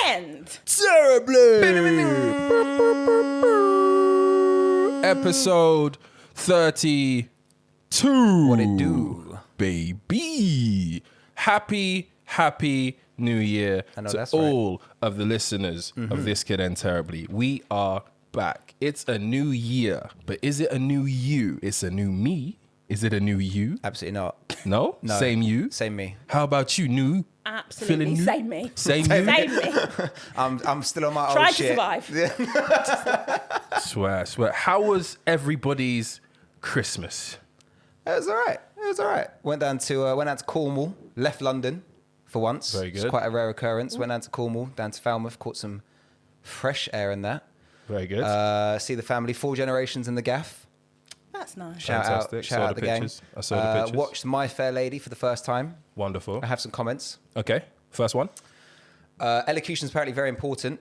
end. Terribly. Episode 32. What it do? Baby. Happy New Year to all of the listeners of This Kid End Terribly. We are back. It's a new year, but is it a new you? It's a new me. Is it a new you? Absolutely not. No? Same you? Same me. How about you? New? Absolutely. New? Same me. Same you? Same me. I'm still on my old Trying shit. to survive. Swear. How was everybody's Christmas? It was all right. Went down to Cornwall. Left London for once. Very good. It's quite a rare occurrence. Went down to Cornwall, down to Falmouth, caught some fresh air in that. Very good. See the family, 4 generations in the gaff. That's nice. Shout out the gang. I saw the pictures. Watched My Fair Lady for the first time. Wonderful. I have some comments. Okay, first one. Elocution is apparently very important.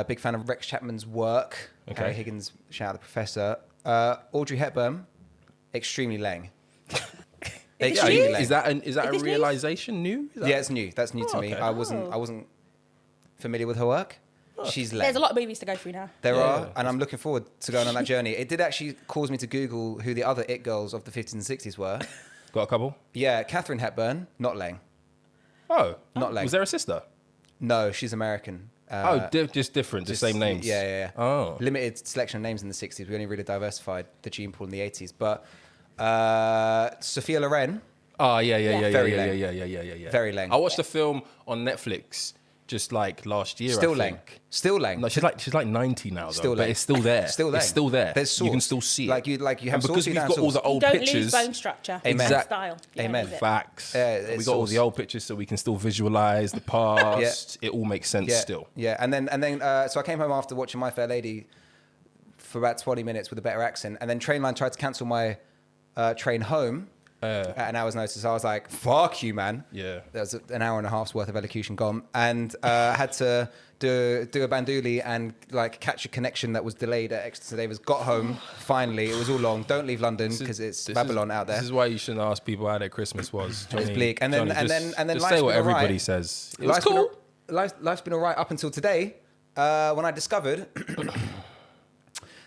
Big fan of Rex Chapman's work. Okay. Harry Higgins, shout out the professor. Audrey Hepburn, extremely lang. Extremely lang. Is that a this realization new? Yeah, it's new. That's new to me. okay. I wasn't familiar with her work. She's lang. There's a lot of movies to go through now. There are, and I'm looking forward to going on that journey. It did actually cause me to Google who the other it girls of the 50s and 60s were. Got a couple? Yeah, Catherine Hepburn, not lang. Oh. Not lang. Was there a sister? No, she's American. Just different, just same names. Yeah. Oh. Limited selection of names in the 60s. We only really diversified the gene pool in the 80s. But Sophia Loren. Oh, yeah. Very lang. Yeah. Very lang. I watched a film on Netflix just like last year. Still I lang. think. Still lang. No, she's like 90 now, though. Still but lang. it's still there. Still lang. It's still there. There's source. You can still see it. Like you have and because source, we've you don't got have all the source. old Don't pictures. lose bone structure. Amen. It's style. Yeah, Amen. that's it. Facts. Yeah, we got all the old pictures so we can still visualize the past. It all makes sense still. Yeah, and then so I came home after watching My Fair Lady for about 20 minutes with a better accent, and then Trainline tried to cancel my train home at an hour's notice. I was like, "Fuck you, man!" Yeah, there's an hour and a half's worth of elocution gone, and had to do a banduli and like catch a connection that was delayed at Exeter Davis. Got home finally. It was all long. Don't leave London because it's Babylon out there. This is why you shouldn't ask people how their Christmas was. Johnny, It's bleak, and then just life's say what been all everybody right. says. It was Life's cool. Life's been all right up until today, when I discovered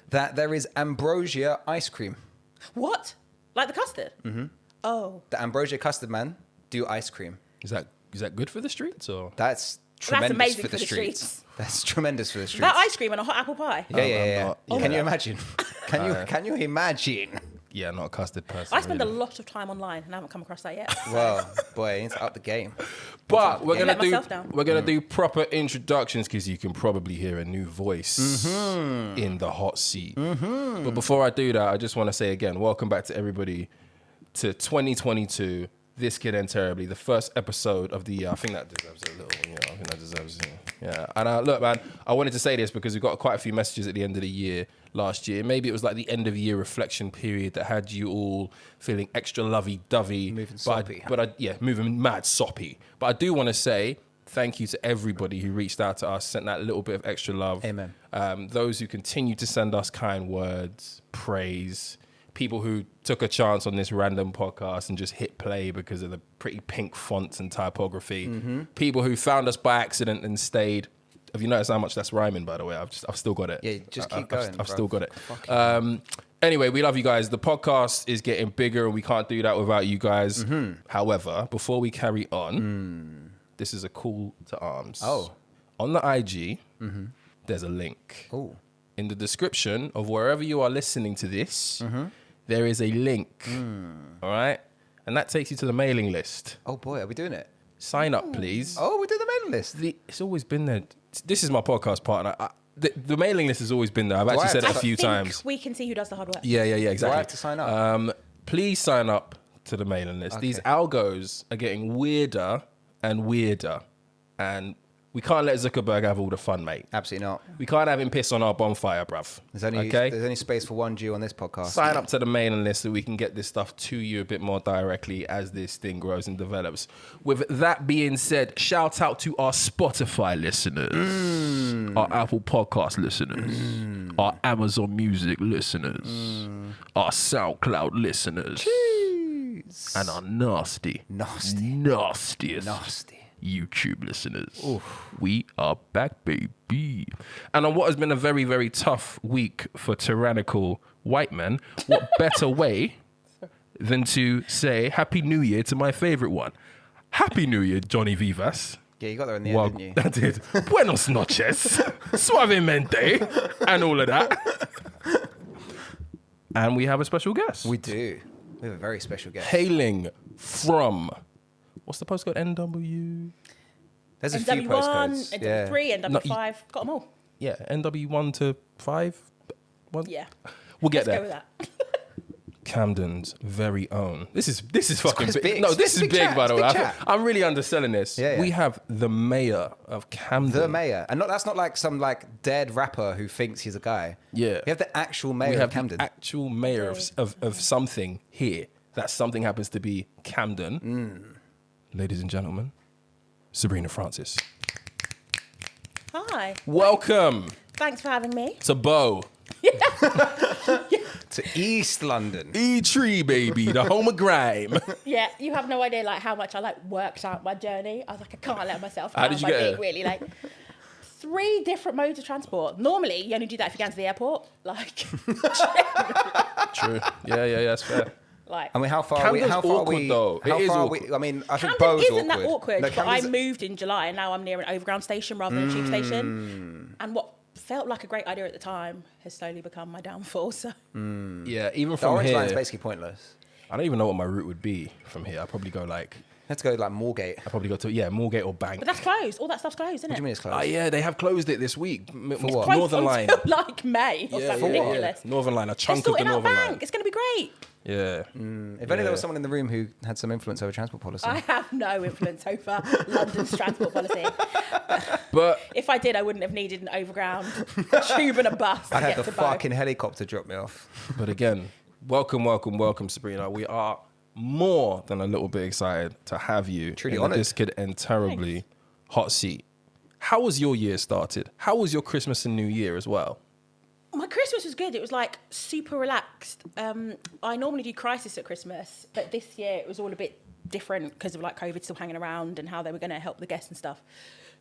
that there is ambrosia ice cream. What? Like the custard? Mm-hmm. Oh. The ambrosia custard man do ice cream. Is that good for the streets or? That's tremendous amazing for the streets. That's tremendous for the streets. That ice cream and a hot apple pie? Yeah. not- Can you imagine? Can you imagine? Yeah, not a custard person. I spend really. a lot of time online and I haven't come across that yet. Well, boy, it's up the game. But we're Let myself down. gonna do proper introductions because you can probably hear a new voice in the hot seat. But before I do that, I just want to say again, welcome back to everybody to 2022. This Kid End Terribly, the first episode of the year. I think that deserves a little. I think that deserves. Yeah. And look, man, I wanted to say this because we got quite a few messages at the end of the year last year. Maybe it was like the end of year reflection period that had you all feeling extra lovey-dovey, Moving soppy. Moving mad soppy. But I do want to say thank you to everybody who reached out to us, sent that little bit of extra love. Amen. Those who continue to send us kind words, praise. People who took a chance on this random podcast and just hit play because of the pretty pink fonts and typography. People who found us by accident and stayed. Have you noticed how much that's rhyming, by the way? I've still got it. Yeah, just keep going. I've still got it. Anyway, we love you guys. The podcast is getting bigger and we can't do that without you guys. However, before we carry on, this is a call to arms. Oh. On the IG, there's a link. Oh. In the description of wherever you are listening to this, there is a link, all right? And that takes you to the mailing list. Oh boy, are we doing it? Sign up, please. Oh, we did the mailing list. It's always been there. This is my podcast partner. The mailing list has always been there. I've actually said it a few times. We can see who does the hard work. Yeah, exactly. Do I have to sign up? Please sign up to the mailing list. Okay. These algos are getting weirder and weirder. And we can't let Zuckerberg have all the fun, mate. Absolutely not. We can't have him piss on our bonfire, bruv. There's only space for one Jew on this podcast. Sign up to the mailing list so we can get this stuff to you a bit more directly as this thing grows and develops. With that being said, shout out to our Spotify listeners, our Apple Podcast listeners, our Amazon Music listeners, our SoundCloud listeners, and our nastiest YouTube listeners. We are back, baby. And on what has been a very, very tough week for tyrannical white men, what better way than to say Happy New Year to my favorite one? Happy New Year, Johnny Vivas. Yeah, you got there in the end, didn't you? I did. Buenos noches, suavemente, and all of that. And we have a special guest. We do. We have a very special guest. Hailing from, what's the postcode? NW? There's a few postcodes. NW3, NW5, got them all. Yeah, NW1 to 5. Yeah. We'll get Let's there. go with that. Camden's very own. This is fucking It's big. big. No, this is big, chat. by the It's way. big chat. I'm really underselling this. Yeah, yeah. We have the mayor of Camden. The mayor. And that's not like some like dead rapper who thinks he's a guy. Yeah. We have the actual mayor We of have Camden. the actual mayor of something here. That something happens to be Camden. Ladies and gentlemen, Sabrina Francis. Hi. Welcome Thanks for having me. to Bow. To East London. E-Tree, baby, the home of grime. Yeah, you have no idea like how much I like worked out my journey. I was like, I can't let myself How down did you by get being here? really like 3 different modes of transport. Normally, you only do that if you're going to the airport. Like, True. Yeah, that's fair. like I mean, how far are we? Camden's How far awkward, are we? though. How It is far are awkward. we? I mean, I think Camden Bow's isn't that awkward, No, but I Camden's- moved in July and now I'm near an overground station rather than a tube station. And what felt like a great idea at the time has slowly become my downfall. So Yeah, even The from orange here, line's basically pointless. I don't even know what my route would be from here. I'd probably go like, Let's go like Moorgate. I'd probably go to, Moorgate or Bank. but that's closed. All that stuff's closed, isn't What it? do you mean it's closed? Oh, yeah, they have closed it this week. what? Northern Line. Until, like May or Yeah, something yeah, ridiculous. yeah. Northern Line, a They're chunk of the sorting out Northern Bank. Line. It's going to be great. Yeah. If only there was someone in the room who had some influence over transport policy. I have no influence over London's transport policy. But If I did, I wouldn't have needed an overground tube and a bus to I'd get have the to Bow. fucking helicopter drop me off. But again, welcome, Sabrina. We are more than a little bit excited to have you. Truly in the honoured. This Could End Terribly hot seat. How was your year started? How was your Christmas and New Year as well? My Christmas was good. It was like super relaxed. I normally do crisis at Christmas, but this year it was all a bit different because of like COVID still hanging around and how they were going to help the guests and stuff.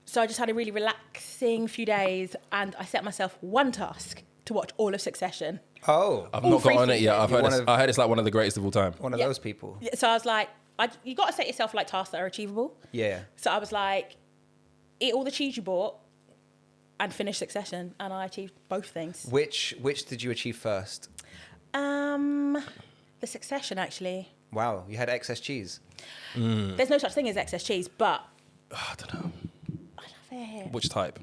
So I just had a really relaxing few days and I set myself one task to watch all of Succession. Oh, I've All not got three on it yet. seasons. I heard it's like one of the greatest of all time. one of Yeah. those people. So I was like, you got to set yourself like tasks that are achievable. Yeah. So I was like, eat all the cheese you bought and finish Succession, and I achieved both things. Which did you achieve first? The Succession, actually. Wow, you had excess cheese. There's no such thing as excess cheese, but I don't know. I love it. Which type?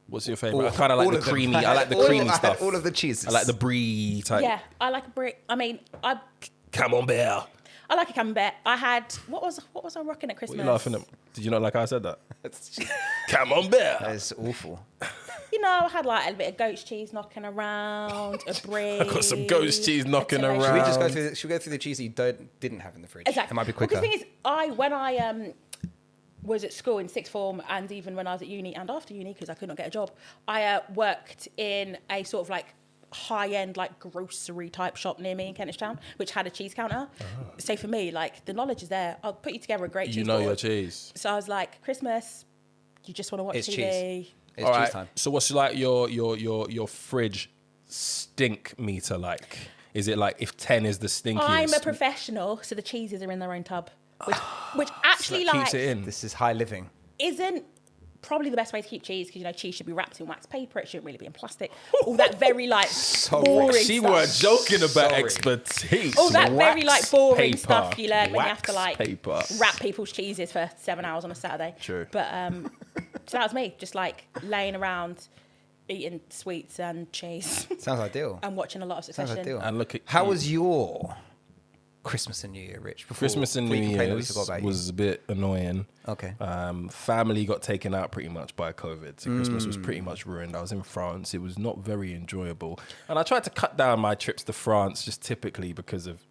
What's your favorite? I kind of like all the of them. creamy. I like the All- creamy I had stuff. all of the cheeses. I like the brie type. Yeah, I like a brick. I mean, I Camembert. like a camembert. I had what was I rocking at What Christmas? are you laughing at? Did you not like how I said that? That Camembert. is awful. You know, I had like a bit of goat's cheese knocking around, a brie. I got some goat's cheese knocking a tomato. Should we just go around. through? Should we go through the cheese that you didn't have in the fridge? Exactly. It might be Well, 'cause quicker. the thing is, when I was at school in sixth form, and even when I was at uni and after uni, because I could not get a job, I worked in a sort of like high-end like grocery type shop near me in Kentish Town, which had a cheese counter. So for me, like the knowledge is there. I'll put you together a great cheese You know board. your cheese. So I was like, Christmas, you just want to watch It's TV. cheese. It's All cheese right. time. So what's like your fridge stink meter like? Is it like if 10 is the stinkiest? I'm a professional, so the cheeses are in their own tub, which actually that like keeps it in. This is high living. isn't probably the best way to keep cheese, because you know cheese should be wrapped in wax paper. It shouldn't really be in plastic. All that very like boring She stuff. were joking about Sorry. expertise. All that very like Wax boring paper. stuff you learn when you have to Wax like paper. wrap people's cheeses for 7 hours on a Saturday. True. But so that was me, just like laying around eating sweets and cheese Sounds ideal. and watching a lot of Sounds Succession. ideal. And look at How you. was your Christmas and New Year, Rich? Christmas and New before you complain that we Year's forgot about you? was a bit annoying. Okay. Family got taken out pretty much by COVID. So Christmas was pretty much ruined. I was in France. It was not very enjoyable. And I tried to cut down my trips to France just typically because of...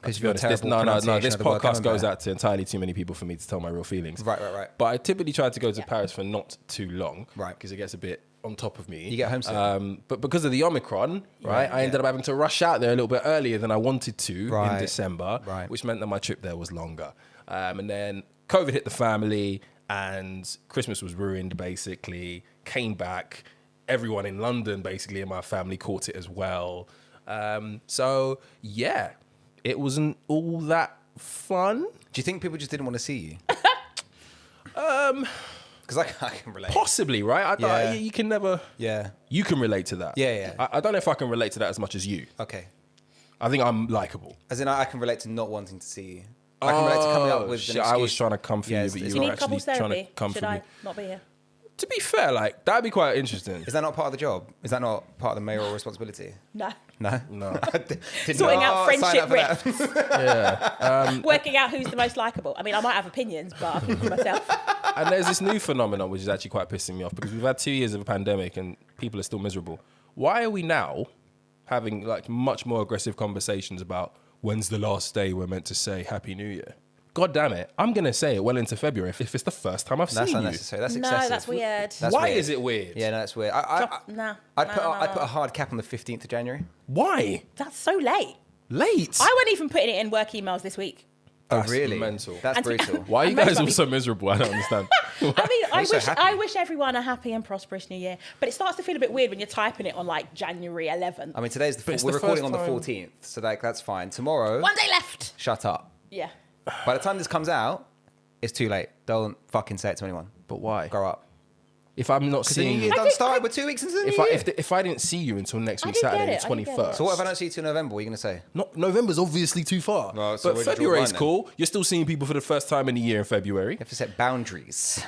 Because to be you're honest, terrible no. pronunciation This of the word podcast goes camembert. out to entirely too many people for me to tell my real feelings. Right. But I typically try to go to Paris for not too long. Right. Because it gets a bit on top of me. You get homesick. But because of the Omicron, right, I ended up having to rush out there a little bit earlier than I wanted to in Right. December, Right. which meant that my trip there was longer. And then COVID hit the family, and Christmas was ruined, basically. Came back. Everyone in London, basically, in my family caught it as well. So, yeah, it wasn't all that fun. Do you think people just didn't want to see you? Because I can relate. Possibly, right? I thought you can never... Yeah. You can relate to that. Yeah. I don't know if I can relate to that as much as you. Okay. I think I'm likable. As in, I can relate to not wanting to see you. I can relate to coming up with an I was excuse. trying to come for you, but Do you you were need actually couples trying to therapy? come Should for me. I not be here? To be fair, like, that'd be quite interesting. Is that not part of the job? Is that not part of the mayoral responsibility? No. No? No. Sorting out friendship rifts. Yeah. Working out who's the most likable. I mean, I might have opinions, but I'll keep to myself. And there's this new phenomenon which is actually quite pissing me off because we've had 2 years of a pandemic and people are still miserable. Why are we now having like much more aggressive conversations about when's the last day we're meant to say Happy New Year? God damn it. I'm going to say it well into February if it's the first time I've That's seen unnecessary. That's No, excessive. that's weird. That's Why weird. is it weird? Yeah, no, that's weird. I'd put a hard cap on the 15th of January. Why? That's so late. Late? I wasn't even putting it in work emails this week. That's really? mental. That's And to- brutal. Why are you And most guys all of so miserable? I don't understand. I mean, I'm so happy. I wish everyone a happy and prosperous new year. But it starts to feel a bit weird when you're typing it on like January 11th. I mean, today's But it's we're the recording first on the time. 14th, so like that's fine. Tomorrow, One day left. shut up. Yeah. By the time this comes out, it's too late. Don't fucking say it to anyone. But why? Grow up. If I'm not Because the new seeing year you, don't start. We're 2 weeks into the new year. if I didn't see you until next I week, did get Saturday, it, the I did get 21st. it. So what if I don't see you till November? What are you going to say? November's obviously too far. Well, so but we'll draw a February's line then. cool. You're still seeing people for the first time in a year in February. You have to set boundaries.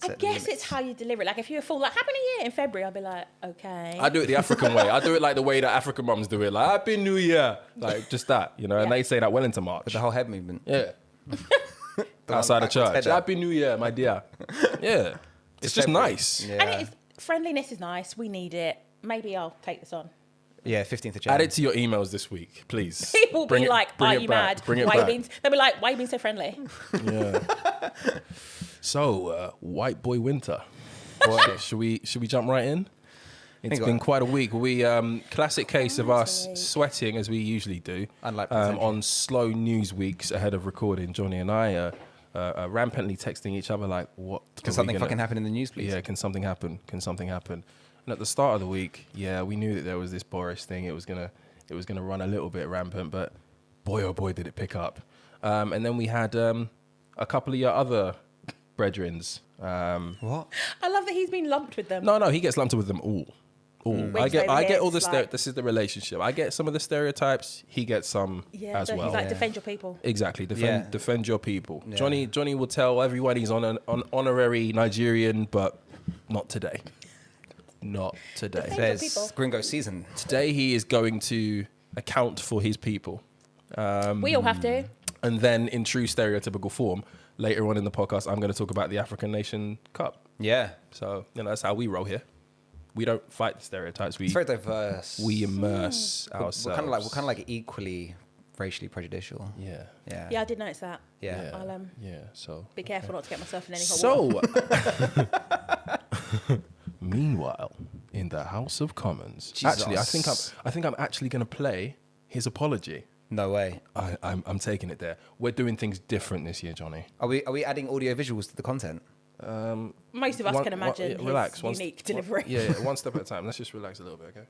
I Set guess limits. it's how you deliver it. Like if you're full, like Happy New Year in February, I'll be like, okay. I do it the African way. I do it like the way that African mums do it. Like, Happy New Year. Like, just that, you know, and Yeah. they say that well into March. With the whole head movement. Yeah. one Outside of backwards church. head up. Happy New Year, my dear. Yeah. It's just February. nice. Yeah. And it is, friendliness is nice. We need it. Maybe I'll take this on. Yeah, 15th of Add January. it to your emails this week, please. People Bring be it- like, bring are it you back. mad? Bring it Why you back. being, they'll be like, why are you being so friendly? Yeah. So, White Boy Winter. Boy. Should we jump right in? It's Hang been on. quite a week. We classic case of us sweating as we usually do. Unlike presentry. on slow news weeks ahead of recording. Johnny and I are rampantly texting each other like, "What? Can something fucking happen in the news, please? Yeah, can something happen? Can something happen?" And at the start of the week, yeah, we knew that there was this Boris thing. It was gonna run a little bit rampant, but boy, oh boy, did it pick up. And then we had a couple of your other brethrens. What? I love that he's been lumped with them. No, he gets lumped with them all. I get all the like- this is the relationship. I get some of the stereotypes. He gets some Yeah, as so well. he's like, Yeah. defend your people. Exactly. Yeah. Defend your people. Yeah. Johnny will tell everyone he's on an honorary Nigerian, but not today. Not today. Defend- There's people. Gringo season. Today he is going to account for his people. We all have to. And then in true stereotypical form, later on in the podcast, I'm going to talk about the African Nation Cup. Yeah. So, that's how we roll here. We don't fight the stereotypes. It's very diverse. We immerse ourselves. We're kind of like equally racially prejudicial. Yeah. Yeah. Yeah, I did notice that. Yeah. I'll Yeah. So. be careful not to get myself in any hot water. So, meanwhile, in the House of Commons, Jesus. actually, I think I'm actually going to play his apology. No way. I'm taking it there. We're doing things different this year, Johnny. Are we adding audio visuals to the content? Most of us can imagine his relax. unique delivery. Yeah, one step at a time. Let's just relax a little bit, okay?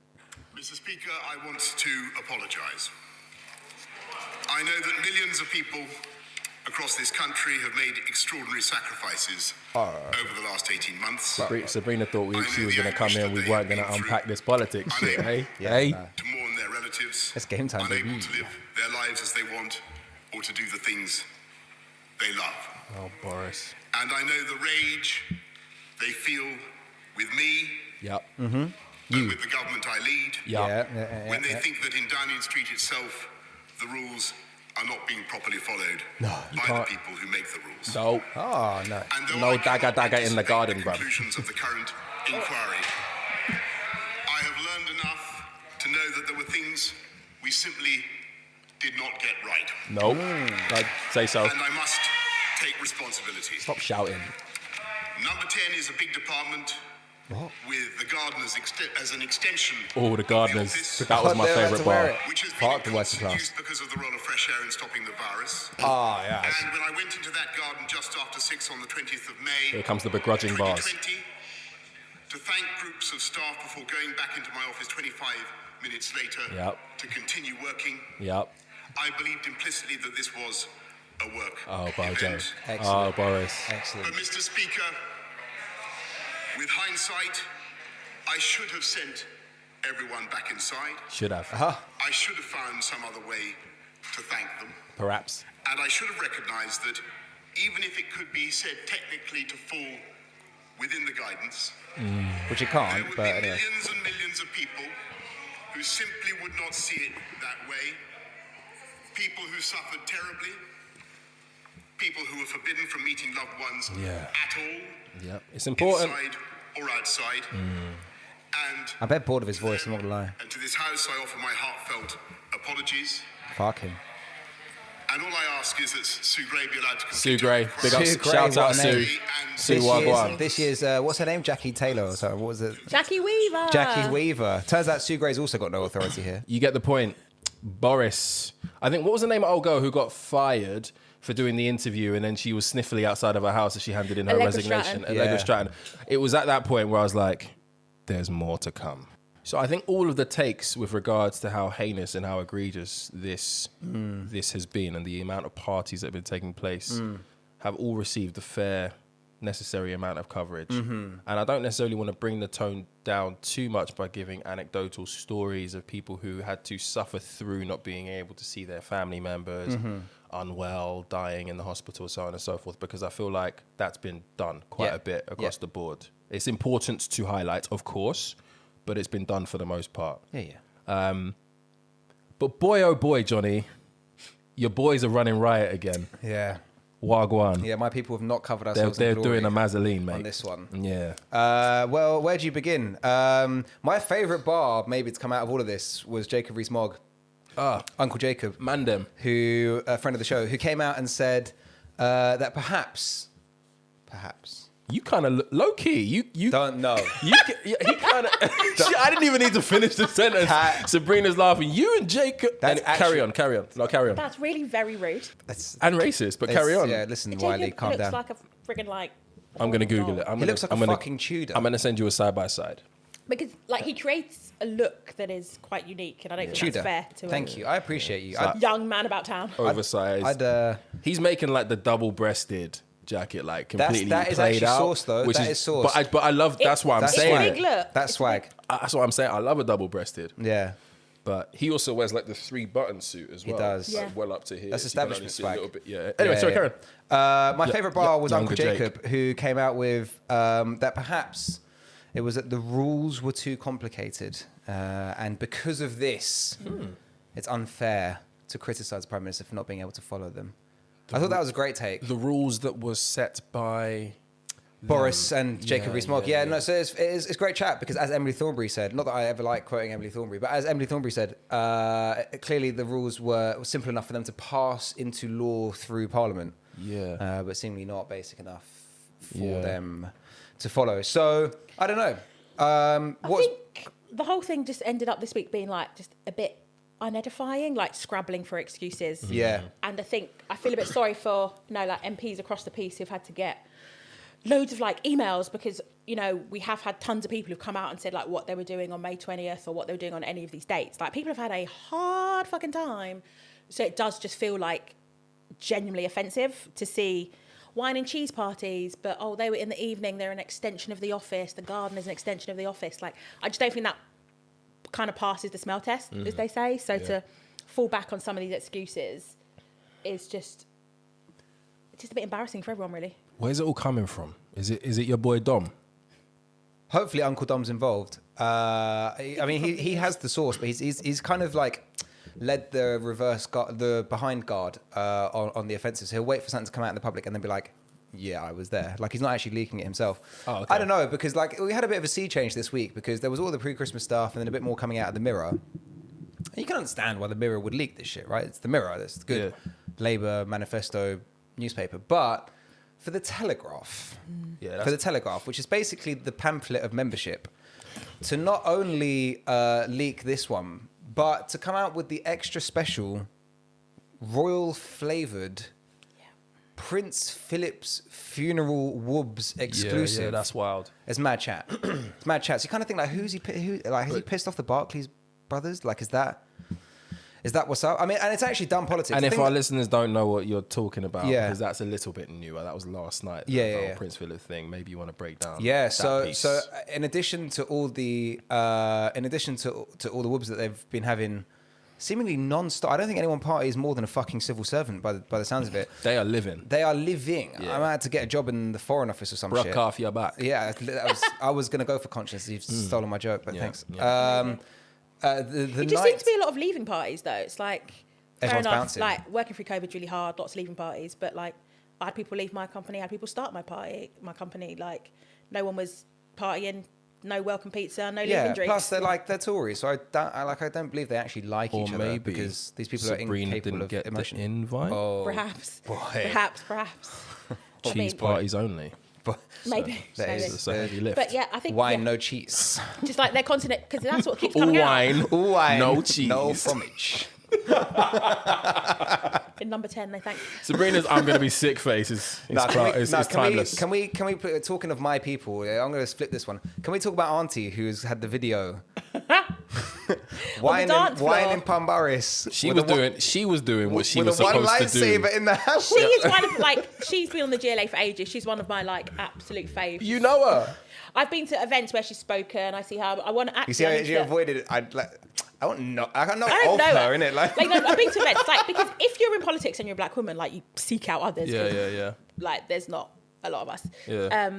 Mr. Speaker, I want to apologise. I know that millions of people across this country have made extraordinary sacrifices over the last 18 months Sabrina thought she was going to come here and we weren't going to unpack this politics shit, eh? Yeah, Hey? no. to mourn their relatives, It's game time, unable baby. to live their lives as they want or to do the things they love. Oh, Boris. And I know the rage they feel with me Yep. and with the government I lead Yep. when they think that in Downing Street itself, the rules are not being properly followed you by the can't. people who make the rules. No. Oh, no. And though No I cannot dagger in the anticipate garden, the bruv. conclusions of the current inquiry, I have learned enough to know that there were things we simply did not get right. No. I'd say so. And I must take responsibility. Stop shouting. Number 10 is a big department with the gardeners as an extension. Oh, the gardeners. Office, That was my favourite bar. which has Part been the working class. introduced because of the role of fresh air in stopping the virus. Ah, yeah. And when I went into that garden just after 6 on the 20th of May, Here comes the begrudging bars. 2020, to thank groups of staff before going back into my office 25 minutes later to continue working. Yep. I believed implicitly that this was a work Oh, Boris. event. Oh, Boris. Excellent. But Mr. Speaker, with hindsight, I should have sent everyone back inside. Should have. I should have found some other way to thank them. Perhaps. And I should have recognised that even if it could be said technically to fall within the guidance, Which you there can't, would but be anyway. millions and millions of people who simply would not see it that way. People who suffered terribly. People who were forbidden from meeting loved ones at all. Yep. It's important. Inside or outside. And, I'm a bit bored of his voice, I'm not gonna lie. and to this House, I offer my heartfelt apologies. Fuck him. And all I ask is that Sue Gray be allowed to Sue complete Gray. her Big crisis. up. Sue Shout Gray, out what a Sue. name. And Sue Wagwan. This year's, what's her name? Jackie Taylor or something. What was it? Jackie Weaver. Jackie Weaver. Turns out Sue Gray's also got no authority here. You get the point. Boris. I think, what was the name of old girl who got fired for doing the interview and then she was sniffly outside of her house as she handed in her Allegra resignation? Stratton. Allegra Yeah. Stratton. It was at that point where I was like, there's more to come. So I think all of the takes with regards to how heinous and how egregious this has been and the amount of parties that have been taking place have all received the fair, necessary amount of coverage. And I don't necessarily want to bring the tone down too much by giving anecdotal stories of people who had to suffer through not being able to see their family members, unwell, dying in the hospital, so on and so forth, because I feel like that's been done quite a bit across the board. It's important to highlight, of course, but it's been done for the most part. Yeah. But boy, oh boy, Johnny, your boys are running riot again. Yeah. Wagwan. Yeah, my people have not covered They're, ourselves in they're glory doing a Mazeline, mate. on this one. Yeah. Well, where do you begin? My favourite bar, maybe to come out of all of this, was Jacob Rees-Mogg. Uncle Jacob. Mandem. Who, a friend of the show, who came out and said that perhaps, You kind of low key. You don't know. He kind of. I didn't even need to finish the sentence. Sabrina's laughing. You and Jacob. That's and carry on. No, carry on. That's really very rude. And racist, but carry on. Yeah, listen, Jacob Wiley, calm looks down. like a friggin' like. I'm gonna Google it. He looks like a fucking Tudor. I'm gonna send you a side by side. Because like he creates a look that is quite unique, and I don't think Tudor. that's fair to Thank you. I appreciate you. So- a young man about town. Oversized. He's making like the double-breasted jacket, like completely that is played actually out. sauce, though. Which That is sauce. But I love. That's why I'm That's It's saying a swag. big it. look. That's It's swag. That's what I'm saying. I love a double-breasted. Yeah. But he also wears like the 3-button suit as well. He does. Like, Yeah. well up to here. That's So you can only establishment see a swag. little bit. Yeah. Anyway, sorry, Karen. My favourite bar was younger Uncle Jake. Jacob, who came out with that perhaps it was that the rules were too complicated. And because of this, it's unfair to criticise the Prime Minister for not being able to follow them. I thought that was a great take. The rules that was set by Boris and Jacob Rees-Mogg. Yeah, yeah. no, so it's great chat because as Emily Thornberry said, not that I ever like quoting Emily Thornberry, but as Emily Thornberry said, clearly the rules were simple enough for them to pass into law through Parliament. Yeah. But seemingly not basic enough for them to follow. So, I don't know. I think the whole thing just ended up this week being like just a bit unedifying, like scrabbling for excuses. Yeah. And I feel a bit sorry for, like MPs across the piece who've had to get loads of like emails because, we have had tons of people who've come out and said like what they were doing on May 20th or what they were doing on any of these dates. Like people have had a hard fucking time. So it does just feel like genuinely offensive to see wine and cheese parties, but they were in the evening, they're an extension of the office, the garden is an extension of the office. Like, I just don't think that kind of passes the smell test, as they say. So to fall back on some of these excuses is just a bit embarrassing for everyone, really. Where's it all coming from? Is it your boy Dom? Hopefully Uncle Dom's involved. I mean, he has the source, but he's kind of like led the reverse guard, the behind guard on the offensive. So he'll wait for something to come out in the public and then be like, yeah, I was there. Like, he's not actually leaking it himself. Oh, okay. I don't know, because like we had a bit of a sea change this week because there was all the pre-Christmas stuff and then a bit more coming out of the Mirror. And you can understand why the Mirror would leak this shit, right? It's the Mirror. That's good Labour manifesto newspaper. But for the Telegraph. Yeah, For the Telegraph, which is basically the pamphlet of membership, to not only leak this one, but to come out with the extra special, royal flavoured Prince Philip's funeral woobs exclusive. Yeah, that's wild. It's mad chat. It's mad chat. So you kind of think like, has he pissed off the Barclays brothers? Like, is that what's up? I mean, and it's actually dumb politics. And if our listeners don't know what you're talking about, Yeah. because that's a little bit newer. That was last night. Yeah, the yeah, whole yeah. Prince Philip thing. Maybe you want to break down. Yeah. that So piece. in addition to all the woobs that they've been having, seemingly non-stop. I don't think anyone parties more than a fucking civil servant by the sounds of it. they are living. They are living. Yeah. I had to get a job in the Foreign Office or some Bruck shit. off your back. Yeah, I was going to go for conscience. You've stolen my joke, but Yeah, thanks. yeah. The It just night, seems to be a lot of leaving parties, though. It's like, fair Everyone's enough, bouncing. like, working through COVID's really hard, lots of leaving parties, but, like, I had people leave my company, I had people start my company, like, no one was partying, no welcome pizza, no leaving drinks. Plus they're Tory, so I don't believe they actually like Or each other maybe because these people Sabrina are incapable didn't of get emotion. the invite. Oh, Perhaps. boy. Perhaps. I Cheese mean, parties only. But maybe. that maybe. is- So heavy lift. But yeah, I think wine, yeah, no cheese. just like their continent, because that's what keeps coming Wine, Wine, no cheese. no fromage. out. In number 10, they thank. Sabrina's "I'm gonna be sick" face is timeless. Can we put, talking of my people? I'm going to split this one. Can we talk about Auntie, who's had the video? Wine dance floor. in Boris. She was doing what she was with a one supposed to do. lightsaber in the house. She is one of, like, she's been on the GLA for ages. She's one of my, like, absolute faves. You know her. I've been to events where she's spoken. I see her. I want to actually. You see how she avoided it? I don't know. I don't know of her, innit? Like no, I've been to events, like, because if you're in politics and you're a black woman, like, you seek out others. 'cause, Yeah. Like, there's not a lot of us. Yeah.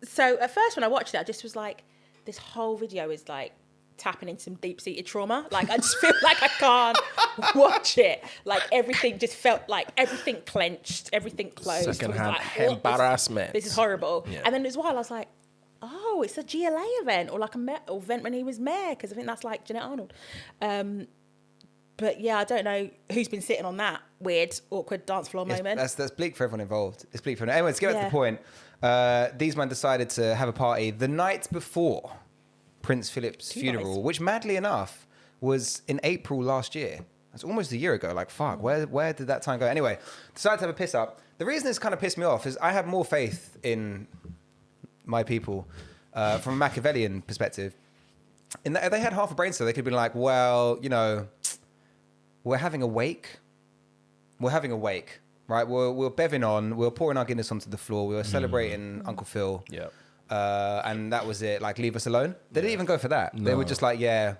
So at first when I watched it, I just was like, this whole video is like tapping into some deep-seated trauma. Like, I just feel like I can't watch it. Like, everything just felt like everything clenched, everything closed. Secondhand Like, what? embarrassment. This is horrible. Yeah. And then as well, I was like, oh, it's a GLA event or like a event when he was mayor, because I think that's like Jeanette Arnold. But yeah, I don't know who's been sitting on that weird, awkward dance floor moment. that's bleak for everyone involved. It's bleak for everyone. Anyway, to get back to the point, these men decided to have a party the night before Prince Philip's funeral, which madly enough was in April last year. That's almost a year ago. Like, fuck, where did that time go? Anyway, decided to have a piss up. The reason this kind of pissed me off is I have more faith in my people from a Machiavellian perspective. In that if they had half a brain cell, they could have been like, well, you know, we're having a wake. We're having a wake, right? We're bevving on. We're pouring our Guinness onto the floor. We were celebrating Uncle Phil. Yeah. And that was it. Like, leave us alone. They didn't even go for that. They were just like, yeah,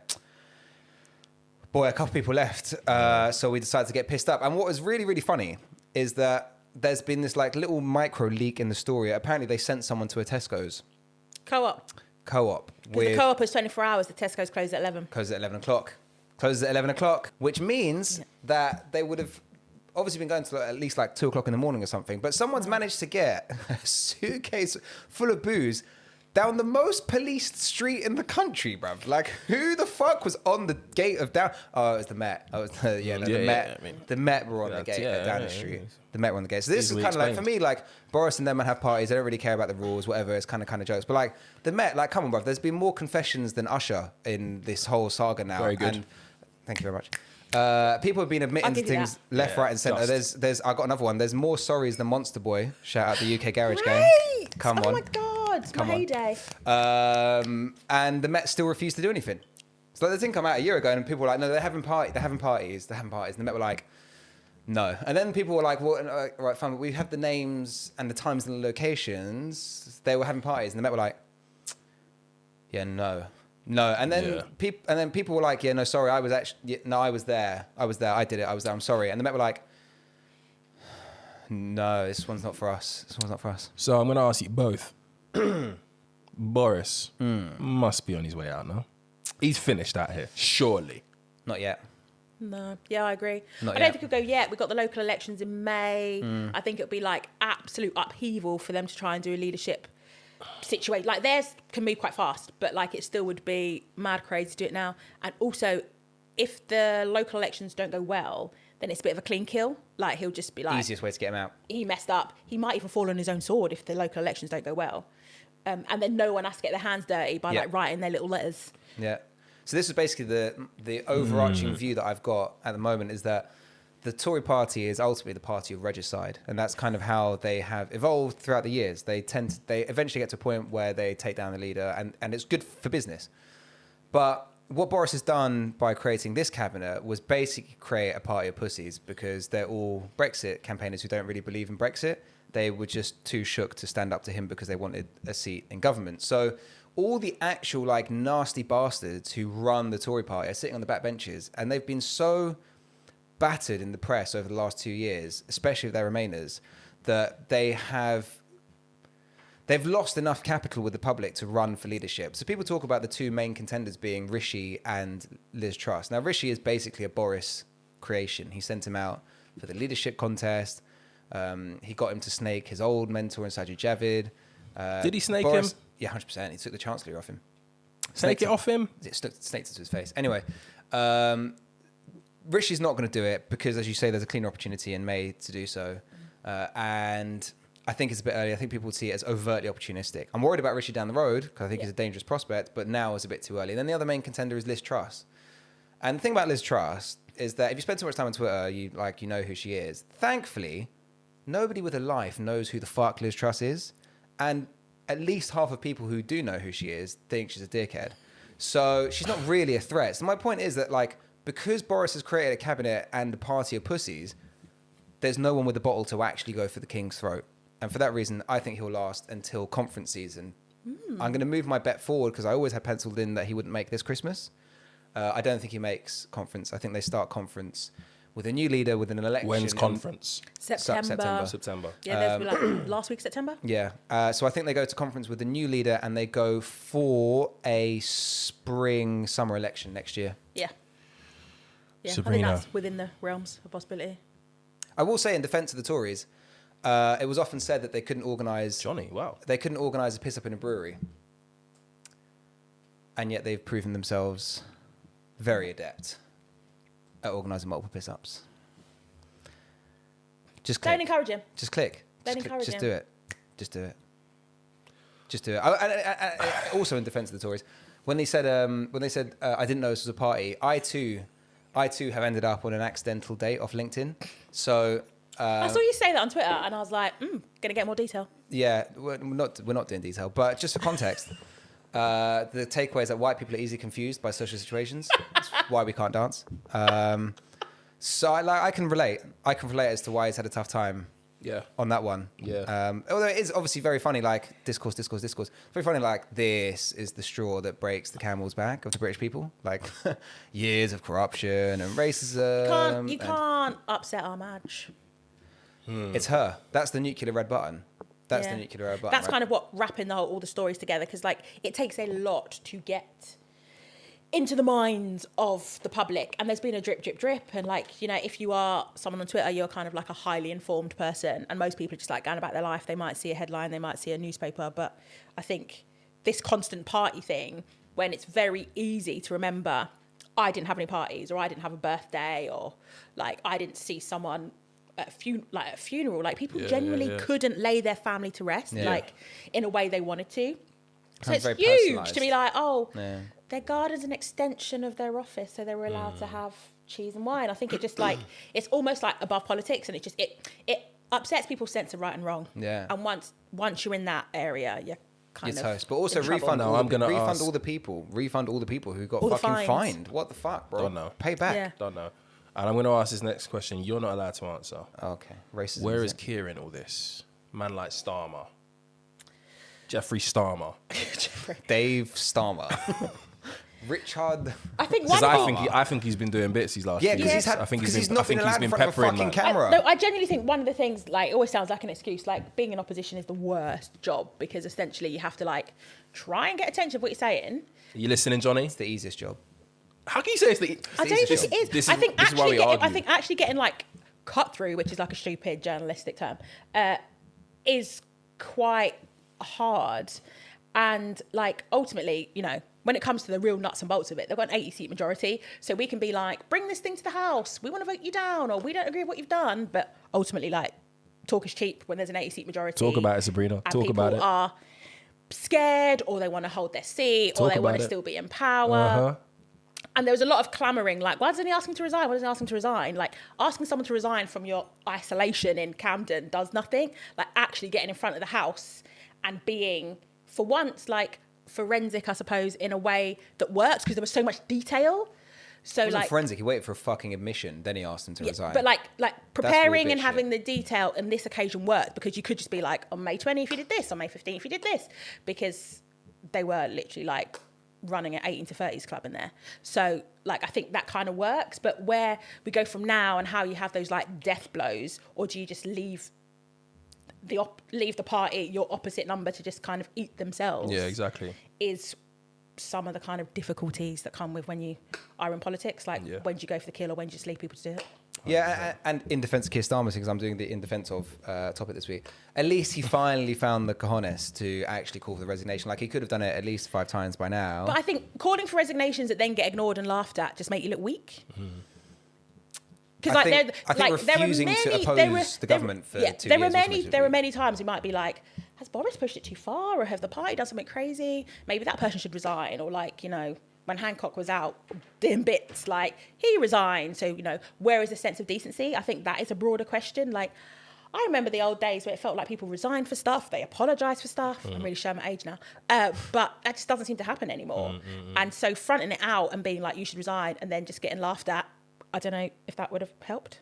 boy, a couple people left. So we decided to get pissed up. And what was really, really funny is that there's been this like little micro leak in the story. Apparently they sent someone to a Tesco's. Co-op. With The co-op is 24 hours. The Tesco's closed at 11. Closes at 11 o'clock. Closes at 11 o'clock, which means that they would have obviously been going to at least like 2 o'clock in the morning or something. But someone's managed to get a suitcase full of booze down the most policed street in the country, bruv. Like, who the fuck was on the gate of down? Oh, it was the Met. Oh, it was the, Met. I mean, the Met were on the gate down the street. The Met were on the gate. So this Easily is kind of like, for explained. me, like, Boris and them have parties. They don't really care about the rules, whatever. It's kind of jokes. But like, the Met, like, come on, bruv. There's been more confessions than Usher in this whole saga now. Very good. And thank you very much. People have been admitting I'll to give you things that. left, right, and centre. just. There's. I got another one. There's more sorries than Monster Boy. Shout out the UK Garage Gang. Great! Come Oh on. my God, Come my on. heyday. And the Met still refused to do anything. So the thing came out a year ago, and people were like, "No, they're having parties. And the Met were like, "No." And then people were like, "Well, right, fine, but we have the names and the times and the locations. They were having parties," and the Met were like, "Yeah, no." And then people were like, "Yeah, no, sorry, I was there. I did it. I was there. I'm sorry." And the Met were like, "No, this one's not for us. So I'm going to ask you both. Boris must be on his way out now. He's finished out here, surely. Not yet." No, yeah, I agree. Not I yet. don't think it'll go yet. We've got the local elections in May. I think it'll be like absolute upheaval for them to try and do a leadership situation. Like, theirs can move quite fast, but like it still would be mad crazy to do it now. And also, if the local elections don't go well, then it's a bit of a clean kill. Like, he'll just be like... Easiest way to get him out. He messed up. He might even fall on his own sword if the local elections don't go well. And then no one has to get their hands dirty by, like, writing their little letters. Yeah. So this is basically the overarching view that I've got at the moment, is that the Tory party is ultimately the party of regicide. And that's kind of how they have evolved throughout the years. They eventually get to a point where they take down the leader, and it's good for business. But what Boris has done by creating this cabinet was basically create a party of pussies, because they're all Brexit campaigners who don't really believe in Brexit. They were just too shook to stand up to him because they wanted a seat in government. So all the actual, like, nasty bastards who run the Tory party are sitting on the back benches, and they've been so battered in the press over the last 2 years, especially if they're Remainers, that they've lost enough capital with the public to run for leadership. So people talk about the two main contenders being Rishi and Liz Truss. Now, Rishi is basically a Boris creation. He sent him out for the leadership contest. He got him to snake his old mentor in Sajid Javid. Did he snake Boris, him? Yeah, 100%. He took the Chancellor off him. Snake it off him? Snaked it to his face. Anyway, Rishi's not going to do it because, as you say, there's a cleaner opportunity in May to do so. And I think it's a bit early. I think people would see it as overtly opportunistic. I'm worried about Rishi down the road because I think he's a dangerous prospect, but now is a bit too early. And then the other main contender is Liz Truss. And the thing about Liz Truss is that if you spend too much time on Twitter, you know who she is. Thankfully, nobody with a life knows who the fuck Liz Truss is. And at least half of people who do know who she is think she's a dickhead. So she's not really a threat. So my point is that, like, because Boris has created a cabinet and a party of pussies, there's no one with a bottle to actually go for the king's throat. And for that reason, I think he'll last until conference season. I'm going to move my bet forward because I always had penciled in that he wouldn't make this Christmas. I don't think he makes conference. I think they start conference with a new leader, with an election. When's conference? September. Yeah, there's like last week, September. Yeah. So I think they go to conference with a new leader and they go for a summer election next year. Yeah. Yeah, Sabrina. I think that's within the realms of possibility. I will say, in defence of the Tories, it was often said that they couldn't organise... Johnny, wow. They couldn't organise a piss-up in a brewery. And yet they've proven themselves very adept at organising multiple piss-ups. Just click. Don't encourage him. Just click. Don't encourage Just him. do it. Just do it. Just do it. I also, in defence of the Tories, when they said I didn't know this was a party, I too have ended up on an accidental date off LinkedIn. So I saw you say that on Twitter, and I was like, gonna get more detail. yeah, we're not doing detail, but just for context, the takeaway is that white people are easily confused by social situations. That's why we can't dance. So I can relate. I can relate as to why he's had a tough time. Yeah. On that one. Yeah. Although it is obviously very funny, like discourse. Very funny, like this is the straw that breaks the camel's back of the British people. Like years of corruption and racism. You can't upset our match. It's her. That's the nuclear red button. That's the nuclear red button. That's right? kind of what wrapping all the stories together, because like it takes a lot to get into the minds of the public, and there's been a drip, and like, you know, if you are someone on Twitter, you're kind of like a highly informed person, and most people are just like going about their life. They might see a headline, they might see a newspaper, but I think this constant party thing, when it's very easy to remember, I didn't have any parties, or I didn't have a birthday, or like I didn't see someone at a funeral, like people genuinely couldn't lay their family to rest, like in a way they wanted to. So it's huge to be like, their garden's an extension of their office, so they were allowed to have cheese and wine. I think it just like, it's almost like above politics, and it just, it upsets people's sense of right and wrong. Yeah. And once you're in that area, you're kind You're of toast. But also refund all the people who got fucking fined. What the fuck, bro? Don't know. Pay back. Yeah. Don't know. And I'm going to ask this next question. You're not allowed to answer. Okay. Racism. Where is Keir in all this? Man like Starmer. Jeffrey Starmer. Dave Starmer. Richard. I think Because I think he's been doing bits these last few years. I think he's not been allowed in front of a fucking camera. No, I genuinely think one of the things, like, it always sounds like an excuse, like being in opposition is the worst job, because essentially you have to like try and get attention of what you're saying. Are you listening, Johnny? It's the easiest job. How can you say it's the I don't think it is. I think actually getting like cut through, which is like a stupid journalistic term, is quite hard. And like ultimately, you know, when it comes to the real nuts and bolts of it, they've got an 80-seat majority. So we can be like, bring this thing to the House. We want to vote you down, or we don't agree with what you've done. But ultimately, like, talk is cheap when there's an 80-seat majority. Talk about it, Sabrina. Talk about it. People are scared, or they want to hold their seat, or they want to still be in power. And there was a lot of clamouring, like, why doesn't he ask him to resign? Why doesn't he ask him to resign? Like, asking someone to resign from your isolation in Camden does nothing. Like, actually getting in front of the House and being, for once, like, forensic, I suppose, in a way that works, because there was so much detail. So, It wasn't like, forensic. He waited for a fucking admission, then he asked him to resign. but like preparing and shit. having the detail on this occasion worked, because you could just be like, on May 20th you did this, on May 15th you did this, because they were literally like running an 18 to 30s club in there. So like, I think that kind of works. But where we go from now and how you have those like death blows, or do you just leave the party, your opposite number, to just kind of eat themselves? Yeah, exactly. Is some of the kind of difficulties that come with when you are in politics. Like, when do you go for the kill, or when do you just leave people to do it? Yeah, and in defence of Keir Starmer, because I'm doing the in defence of topic this week, at least he finally found the cojones to actually call for the resignation. Like, he could have done it at least 5 times by now. But I think calling for resignations that then get ignored and laughed at just make you look weak. Because I think refusing to oppose the government for 2 years. There were many times you might be like, has Boris pushed it too far, or have the party done something crazy? Maybe that person should resign. Or like, you know, when Hancock was out in bits, like, he resigned. So, you know, where is the sense of decency? I think that is a broader question. Like, I remember the old days where it felt like people resigned for stuff, they apologised for stuff. I'm really showing my age now. But that just doesn't seem to happen anymore. And so fronting it out and being like, you should resign, and then just getting laughed at, I don't know if that would have helped.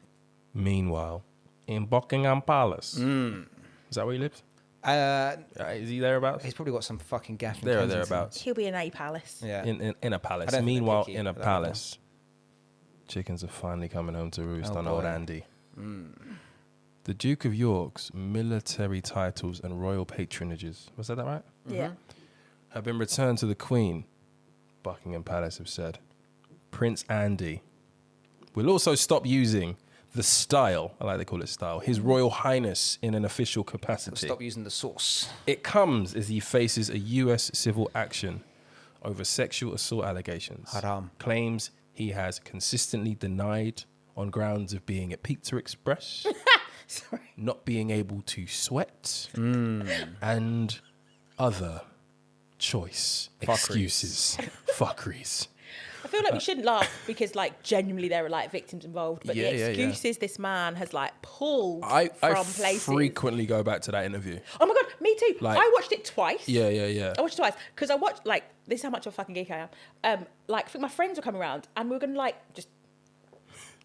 Meanwhile, in Buckingham Palace. Is that where he lives? Is he thereabouts? He's probably got some fucking gaff. There or thereabouts. He'll be in a palace. Yeah. In a palace. I don't think Meanwhile, they're picky. in a I don't palace, chickens are finally coming home to roost on old boy. Andy. The Duke of York's military titles and royal patronages, was that right? Yeah. Have been returned to the Queen, Buckingham Palace have said. Prince Andy will also stop using the style, I like to call it style, His Royal Highness in an official capacity. Stop using the sauce. It comes as he faces a US civil action over sexual assault allegations. Haram. Claims he has consistently denied on grounds of being at Pizza Express, not being able to sweat, and other choice excuses. Fuckeries. I feel like we shouldn't laugh, because like genuinely there are like victims involved, but Yeah, the yeah, excuses this man has like pulled I from places. frequently go back to that interview. Oh my God, me too. Like- I watched it twice. Yeah. I watched it twice because I watched, like, this is how much of a fucking geek I am. Like, I think my friends were coming around and we were gonna like just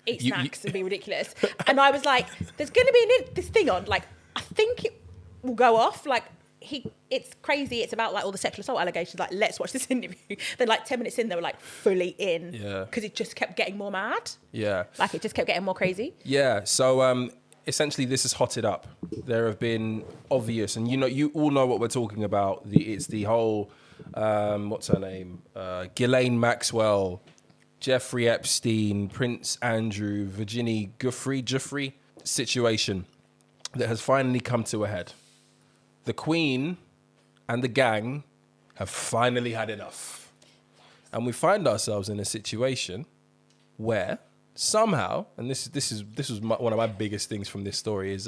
eat snacks and be ridiculous. And I was like, there's gonna be this thing on, like, I think it will go off. Like, it's crazy. It's about like all the sexual assault allegations. Like, let's watch this interview. Then like 10 minutes in, they were like fully in. Yeah. Because it just kept getting more mad. Yeah. Like, it just kept getting more crazy. Yeah, so essentially this has hotted up. There have been obvious, and you all know what we're talking about. It's the whole, what's her name? Ghislaine Maxwell, Jeffrey Epstein, Prince Andrew, Virginie Giuffre situation that has finally come to a head. The Queen and the gang have finally had enough. And we find ourselves in a situation where somehow, and this was one of my biggest things from this story, is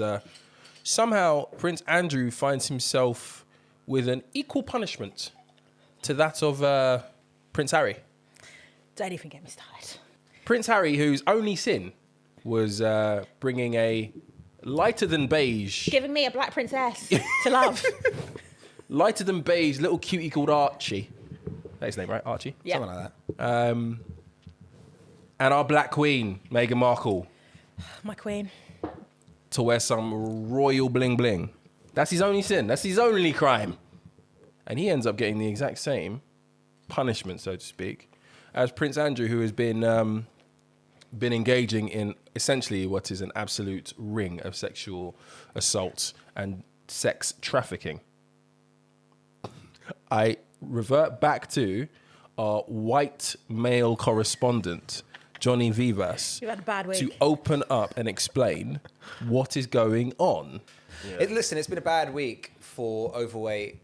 somehow Prince Andrew finds himself with an equal punishment to that of Prince Harry. Don't even get me started. Prince Harry, whose only sin was bringing a lighter than beige, Giving me a black princess to love. lighter than beige little cutie called Archie. That's his name, right? Archie? Yeah. Something like that. And our black queen, Meghan Markle, My queen. to wear some royal bling bling. That's his only sin. That's his only crime. And he ends up getting the exact same punishment, so to speak, as Prince Andrew, who has been engaging in essentially what is an absolute ring of sexual assault and sex trafficking. I revert back to our white male correspondent, Johnny Vivas, You've had a bad week. to open up and explain what is going on. Listen, it's been a bad week for overweight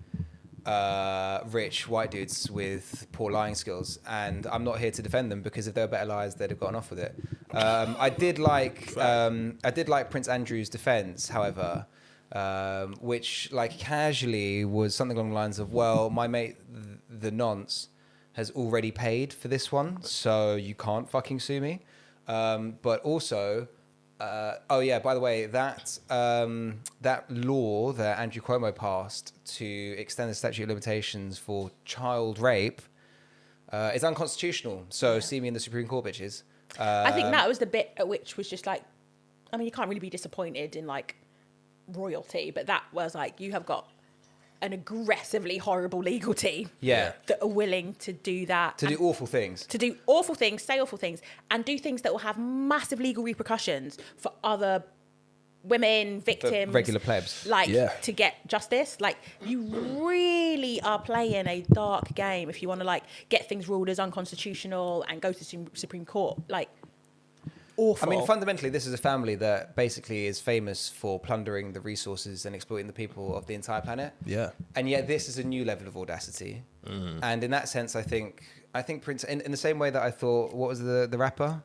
rich white dudes with poor lying skills, and I'm not here to defend them because if they were better liars, they'd have gotten off with it. I did like Prince Andrew's defense, however, which like casually was something along the lines of, well, my mate the nonce has already paid for this one, so you can't fucking sue me. But also, oh yeah, by the way, that law that Andrew Cuomo passed to extend the statute of limitations for child rape is unconstitutional. So see me in the Supreme Court, bitches. I think that was the bit at which was just like, I mean, you can't really be disappointed in like royalty, but that was like, you have got an aggressively horrible legal team that are willing to do that. To do awful things. To do awful things, say awful things, and do things that will have massive legal repercussions for other women, victims. Regular plebs. Like, to get justice. Like, you really are playing a dark game if you want to, like, get things ruled as unconstitutional and go to the Supreme Court. Like, awful. I mean, fundamentally, this is a family that basically is famous for plundering the resources and exploiting the people of the entire planet. Yeah. And yet this is a new level of audacity. And in that sense, I think Prince, in the same way that I thought, what was the rapper?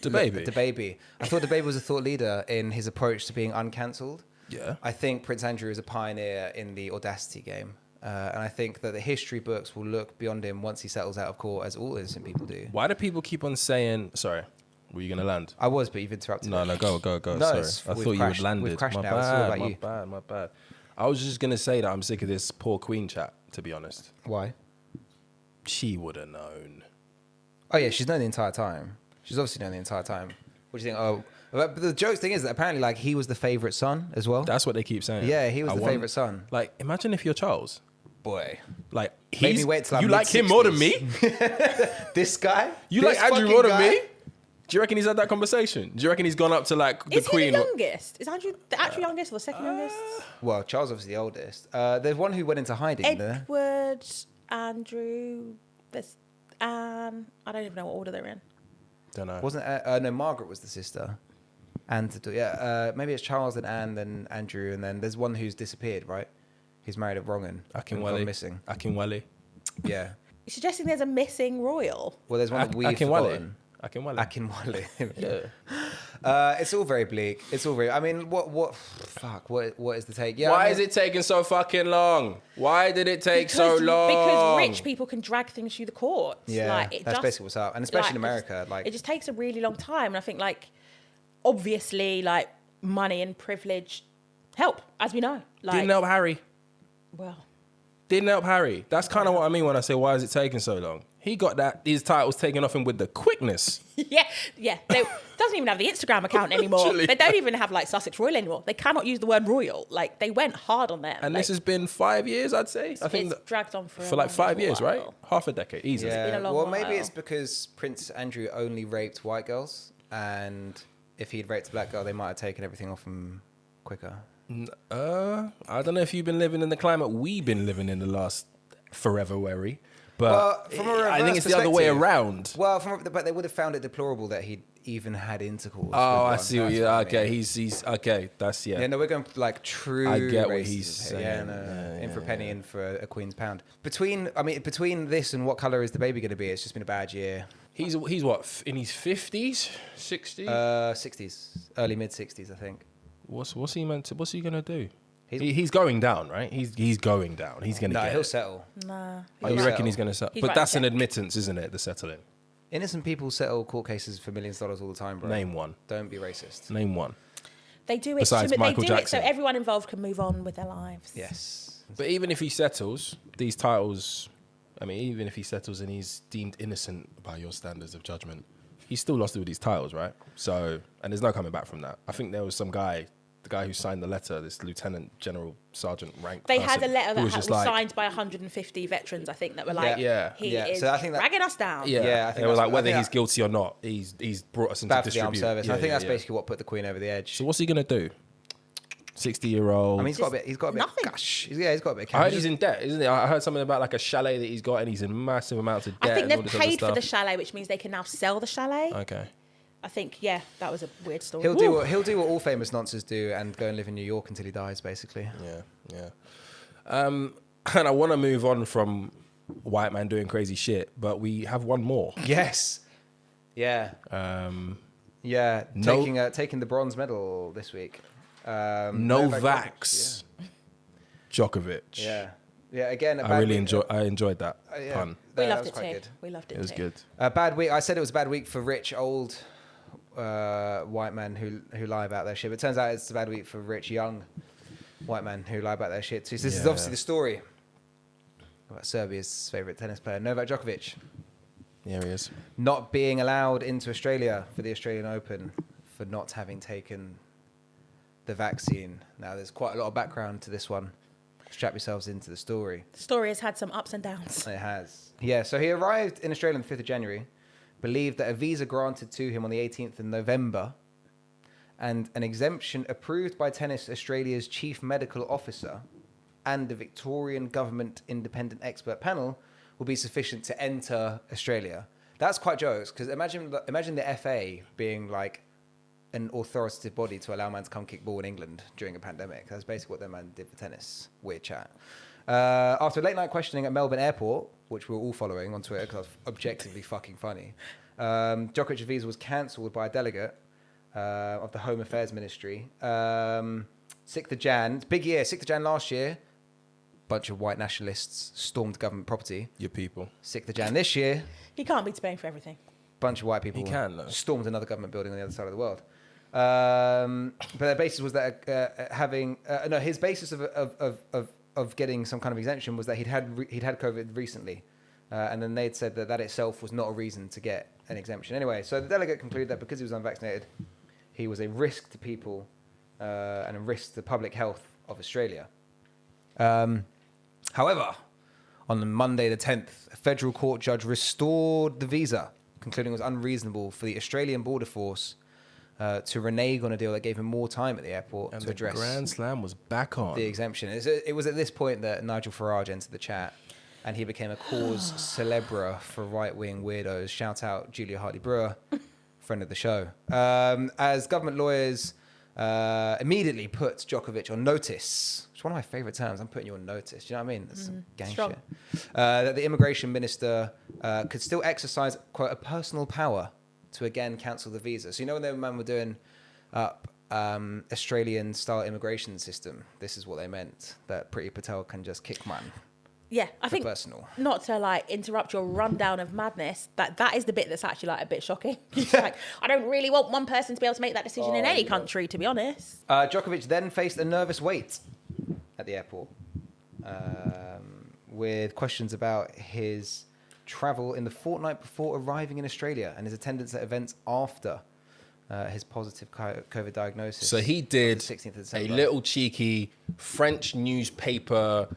DaBaby. I thought DaBaby was a thought leader in his approach to being uncancelled. Yeah. I think Prince Andrew is a pioneer in the audacity game. And I think that the history books will look beyond him once he settles out of court, as all innocent people do. Why do people keep on saying, sorry, were you going to land? I was, but you've interrupted No, me. go. No, sorry. I thought you had landed. We've crashed my now. It's all about you. My bad. I was just going to say that I'm sick of this poor Queen chat, to be honest. Why? She would have known. Oh, yeah, she's known the entire time. She's obviously known the entire time. What do you think? Oh, but the joke thing is that apparently, like, he was the favourite son as well. That's what they keep saying. Yeah, he was the favourite son. Like, imagine if you're Charles. Boy. Like, Made me wait till I'm you like him more than me? This guy? You like Andrew more than me? Do you reckon he's had that conversation? Do you reckon he's gone up to, like, the Queen? Is he the youngest? Is Andrew the actual youngest or the second youngest? Well, Charles obviously the oldest. There's one who went into hiding there. Edward, Andrew, there's Anne. I don't even know what order they're in. Don't know. Wasn't no, Margaret was the sister. And maybe it's Charles and Anne, then Andrew, and then there's one who's disappeared, right? He's married at Wrongen. Akinwale. Missing. Akinwale. Yeah. You're suggesting there's a missing royal? Well, there's one that we've forgotten. Akinwale. Yeah. It's all very bleak. It's all very. I mean, what is the take? Yeah. Why is it taking so fucking long? Why did it take so long? Because rich people can drag things through the courts. Yeah, like, that's basically what's up, and especially in America, it just takes a really long time. And I think, like, obviously, like, money and privilege help, as we know. Like, Didn't help Harry. Well, Didn't help Harry. That's kind of what I mean when I say, why is it taking so long? He got his titles taken off him with the quickness. yeah. They doesn't even have the Instagram account anymore. Literally. They don't even have, like, Sussex Royal anymore. They cannot use the word royal. Like, they went hard on them. And like, this has been 5 years, I'd say. I think it's dragged on for like 5 years, right? Half a decade, easily. Yeah. been a long Well, maybe while. it's because Prince Andrew only raped white girls, and if he'd raped a black girl, they might have taken everything off him quicker. I don't know if you've been living in the climate we've been living in the last forever worry. But from a reverse I think it's the other way perspective. around. Well, but they would have found it deplorable that he'd even had intercourse. Oh, I with see. one. What That's okay. I mean. He's okay. That's Yeah, no, we're going for, like, true. I get what racism he's here. saying. In for a penny, in for a queen's pound. Between this and what colour is the baby going to be? It's just been a bad year. He's what, in his 50s, 60s? 60s, early mid 60s, I think. What's he gonna do? He's going down, right? He's going down. He's gonna. No, get he'll it. settle. Nah. Oh, you He'll reckon he's settle. gonna settle? He's But writing that's an check. admittance, isn't it? The settling. Innocent people settle court cases for millions of dollars all the time, bro. Name one. Don't be racist. Name one. They do it. Besides they Michael do it Jackson. so everyone involved can move on with their lives. Yes. But even if he settles, these titles, I mean, even if he settles and he's deemed innocent by your standards of judgment, he's still lost all these titles, right? So, and there's no coming back from that. I think there was some guy, the guy who signed the letter, this lieutenant general sergeant rank They person, had a letter who that was was just like, signed by 150 veterans, I think, that were like, Yeah. he Yeah. is So I think that- dragging us down. Yeah, Yeah, I think they were that's- like, I whether think he's that- guilty or not, he's brought us into Bad for the armed disrepute. service. Yeah, I think yeah, that's yeah. basically what put the Queen over the edge. So what's he gonna do? 60-year-old. I mean, he's got a bit. He's got a bit. Nothing. Gosh, he's got a bit. Of I heard cash. he's in debt, isn't he? I heard something about like a chalet that he's got, and he's in massive amounts of debt. I think and they've all this other paid for the stuff. chalet, which means they can now sell the chalet. Okay. I think, yeah, that was a weird story. He'll do what all famous nonces do and go and live in New York until he dies, basically. Yeah. And I want to move on from white man doing crazy shit, but we have one more. Yes. Yeah. Yeah. Taking the bronze medal this week. Novak Djokovic. Yeah. Yeah. Again, I enjoyed that pun. We loved it too. We loved it too. It was good. A bad week. I said it was a bad week for rich old white men who lie about their shit. But it turns out it's a bad week for rich young white men who lie about their shit too. So this is obviously the story about Serbia's favourite tennis player, Novak Djokovic. Here he is. Not being allowed into Australia for the Australian Open for not having taken the vaccine. Now, there's quite a lot of background to this one. Strap yourselves into the story. The story has had some ups and downs. It has. Yeah, so he arrived in Australia on the 5th of January, believed that a visa granted to him on the 18th of November, and an exemption approved by Tennis Australia's chief medical officer and the Victorian government independent expert panel will be sufficient to enter Australia. That's quite jokes, because imagine the FA being like an authoritative body to allow man to come kick ball in England during a pandemic. That's basically what their man did for tennis. Weird chat. After late night questioning at Melbourne Airport, which we were all following on Twitter because it was objectively fucking funny, Djokovic's visa was cancelled by a delegate of the Home Affairs Ministry. 6th of Jan, it's a big year, 6th of Jan last year, bunch of white nationalists stormed government property. Your people. 6th of Jan this year, He can't be to blame for everything. bunch of white people He can, though. stormed another government building on the other side of the world. But their basis was that his basis of getting some kind of exemption was that he'd had COVID recently, and then they'd said that itself was not a reason to get an exemption. Anyway, so the delegate concluded that because he was unvaccinated, he was a risk to people and a risk to public health of Australia. However, on Monday the 10th, a federal court judge restored the visa, concluding it was unreasonable for the Australian Border Force to renege on a deal that gave him more time at the airport And to the address Grand Slam was back on. the exemption. It was at this point that Nigel Farage entered the chat, and he became a cause célèbre for right-wing weirdos. Shout out Julia Hartley-Brewer, friend of the show. As government lawyers immediately put Djokovic on notice. It's one of my favourite terms. I'm putting you on notice. Do you know what I mean? That's some gang strong. shit. That the immigration minister could still exercise, quote, a personal power to again cancel the visa. So you know when the man were doing up Australian-style immigration system, this is what they meant, that Priti Patel can just kick man. Yeah, I think personal. Not to like interrupt your rundown of madness, that is the bit that's actually like a bit shocking. Like, I don't really want one person to be able to make that decision in any country, to be honest. Djokovic then faced a nervous wait at the airport with questions about his travel in the fortnight before arriving in Australia and his attendance at events after his positive COVID diagnosis. So he did 16th of a December. little cheeky French newspaper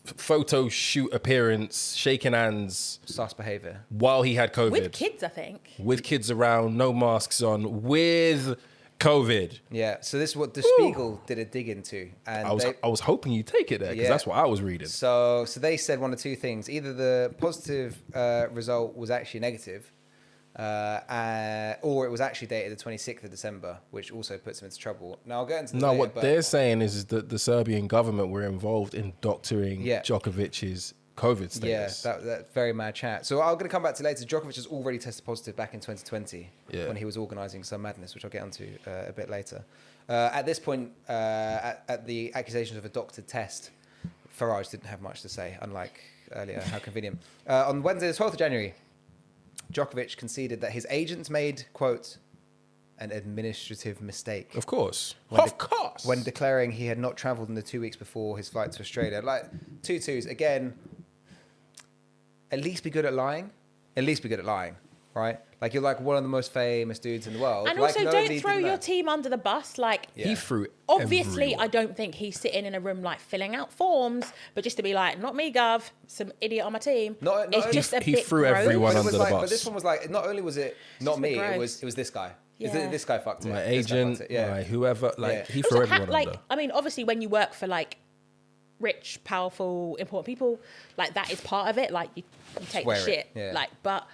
photo shoot appearance, shaking hands Sus behaviour. while he had COVID. With kids, I think. With kids around, no masks on, with COVID. Yeah, so this is what Der Spiegel did a dig into. And I was hoping you'd take it there, because that's what I was reading. So they said one of two things. Either the positive result was actually negative, or it was actually dated the 26th of December, which also puts him into trouble. Now, I'll get into No, later, what they're saying is that the Serbian government were involved in doctoring Djokovic's COVID status. Yeah, that very mad chat. So I'm going to come back to later. Djokovic has already tested positive back in 2020 when he was organising some madness, which I'll get onto a bit later. At this point, at the accusations of a doctored test, Farage didn't have much to say, unlike earlier. How convenient. On Wednesday, the 12th of January, Djokovic conceded that his agents made, quote, an administrative mistake. Of course. When declaring he had not travelled in the 2 weeks before his flight to Australia. Like, 2-2s, again, at least be good at lying. At least be good at lying, right? Like, you're like one of the most famous dudes in the world. And like, also, don't throw your team under the bus. Like, He threw obviously, everyone. I don't think he's sitting in a room like filling out forms, but just to be like, not me, Gov, some idiot on my team. It's just a he bit threw gross. everyone But it under was the like, bus. but this one was like, not only was it not a me, bit it gross. was this guy. Yeah. This guy fucked it. My This guy agent, fucked it. my whoever, like, he Also, threw everyone like, under. I mean, obviously, when you work for like rich, powerful, important people, like that is part of it. Like you take Swear the it, shit. yeah. Like, but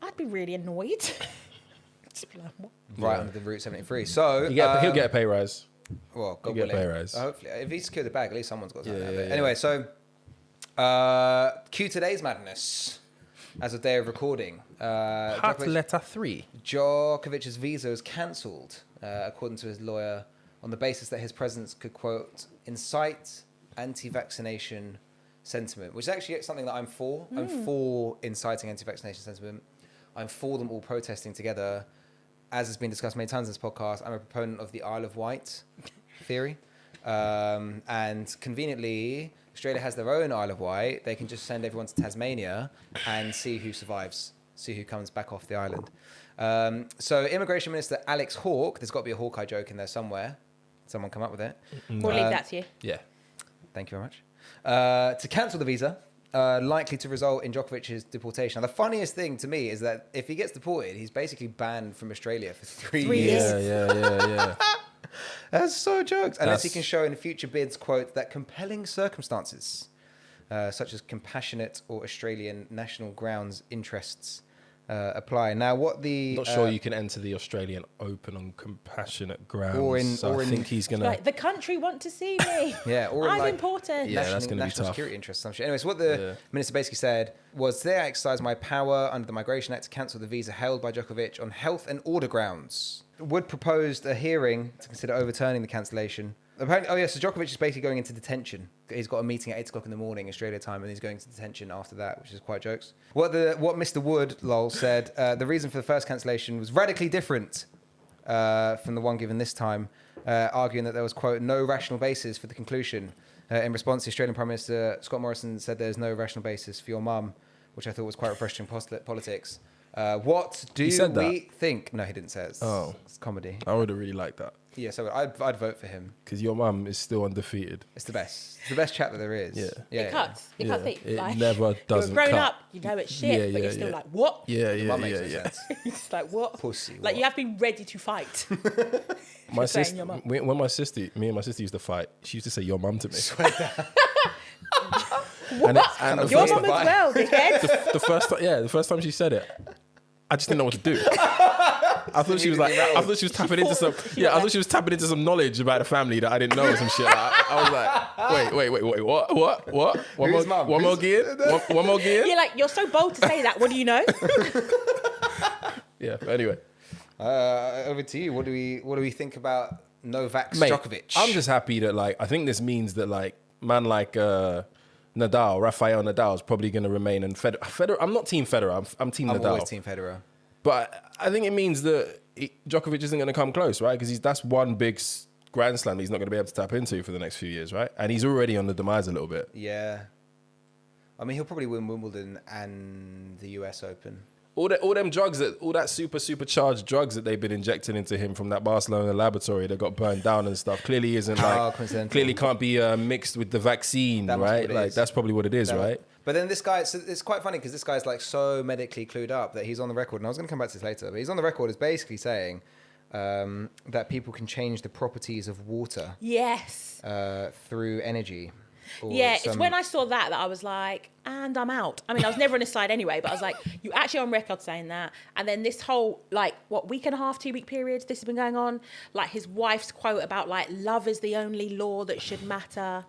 I'd be really annoyed. Just be like, what? Right under the Route 73. So He'll get a pay rise. Well, God get willing. pay rise. Hopefully, if he secured the bag, at least someone's got something out of it. Yeah. Anyway, so cue today's madness as of day of recording. Hot letter 3. Djokovic's visa is cancelled, according to his lawyer, on the basis that his presence could, quote, incite anti-vaccination sentiment, which is actually something that I'm for. I'm for inciting anti-vaccination sentiment. I'm for them all protesting together. As has been discussed many times in this podcast, I'm a proponent of the Isle of Wight theory. And conveniently, Australia has their own Isle of Wight. They can just send everyone to Tasmania and see who survives, see who comes back off the island. So Immigration Minister Alex Hawke, there's got to be a Hawkeye joke in there somewhere. Someone come up with it. We'll leave that to you. Yeah. Thank you very much. To cancel the visa, likely to result in Djokovic's deportation. Now, the funniest thing to me is that if he gets deported, he's basically banned from Australia for 3 years. Yeah. That's so jokes. Unless he can show in future bids, quote, that compelling circumstances, such as compassionate or Australian national grounds interests, apply. Now, what the... Not sure you can enter the Australian Open on compassionate grounds. I think he's going to... Like, the country want to see me. Yeah, or I'm like important. Yeah, that's gonna be national tough. security interests. Some shit. Anyway, so what the minister basically said was, today I exercise my power under the Migration Act to cancel the visa held by Djokovic on health and order grounds. Wood proposed a hearing to consider overturning the cancellation. Apparently, so Djokovic is basically going into detention. He's got a meeting at 8 o'clock in the morning, Australia time, and he's going to detention after that, which is quite jokes. What Mr. Wood, lol, said, the reason for the first cancellation was radically different from the one given this time, arguing that there was, quote, no rational basis for the conclusion. In response, the Australian Prime Minister Scott Morrison said there's no rational basis for your mum, which I thought was quite refreshing politics. What do we think? No, he didn't say it. It's comedy. I would have really liked that. Yeah, so I'd vote for him. Because your mum is still undefeated. It's the best. It's the best chat that there is. Yeah. It cuts. It cuts deep. It Like, never doesn't you're grown cut. up, you know it's shit, but you're still like, what? Yeah. Mum makes no sense. It's like, what? Pussy. Like, you have been ready to fight. My saying sister, your mum. when me and my sister used to fight, she used to say your mum to me. What? and Your mum as well, dickhead. the first time she said it, I just didn't know what to do. I thought she was tapping into some. Yeah, I thought she was tapping into some knowledge about the family that I didn't know or some shit. I was like, wait, what? One more gear? You're like, you're so bold to say that. What do you know? Yeah. But anyway, over to you. What do we think about Novak Djokovic? I'm just happy that I think this means that man like Rafael Nadal is probably going to remain in Federer. I'm not Team Federer. I'm Team Nadal. I'm always Team Federer. But I think it means that Djokovic isn't going to come close, right? Because that's one big Grand Slam that he's not going to be able to tap into for the next few years, right? And he's already on the demise a little bit. Yeah. I mean, he'll probably win Wimbledon and the US Open. All them drugs, all that supercharged drugs that they've been injecting into him from that Barcelona laboratory that got burned down and stuff clearly isn't clearly can't be mixed with the vaccine, right? That's probably what it is, right? But then this guy, so it's quite funny because this guy's so medically clued up that he's on the record, and I was going to come back to this later, but he's on the record as basically saying that people can change the properties of water. Yes. Through energy. Yeah, it's when I saw that I was like, and I'm out. I mean, I was never on his side anyway, but I was like, you actually on record saying that. And then this whole, week and a half, 2 week period, this has been going on. His wife's quote about, love is the only law that should matter.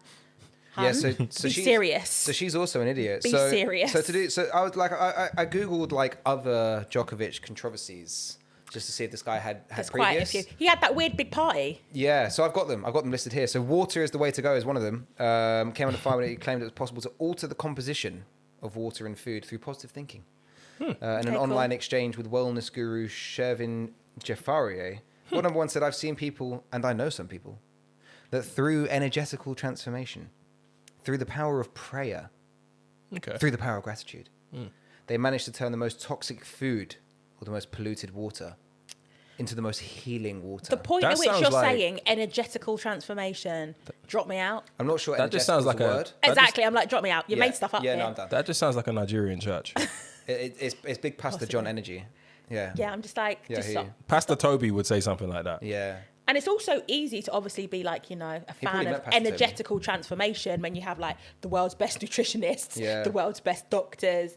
Yeah, so Be she's serious. So she's also an idiot. Be serious. So I was I googled other Djokovic controversies just to see if this guy had There's previous. quite a few. He had that weird big party. Yeah, so I've got them listed here. So water is the way to go is one of them. Came under fire when he claimed it was possible to alter the composition of water and food through positive thinking. In an online exchange with wellness guru Shervin Jafarieh, number one said, I've seen people, and I know some people, that through energetical transformation, through the power of prayer, through the power of gratitude, they managed to turn the most toxic food or the most polluted water into the most healing water. The point at which you're saying energetical transformation, drop me out. I'm not sure that just sounds like a word. Exactly, I'm like, drop me out. You made stuff up Yeah, here. no, I'm done. That just sounds like a Nigerian church. It's big Pastor John energy. Yeah. Yeah, I'm just like, just stop. Pastor Toby would say something like that. Yeah. And it's also easy to obviously be a fan of energetical transformation when you have the world's best nutritionists, the world's best doctors.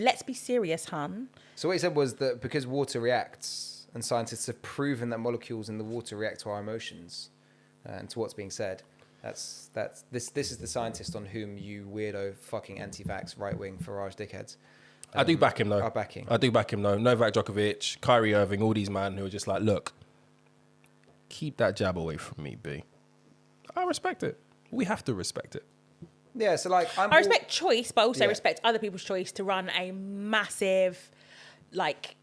Let's be serious, hun. So what he said was that because water reacts, and scientists have proven that molecules in the water react to our emotions, And to what's being said, this is the scientist on whom you weirdo fucking anti-vax right-wing Farage dickheads. I do back him though. Are backing. I do back him though. Novak Djokovic, Kyrie Irving, all these men who are just like, look, keep that jab away from me, B. I respect it. We have to respect it. Yeah, so like I respect choice, but also respect other people's choice to run a massive, like,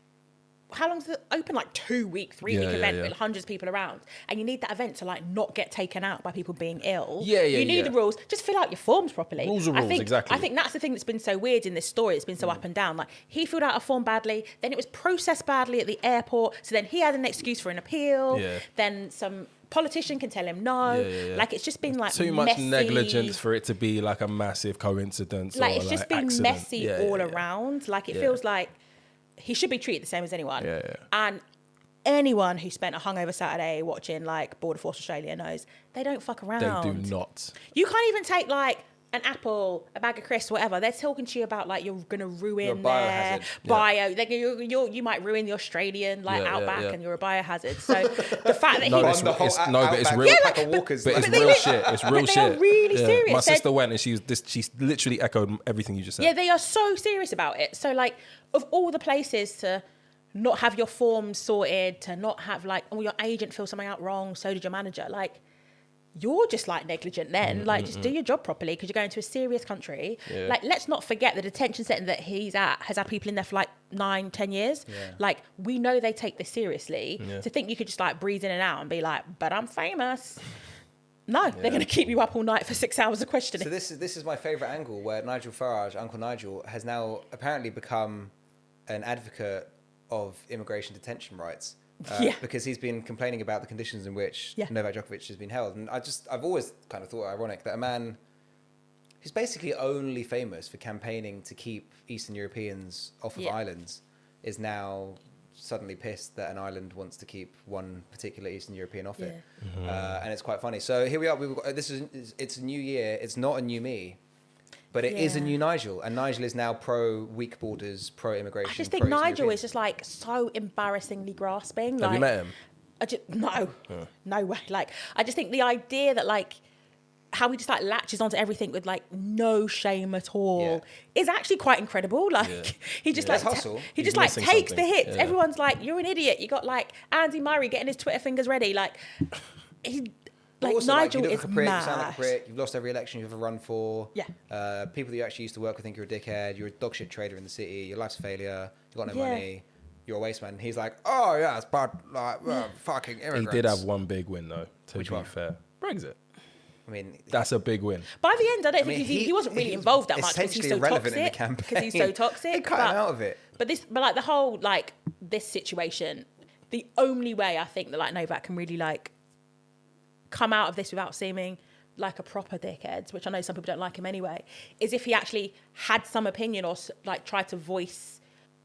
how long's it open? Like 2 week, 3 week event with hundreds of people around, and you need that event to like not get taken out by people being ill. You need the rules. Just fill out your forms properly. Rules are rules, exactly. I think that's the thing that's been so weird in this story. It's been so up and down. Like he filled out a form badly, then it was processed badly at the airport, so then he had an excuse for an appeal. Then some politician can tell him no. Like it's just been like too much negligence for it to be like a massive coincidence. Like or it's just been accident. messy all around. Like it feels like he should be treated the same as anyone. And anyone who spent a hungover Saturday watching like Border Force Australia knows they don't fuck around. They do not. You can't even take like an apple, a bag of crisps, whatever. They're talking to you about like you're going to ruin their bio. Like, you might ruin the Australian like outback, and you're a biohazard. So the fact that but it's real. But it's real shit. It's real shit. They are really serious. My sister went and she's literally echoed everything you just said. Yeah, they are so serious about it. So like, of all the places to not have your forms sorted, to not have like, your agent filled something out wrong, so did your manager. Like, you're just like negligent then. Like, just do your job properly because you're going to a serious country. Like, let's not forget the detention centre that he's at has had people in there for like 9-10 years. Like, we know they take this seriously. To think you could just like breeze in and out and be like, but I'm famous. No, they're going to keep you up all night for 6 hours of questioning. So this is my favourite angle, where Nigel Farage, Uncle Nigel, has now apparently become an advocate of immigration detention rights. Because he's been complaining about the conditions in which Novak Djokovic has been held. And I've always kind of thought it ironic that a man who's basically only famous for campaigning to keep Eastern Europeans off of islands is now suddenly pissed that an island wants to keep one particular Eastern European off it. And it's quite funny. So here we are. It's a new year. It's not a new me. But it is a new Nigel, and Nigel is now pro-weak borders, pro-immigration. I just think Nigel is just like so embarrassingly grasping. Have you met him? No way. Like, I just think the idea that like how he just like latches onto everything with like no shame at all is actually quite incredible. Like he just like he just like takes the hits. Everyone's like, you're an idiot. You got like Andy Murray getting his Twitter fingers ready. Like he. Like also, Nigel you look is like a prick, mad. You sound like a prick. You've lost every election you've ever run for. Yeah. People that you actually used to work with think you're a dickhead. You're a dog shit trader in the city. Your life's a failure. You've got no money. You're a waste man. He's like, oh yeah, it's bad. Like fucking immigrants. He did have one big win though. To be fair, Brexit. I mean, that's a big win. By the end, I don't think he wasn't really involved that much because he's so toxic. Because he's so toxic. They cut him out of it. But like the whole like this situation, the only way I think that like Novak can really like come out of this without seeming like a proper dickhead, which I know some people don't like him anyway, is if he actually had some opinion or like tried to voice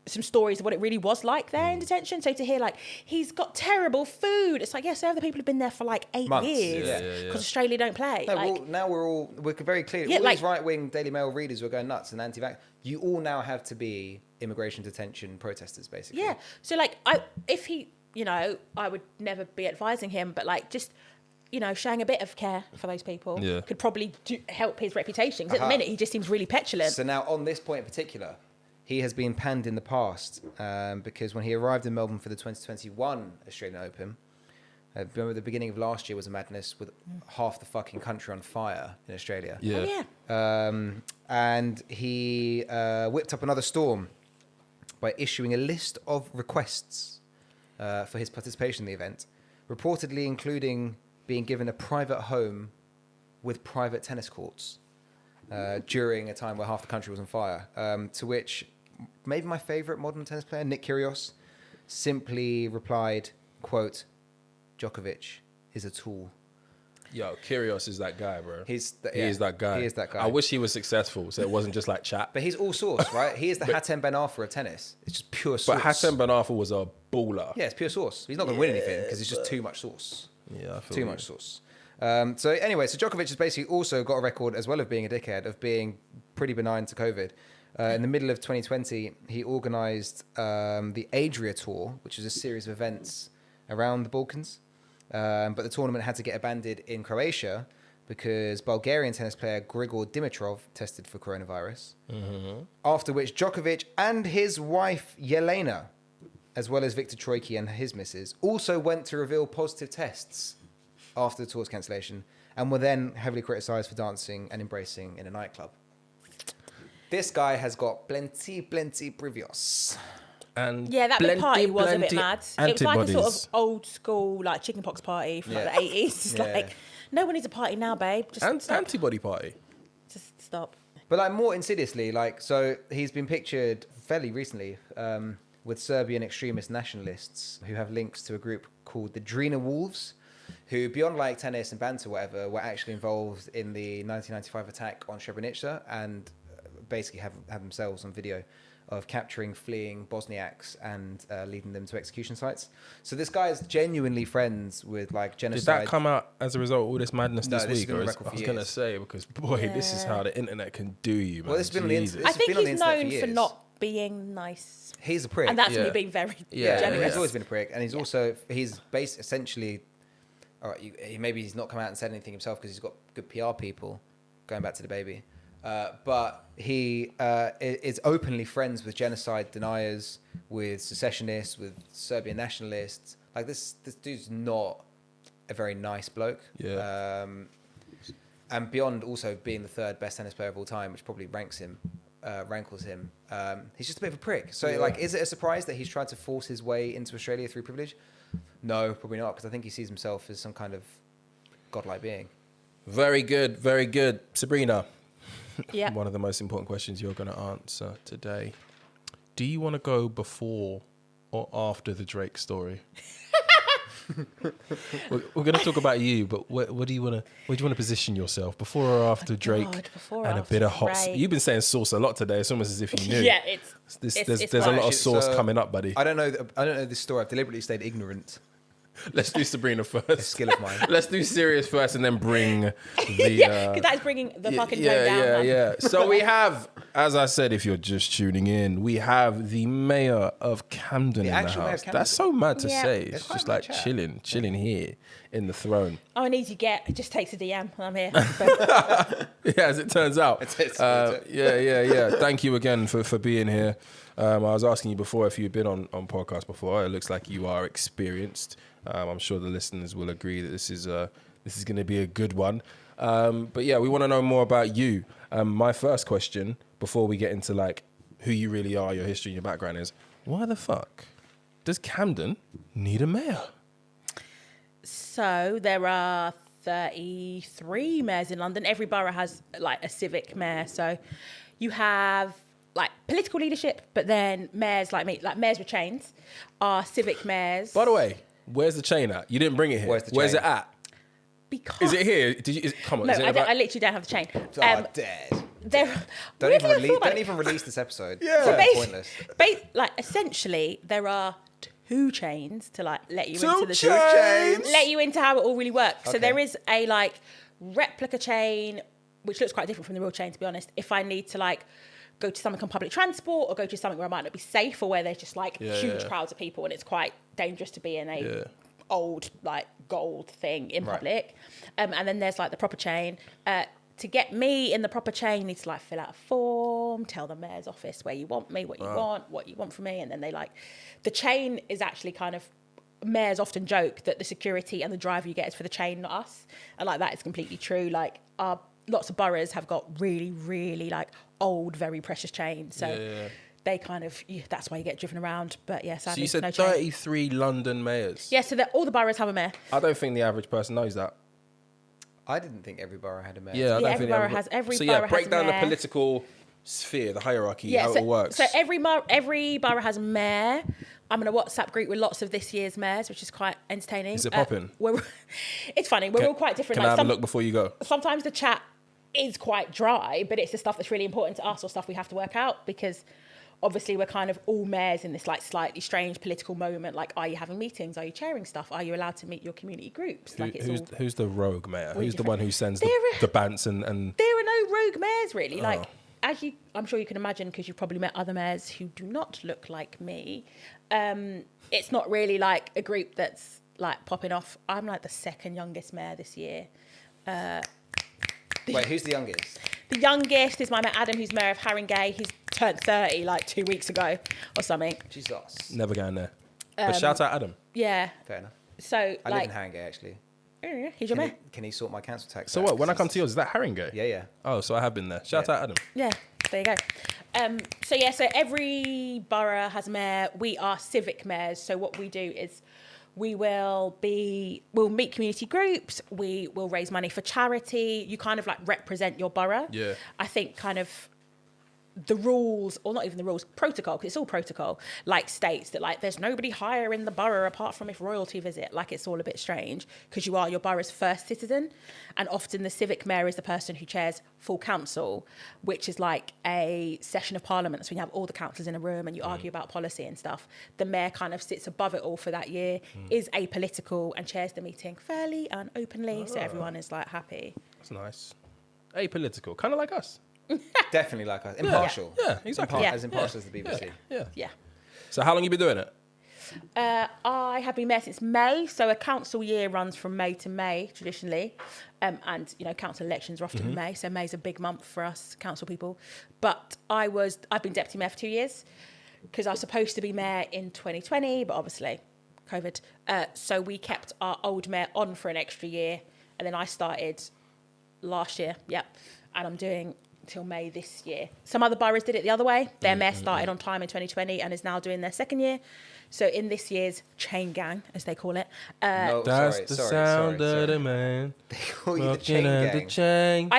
some stories of what it really was like there in detention. So to hear like he's got terrible food, it's like so other people have been there for like 8 months. years because Australia don't play. No, like, now we're very clear. All these right-wing Daily Mail readers who are going nuts and anti-vax, you all now have to be immigration detention protesters, basically. Yeah. So like if he, I would never be advising him, but like just showing a bit of care for those people could probably help his reputation. Because at the minute, he just seems really petulant. So now, on this point in particular, he has been panned in the past because when he arrived in Melbourne for the 2021 Australian Open, remember the beginning of last year was a madness with half the fucking country on fire in Australia. And he whipped up another storm by issuing a list of requests for his participation in the event, reportedly including being given a private home with private tennis courts during a time where half the country was on fire. To which maybe my favourite modern tennis player, Nick Kyrgios, simply replied, quote, Djokovic is a tool. Yo, Kyrgios is that guy, bro. He is that guy. He is that guy. I wish he was successful, so it wasn't just like chat. But he's all sauce, right? He is the Hatem Ben Arfa of tennis. It's just pure sauce. But Hatem Ben Arfa was a baller. Yeah, it's pure sauce. He's not going to win anything because it's just too much sauce. Yeah, I feel too much sauce. So anyway, Djokovic has basically also got a record, as well of being a dickhead, of being pretty benign to COVID. In the middle of 2020, he organised the ADRIA Tour, which is a series of events around the Balkans, But the tournament had to get abandoned in Croatia because Bulgarian tennis player Grigor Dimitrov tested for coronavirus. After which Djokovic and his wife Yelena, as well as Viktor Troicki and his missus, also went to reveal positive tests after the tour's cancellation and were then heavily criticised for dancing and embracing in a nightclub. This guy has got plenty previous. And Yeah, that big party was a bit plenty mad. It was like a sort of antibodies. old school, like chickenpox party from like the 80s. It's like, no one needs a party now, babe. Just stop. Antibody party. Just stop. But like more insidiously, like, so he's been pictured fairly recently with Serbian extremist nationalists who have links to a group called the Drina Wolves, who beyond like tennis and banter, whatever, were actually involved in the 1995 attack on Srebrenica and basically have themselves on video of capturing fleeing Bosniaks and leading them to execution sites. So this guy is genuinely friends with like genocide. Did that come out as a result of all this madness No, this this has week? been on Or record for I was going to years. say, because boy, this is how the internet can do you, man. Well, it's been on the Jesus. internet. I think been on the he's internet for known for years. not being nice. He's a prick. And that's Yeah. me being very Yeah, generous. He's always been a prick, and he's based essentially. All right, maybe he's not come out and said anything himself because he's got good PR people. Going back to the baby, but he is openly friends with genocide deniers, with secessionists, with Serbian nationalists. Like this dude's not a very nice bloke. Yeah. And beyond also being the third best tennis player of all time, which probably rankles him. He's just a bit of a prick. So, like, is it a surprise that he's tried to force his way into Australia through privilege? No, probably not, because I think he sees himself as some kind of godlike being. Very good, very good. Sabrina, Yeah. one of the most important questions you're going to answer today. Do you want to go before or after the Drake story? We're going to talk about you, but what do you want to position yourself before or after Drake before or and a after bit of hot? Drake. You've been saying sauce a lot today. It's almost as if you knew. Yeah, There's it's a lot fine. of sauce So, coming up, buddy. I don't know this story. I've deliberately stayed ignorant. Let's do Sabrina A first. skill of mine. Let's do serious first, and then bring the. yeah, because that's bringing the fucking tone down. Yeah. So we have, as I said, if you're just tuning in, we have the mayor of Camden in the actual mayor of house. Camden. That's so mad to Yeah. say. It's It's quite just a like mad chat. chilling here in the throne. Oh, an easy get. It just takes a DM. I'm here. Yeah, as it turns out. It's- Yeah. Thank you again for being here. I was asking you before if you've been on podcasts before. It looks like you are experienced. I'm sure the listeners will agree that this is going to be a good one. But yeah, we want to know more about you. My first question, before we get into like who you really are, your history, and your background, is why the fuck does Camden need a mayor? So there are 33 mayors in London. Every borough has like a civic mayor. So you have like political leadership, but then mayors like me, like mayors with chains, are civic mayors. By the way, where's the chain at? You didn't bring it here. Where's the Where's chain? it at? Because Is it here? Come on. no, is it I, about- I literally don't have the chain. Dead. There, Don't weirdly, I even, thought about don't it. even release this episode. Yeah. So It's basi- pointless. like essentially, there are two chains to like let you Two into the chains? let you into how it all really works. So Okay. there is a like replica chain, which looks quite different from the real chain, to be honest. If I need to like go to something on public transport or go to something where I might not be safe or where there's just like huge crowds of people and it's quite dangerous to be in a old like gold thing in Right. public. And then there's like the proper chain. To get me in the proper chain, you need to like fill out a form, tell the mayor's office where you want me, what you want from me, and then they like the chain is actually kind of mayors often joke that the security and the driver you get is for the chain, not us, and like that is completely true. Like lots of boroughs have got really, really like old, very precious chains, so they kind of that's why you get driven around. But yeah, So sadly, you said no chain. 33 London mayors. Yeah, so all the boroughs have a mayor. I don't think the average person knows that. I didn't think every borough had a mayor. Yeah, I don't every think borough everybody- has- every So borough yeah, break has a down the mayor. political sphere, the hierarchy, how so, it works. So every borough has a mayor. I'm in a WhatsApp group with lots of this year's mayors, which is quite entertaining. Is it popping? It's funny. We're all quite different. Can I have a look before you go? Sometimes the chat is quite dry, but it's the stuff that's really important to us or stuff we have to work out because obviously we're kind of all mayors in this like slightly strange political moment. Like, are you having meetings? Are you chairing stuff? Are you allowed to meet your community groups? Like, it's all... Who's the rogue mayor? Really Who's the different. one who sends There the bants and There are no rogue mayors really. Like, Oh. as I'm sure you can imagine, because you've probably met other mayors who do not look like me. It's not really like a group that's like popping off. I'm like the second youngest mayor this year. Wait, who's the youngest? The youngest is my mate Adam, who's mayor of Haringey. He's turned 30 like 2 weeks ago or something. Jesus. Never going there. But shout out Adam. Yeah. Fair enough. So I like, live in Haringey, actually. yeah, he's your mayor. Can he sort my council tax? So out? what? When I come to yours, is that Haringey? Yeah, yeah. Oh, so I have been there. Shout out Adam. Yeah, there you go. So every borough has a mayor. We are civic mayors. So what we do is we'll meet community groups. We will raise money for charity. You kind of like represent your borough. Yeah. I think kind of the rules, or not even the rules, protocol, because it's all protocol, like states that like there's nobody higher in the borough apart from if royalty visit. Like it's all a bit strange because you are your borough's first citizen, and often the civic mayor is the person who chairs full council, which is like a session of parliament. So when you have all the councillors in a room and you argue about policy and stuff, the mayor kind of sits above it all for that year, is apolitical and chairs the meeting fairly and openly, so everyone is like happy. That's nice. Apolitical, kind of like us. Definitely like us. Impartial. Yeah, exactly. Yeah. As impartial as the BBC. Yeah. Yeah. So how long you been doing it? I have been mayor since May, so a council year runs from May to May traditionally, and you know council elections are often in May, so May's a big month for us council people. But I've been deputy mayor for 2 years because I was supposed to be mayor in 2020, but obviously COVID. So we kept our old mayor on for an extra year, and then I started last year. Yep, and I'm doing till May this year. Some other boroughs did it the other way. Their mayor started on time in 2020 and is now doing their second year. So in this year's chain gang, as they call it. No, That's the sound of the man. They call you the chain gang. The chain.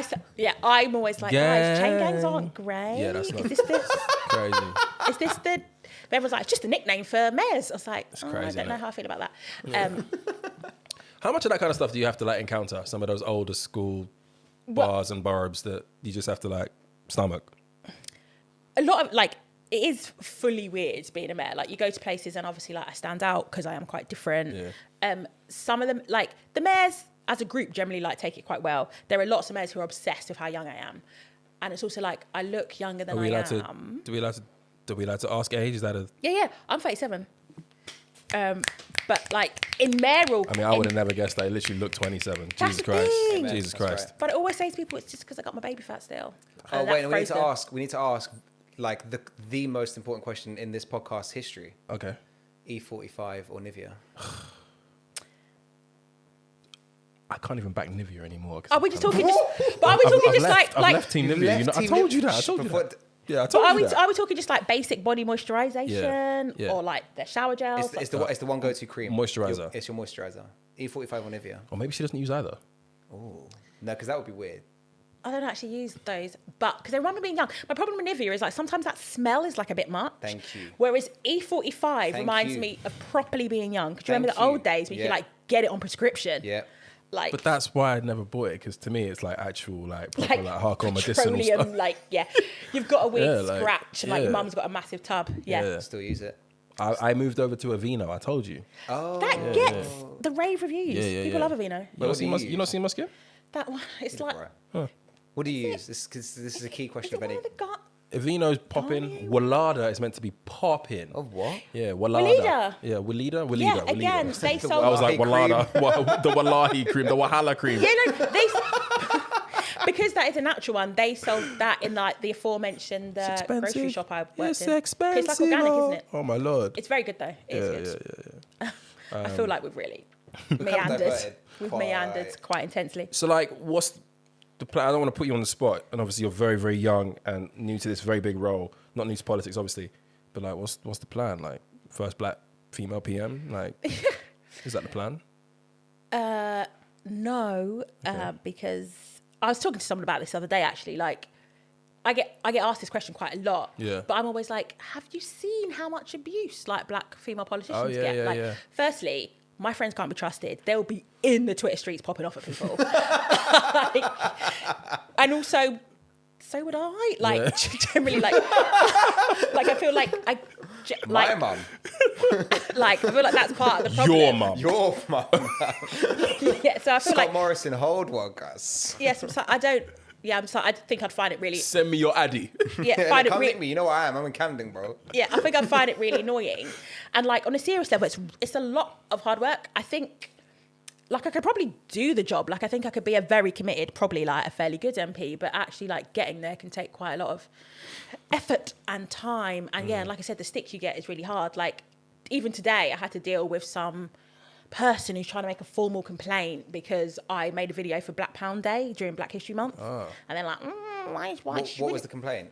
I'm always like, guys, chain Gang. gangs aren't great. Yeah, that's not Is this the... crazy. Is this the... Everyone's like, it's just a nickname for mayors. I was like, crazy, I don't isn't know it? how I feel about that. How much of that kind of stuff do you have to like encounter? Some of those older school bars and boroughs that you just have to like stomach? A lot of like, it is fully weird being a mayor. Like you go to places and obviously like I stand out because I am quite different. Yeah. Some of them, like the mayors as a group generally like take it quite well. There are lots of mayors who are obsessed with how young I am. And it's also like, I look younger than I am. Do we like to ask age? Is that a... Yeah, I'm 37. But like in mayoral... I mean, I would have never guessed that. I literally looked 27. That's Jesus the Christ. thing. Jesus That's Christ. right. But I always say to people, it's just because I got my baby fat still. Oh, And wait, that we need to froze ask. We need to ask, like, the most important question in this podcast history. Okay. E45 or Nivea? I can't even back Nivea anymore. Are we just talking just... But are we talking just like... I've left Team Nivea. You know, I told you that. I told you that. Yeah, I told you that. Are we talking just like basic body moisturization Yeah. or like their shower gels? It's the one go-to cream. Moisturizer. It's your moisturizer. E45 or Nivea? Or maybe she doesn't use either. Oh. No, because that would be weird. I don't actually use those, but because I remember being young. My problem with Nivea is like sometimes that smell is like a bit much. Thank you. Whereas E45 Thank reminds you. me of properly being young. Because you remember Thank the you. old days when you Yeah. could like get it on prescription. Yeah. Like, But that's why I never bought it, because to me it's like actual, like proper, like hardcore medicinal petroleum, stuff. like, yeah. You've got a weird Yeah, like, scratch and like your yeah. mum's got a massive tub. Yeah. Yeah. Still use it. I moved over to Aveeno. I told you. Oh. That gets the rave reviews. Yeah, People yeah. love Aveeno. You not seen my skin? That one, it's like... Right. What do you use? This is a key question Is of it one any. of the gut? Aveeno's popping. Walada is meant to be popping. Of what? Yeah, Walada. Walida. Yeah, Walida. Yeah, Walida. again, Walida. they sold... I was like, Wallahi Walada. The Wallahi cream, the Wahala cream. Yeah, no, they... Because that is a natural one, they sold that in like the aforementioned grocery shop I worked in. It's expensive. It's like organic, isn't it? Oh my lord. It's very good though. It is good. Yeah. I feel like we've really meandered. diverted We've quite- meandered quite intensely. So like, what's the plan? I don't want to put you on the spot, and obviously you're very, very young and new to this very big role. Not new to politics, obviously, but like, what's the plan? Like, first black female PM? Like, is that the plan? No, because I was talking to someone about this the other day. Actually, like I get asked this question quite a lot. Yeah. But I'm always like, have you seen how much abuse like black female politicians yeah, get? yeah, like, yeah. Firstly, my friends can't be trusted. They'll be in the Twitter streets popping off at people. Like, and also, so would I. Like, generally, like I feel like My mum. like I feel like that's part of the problem. Your mum. Your mum. Yeah, so I feel Scott like Morrison, hold one, Gus. yes, so I don't. Yeah, I think I'd find it really. Send me your Addy. Yeah, find it come really. nick me. You know where I am. I'm in Camden, bro. Yeah, I think I'd find it really annoying. And like on a serious level, it's a lot of hard work. I think, like, I could probably do the job. Like, I think I could be a very committed, probably like a fairly good MP, but actually, like, getting there can take quite a lot of effort and time. And yeah, like I said, the stick you get is really hard. Like, even today, I had to deal with some person who's trying to make a formal complaint because I made a video for Black Pound Day during Black History Month. Oh. And they're like, why What was the complaint?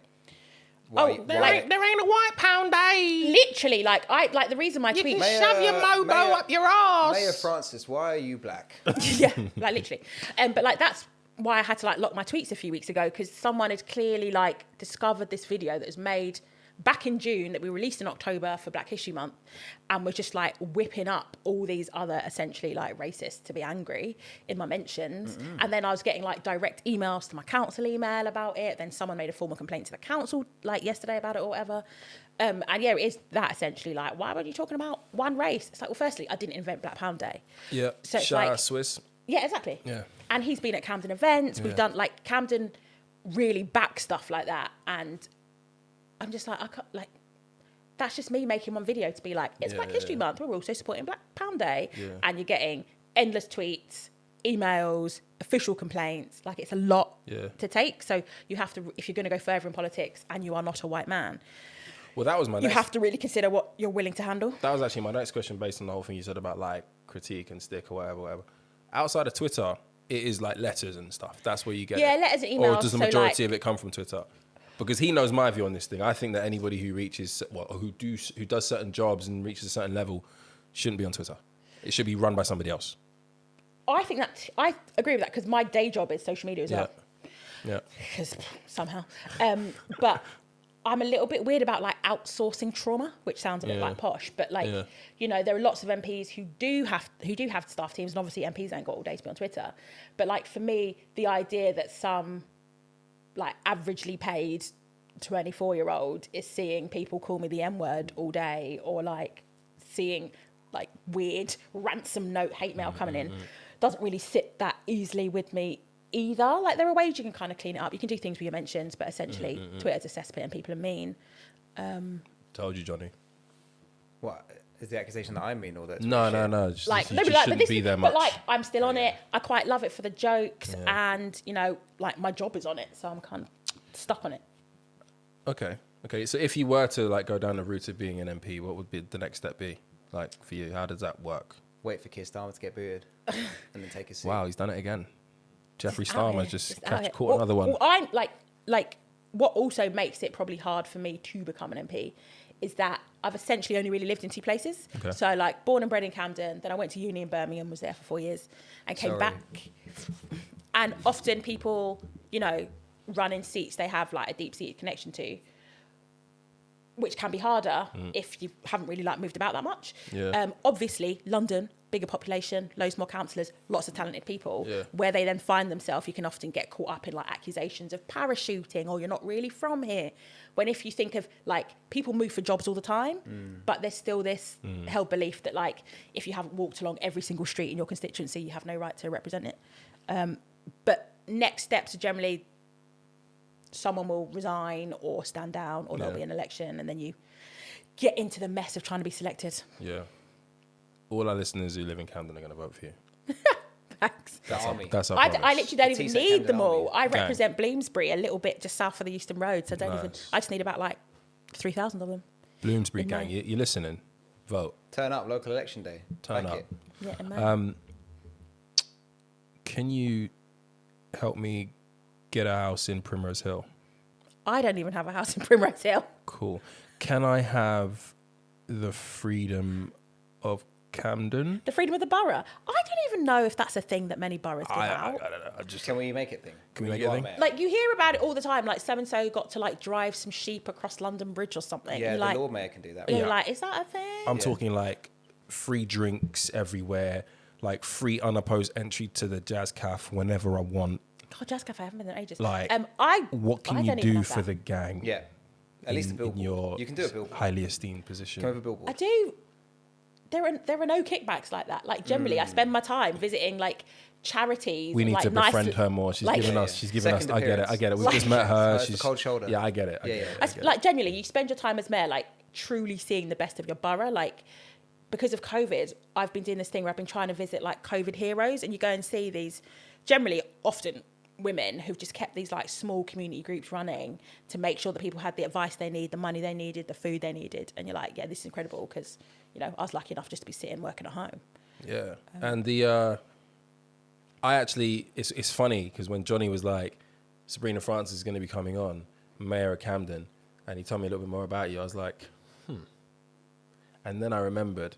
There ain't a white pound day. Literally, like the reason my tweet. Shove your mobo up your arse. Mayor Francis, why are you black? Yeah, like literally. But like that's why I had to like lock my tweets a few weeks ago, because someone had clearly like discovered this video that was made back in June that we released in October for Black History Month, and was just like whipping up all these other essentially like racists to be angry in my mentions. And then I was getting like direct emails to my council email about it. Then someone made a formal complaint to the council like yesterday about it or whatever. And yeah, it is that essentially like, why were you talking about one race? It's like, well, firstly, I didn't invent Black Pound Day. Yeah, so it's shout like, out Swiss. Yeah, exactly. Yeah. And he's been at Camden events. We've done like Camden really back stuff like that. And I'm just like, I can't, like, that's just me making one video to be like, it's Black History Month. We're also supporting Black Pound Day. Yeah. And you're getting endless tweets, emails, official complaints. Like, it's a lot to take. So you have to, if you're going to go further in politics and you are not a white man, well, that was my you have to really consider what you're willing to handle. That was actually my next question based on the whole thing you said about like critique and stick or whatever. Outside of Twitter, it is like letters and stuff. That's where you get it. Letters and emails. Or does the majority of it come from Twitter? Because he knows my view on this thing. I think that anybody who reaches, who does certain jobs and reaches a certain level shouldn't be on Twitter. It should be run by somebody else. I think that, I agree with that, because my day job is social media as well. Yeah. Because somehow. But I'm a little bit weird about like outsourcing trauma, which sounds a bit like posh, but like, you know, there are lots of MPs who do have staff teams, and obviously MPs ain't got all day to be on Twitter. But like for me, the idea that some like averagely paid 24-year-old is seeing people call me the M-word all day, or like seeing like weird ransom note hate mail coming in, doesn't really sit that easily with me either. Like, there are ways you can kind of clean it up. You can do things with your mentions, but essentially Twitter's a cesspit and people are mean. Told you, Johnny. What is the accusation that I mean, or that? No. Just, like, you shouldn't be there much. But like, I'm still on it. I quite love it for the jokes, and you know, like my job is on it, so I'm kind of stuck on it. Okay. So if you were to like go down the route of being an MP, what would be the next step be? Like for you, how does that work? Wait for Keir Starmer to get booted, and then take a seat. Wow, he's done it again. Jeffrey Starmer just caught Well, another one. Well, I'm like what also makes it probably hard for me to become an MP is that I've essentially only really lived in two places. Okay. So like born and bred in Camden, then I went to uni in Birmingham, was there for 4 years, and came back. And often people, you know, run in seats they have like a deep-seated connection to, which can be harder if you haven't really like moved about that much. Obviously, London, bigger population, loads more councillors, lots of talented people, where they then find themselves, you can often get caught up in like accusations of parachuting, or you're not really from here. When if you think of like, people move for jobs all the time, but there's still this held belief that like, if you haven't walked along every single street in your constituency, you have no right to represent it. But next steps are generally someone will resign or stand down, or there'll be an election, and then you get into the mess of trying to be selected. Yeah. All our listeners who live in Camden are going to vote for you. Thanks. That's our I literally don't even need Camden them all. Army. I represent Bloomsbury, a little bit just south of the Euston Road, so I just need about like 3,000 of them. Bloomsbury gang, you're listening? Vote. Turn up, local election day. Turn like up. It. Yeah, man. Can you help me get a house in Primrose Hill? I don't even have a house in Primrose Hill. Cool. Can I have the freedom of Camden? The freedom of the borough. I don't even know if that's a thing that many boroughs give out. I don't know. Can we make it thing? Can we make it a thing? Like, you hear about it all the time. Like, so-and-so got to like drive some sheep across London Bridge or something. Yeah, and the like, Lord Mayor can do that. You're like, is that a thing? I'm talking like free drinks everywhere, like free unopposed entry to the Jazz Cafe whenever I want. God, Jazz Cafe, I haven't been there in ages. Like, what can I you don't even do have for that. the gang? Yeah. At least a billboard. in your you can do a billboard. highly esteemed position. Come over a billboard. I do. There are no kickbacks like that. Like, generally, I spend my time visiting like charities. We need like, to nice befriend her more. She's like- given us. She's given us. Second I get it. appearance. We've just met her. it's She's the cold shoulder. Yeah, I get it. I Yeah, get yeah. it. I get it. Like genuinely, you spend your time as mayor like truly seeing the best of your borough. Like because of COVID, I've been doing this thing where I've been trying to visit like COVID heroes, and you go and see these generally often women who've just kept these like small community groups running to make sure that people had the advice they need, the money they needed, the food they needed, and you're like, yeah, this is incredible because you know I was lucky enough just to be sitting working at home. Yeah, and I actually, it's funny because when Johnny was like, Sabrina Francis is going to be coming on, Mayor of Camden, and he told me a little bit more about you, I was like, And then I remembered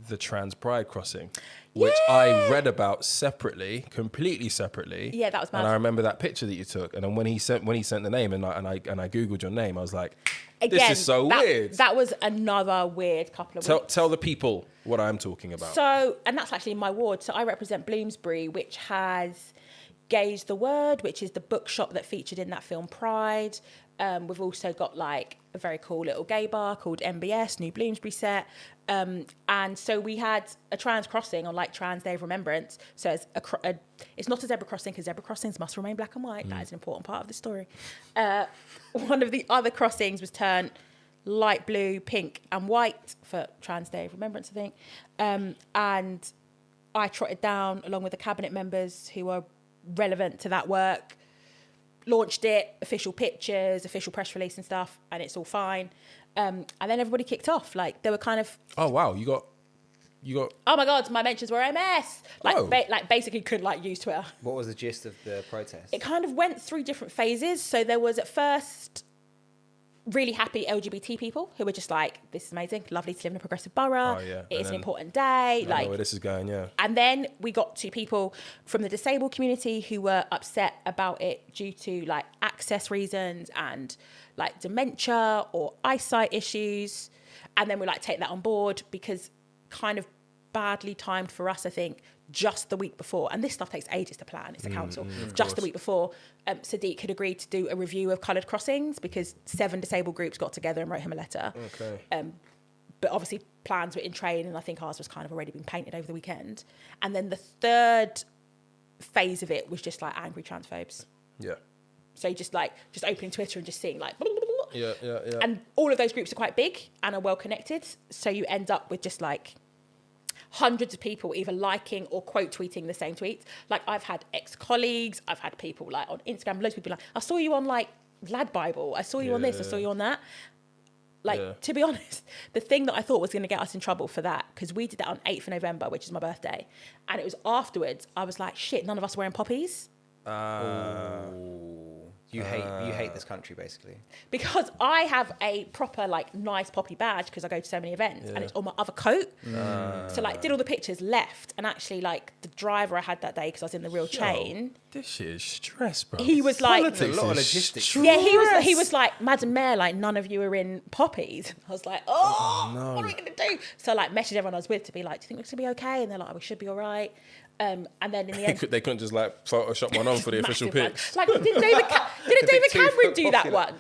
the Trans Pride crossing, which I read about separately, completely separately. Yeah, that was mad. And I remember that picture that you took, and then when he sent the name, and I googled your name, I was like, Again, this is so weird. That was another weird couple of weeks. Tell the people what I'm talking about. So, and that's actually my ward. So I represent Bloomsbury, which has Gay's the Word, which is the bookshop that featured in that film Pride. We've also got like a very cool little gay bar called MBS, New Bloomsbury set. And so we had a trans crossing on like Trans Day of Remembrance. So it's not a zebra crossing because zebra crossings must remain black and white. That is an important part of the story. One of the other crossings was turned light blue, pink and white for Trans Day of Remembrance, I think. And I trotted down along with the cabinet members who are relevant to that work, launched it, official pictures, official press release and stuff, and it's all fine. And then everybody kicked off. Like they were kind of, oh wow, you got. oh my God, my mentions were MS. Like basically couldn't like use Twitter. What was the gist of the protest? It kind of went through different phases. So there was at first really happy LGBT people who were just like, this is amazing, lovely to live in a progressive borough. Oh, yeah. It is And an important day. I know where this is going, yeah. And then we got to people from the disabled community who were upset about it due to like access reasons and like dementia or eyesight issues. And then we like take that on board because kind of badly timed for us, I think, just the week before. And this stuff takes ages to plan. It's a council. Just the week before, Sadiq had agreed to do a review of coloured crossings because 7 disabled groups got together and wrote him a letter. Okay. But obviously plans were in train and I think ours was kind of already been painted over the weekend. And then the third phase of it was just like angry transphobes. Yeah. So just opening Twitter and just seeing like... Yeah. And all of those groups are quite big and are well connected. So you end up with just like hundreds of people either liking or quote tweeting the same tweets. Like I've had ex-colleagues, I've had people like on Instagram, loads of people like, I saw you on like Lad Bible, I saw you on this, I saw you on that. Like, to be honest, the thing that I thought was going to get us in trouble for that, because we did that on 8th of November, which is my birthday, and it was afterwards, I was like, shit, none of us wearing poppies. You hate this country, basically. Because I have a proper, like, nice poppy badge because I go to so many events and it's on my other coat. So, like, did all the pictures, left. And actually, like, the driver I had that day because I was in the real chain. This shit is stress, bro. He was like... Politics a lot of is logistics. stress. Yeah, he was like, Madam Mayor, like, none of you are in poppies. I was like, no. what are we going to do? So I, like, messaged everyone I was with to be like, do you think we're going to be okay? And they're like, we should be all right. And then in the end... They couldn't just, like, Photoshop one on for the official Massive one. pics. Like, didn't David Cameron do that popular. one?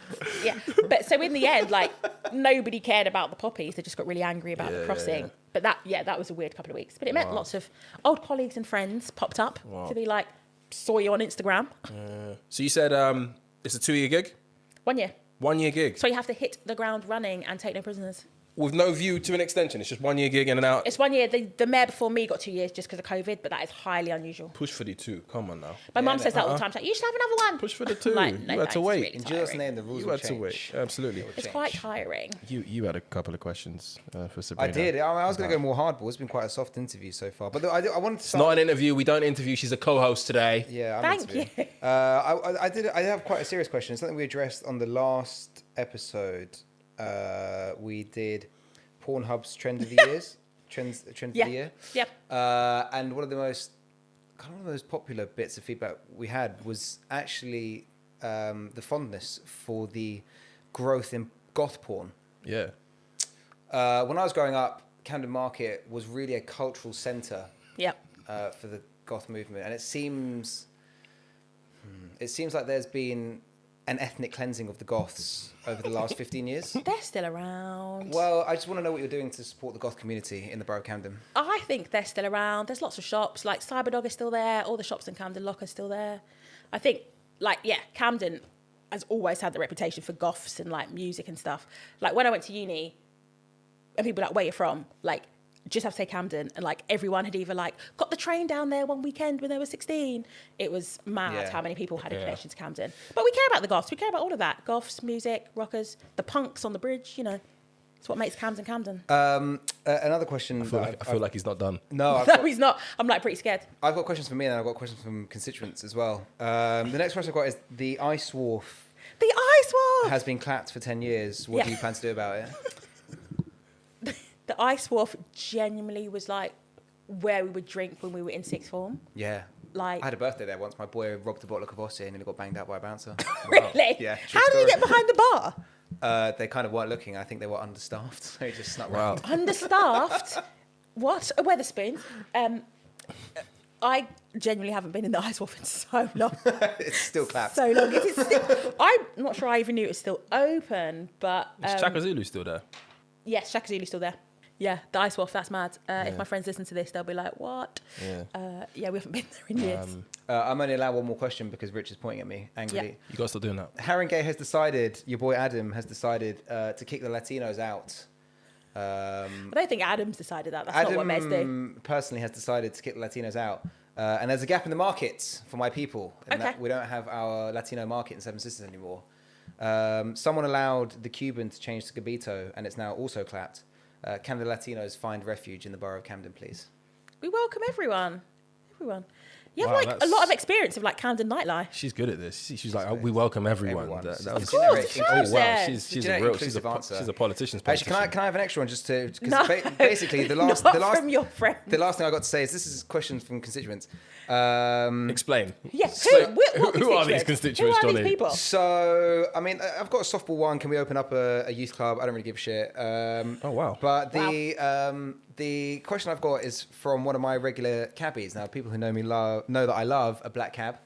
Yeah. But so in the end, like, nobody cared about the poppies. They just got really angry about the crossing. But that was a weird couple of weeks. But it meant lots of old colleagues and friends popped up to be like, saw you on Instagram. So you said it's a 2-year gig? 1 year. 1 year gig? So you have to hit the ground running and take no prisoners. With no view to an extension. It's just 1 year gig in and out. It's 1 year. The mayor before me got 2 years just because of COVID, but that is highly unusual. Push for the 2. Come on now. My mum says that all the time. She's like, you should have another one. Push for the 2. Like, no, you had to it's wait. really In Jesus' tiring. name, the rules You will had to change. wait. Absolutely. It's quite tiring. You had a couple of questions for I Sabrina. did. I was going to go more hardball. It's been quite a soft interview so far. But I wanted to It's start... not an interview. We don't interview. She's a co-host today. Yeah, I'm Thank meant to you. be. I have quite a serious question. Something we addressed on the last episode. We did Pornhub's trend of the years. Trend of the year. Yep. And one of the most popular bits of feedback we had was actually the fondness for the growth in goth porn. Yeah. When I was growing up, Camden Market was really a cultural centre Yep. for the goth movement, and it seems like there's been an ethnic cleansing of the Goths over the last 15 years? They're still around. Well, I just want to know what you're doing to support the Goth community in the borough of Camden. I think they're still around. There's lots of shops. Like Cyberdog is still there. All the shops in Camden Lock are still there. I think, Camden has always had the reputation for goths and like music and stuff. Like when I went to uni, and people were like, where you from? Like, just have to say Camden, and like everyone had either like got the train down there one weekend when they were 16. It was mad how many people had a connection to Camden. But we care about the goths. We care about all of that. Goths, music, rockers, the punks on the bridge. You know, it's what makes Camden Camden. Another question. I feel like he's not done. No, He's not. I'm like pretty scared. I've got questions for me, and I've got questions from constituents as well. The next question I've got is the Ice Wharf. The Ice Wharf has been clapped for 10 years. What do you plan to do about it? The Ice Wharf genuinely was like where we would drink when we were in sixth form. Yeah. Like, I had a birthday there once. My boy robbed a bottle of Cavossi and nearly got banged out by a bouncer. Really? Yeah. How did he get behind the bar? They kind of weren't looking. I think they were understaffed. So he just snuck Wow. round. Understaffed? What? A Wetherspoons? I genuinely haven't been in the Ice Wharf in so long. It's still clapped. So long. I'm not sure I even knew it was still open, but... Is Chaka Zulu still there? Yes, Chaka Zulu's still there. Yeah, the Ice Wharf, that's mad. If my friends listen to this, they'll be like, what? Yeah. We haven't been there in years. I'm only allowed one more question because Rich is pointing at me angrily. Yeah. You got to stop doing that. Haringey has decided, your boy Adam has decided to kick the Latinos out. I don't think Adam's decided that. That's Adam not what Mez do. personally has decided to kick the Latinos out. And there's a gap in the market for my people. In that we don't have our Latino market in Seven Sisters anymore. Someone allowed the Cuban to change to Gabito, and it's now also clapped. Can the Latinos find refuge in the borough of Camden, please? We welcome everyone. You have a lot of experience of like Camden nightlife. She's good at this. She's like, we welcome everyone. That was, of course, she's a politician's politician. Actually, can I have an extra one just to? No. Basically, the last from your friend. The last thing I got to say is this is questions from constituents. Explain. Yes. Who are these constituents, Who are Johnny? these people? So, I mean, I've got a softball one. Can we open up a youth club? I don't really give a shit. Oh wow. But the question I've got is from one of my regular cabbies. Now, people who know me know that I love a black cab.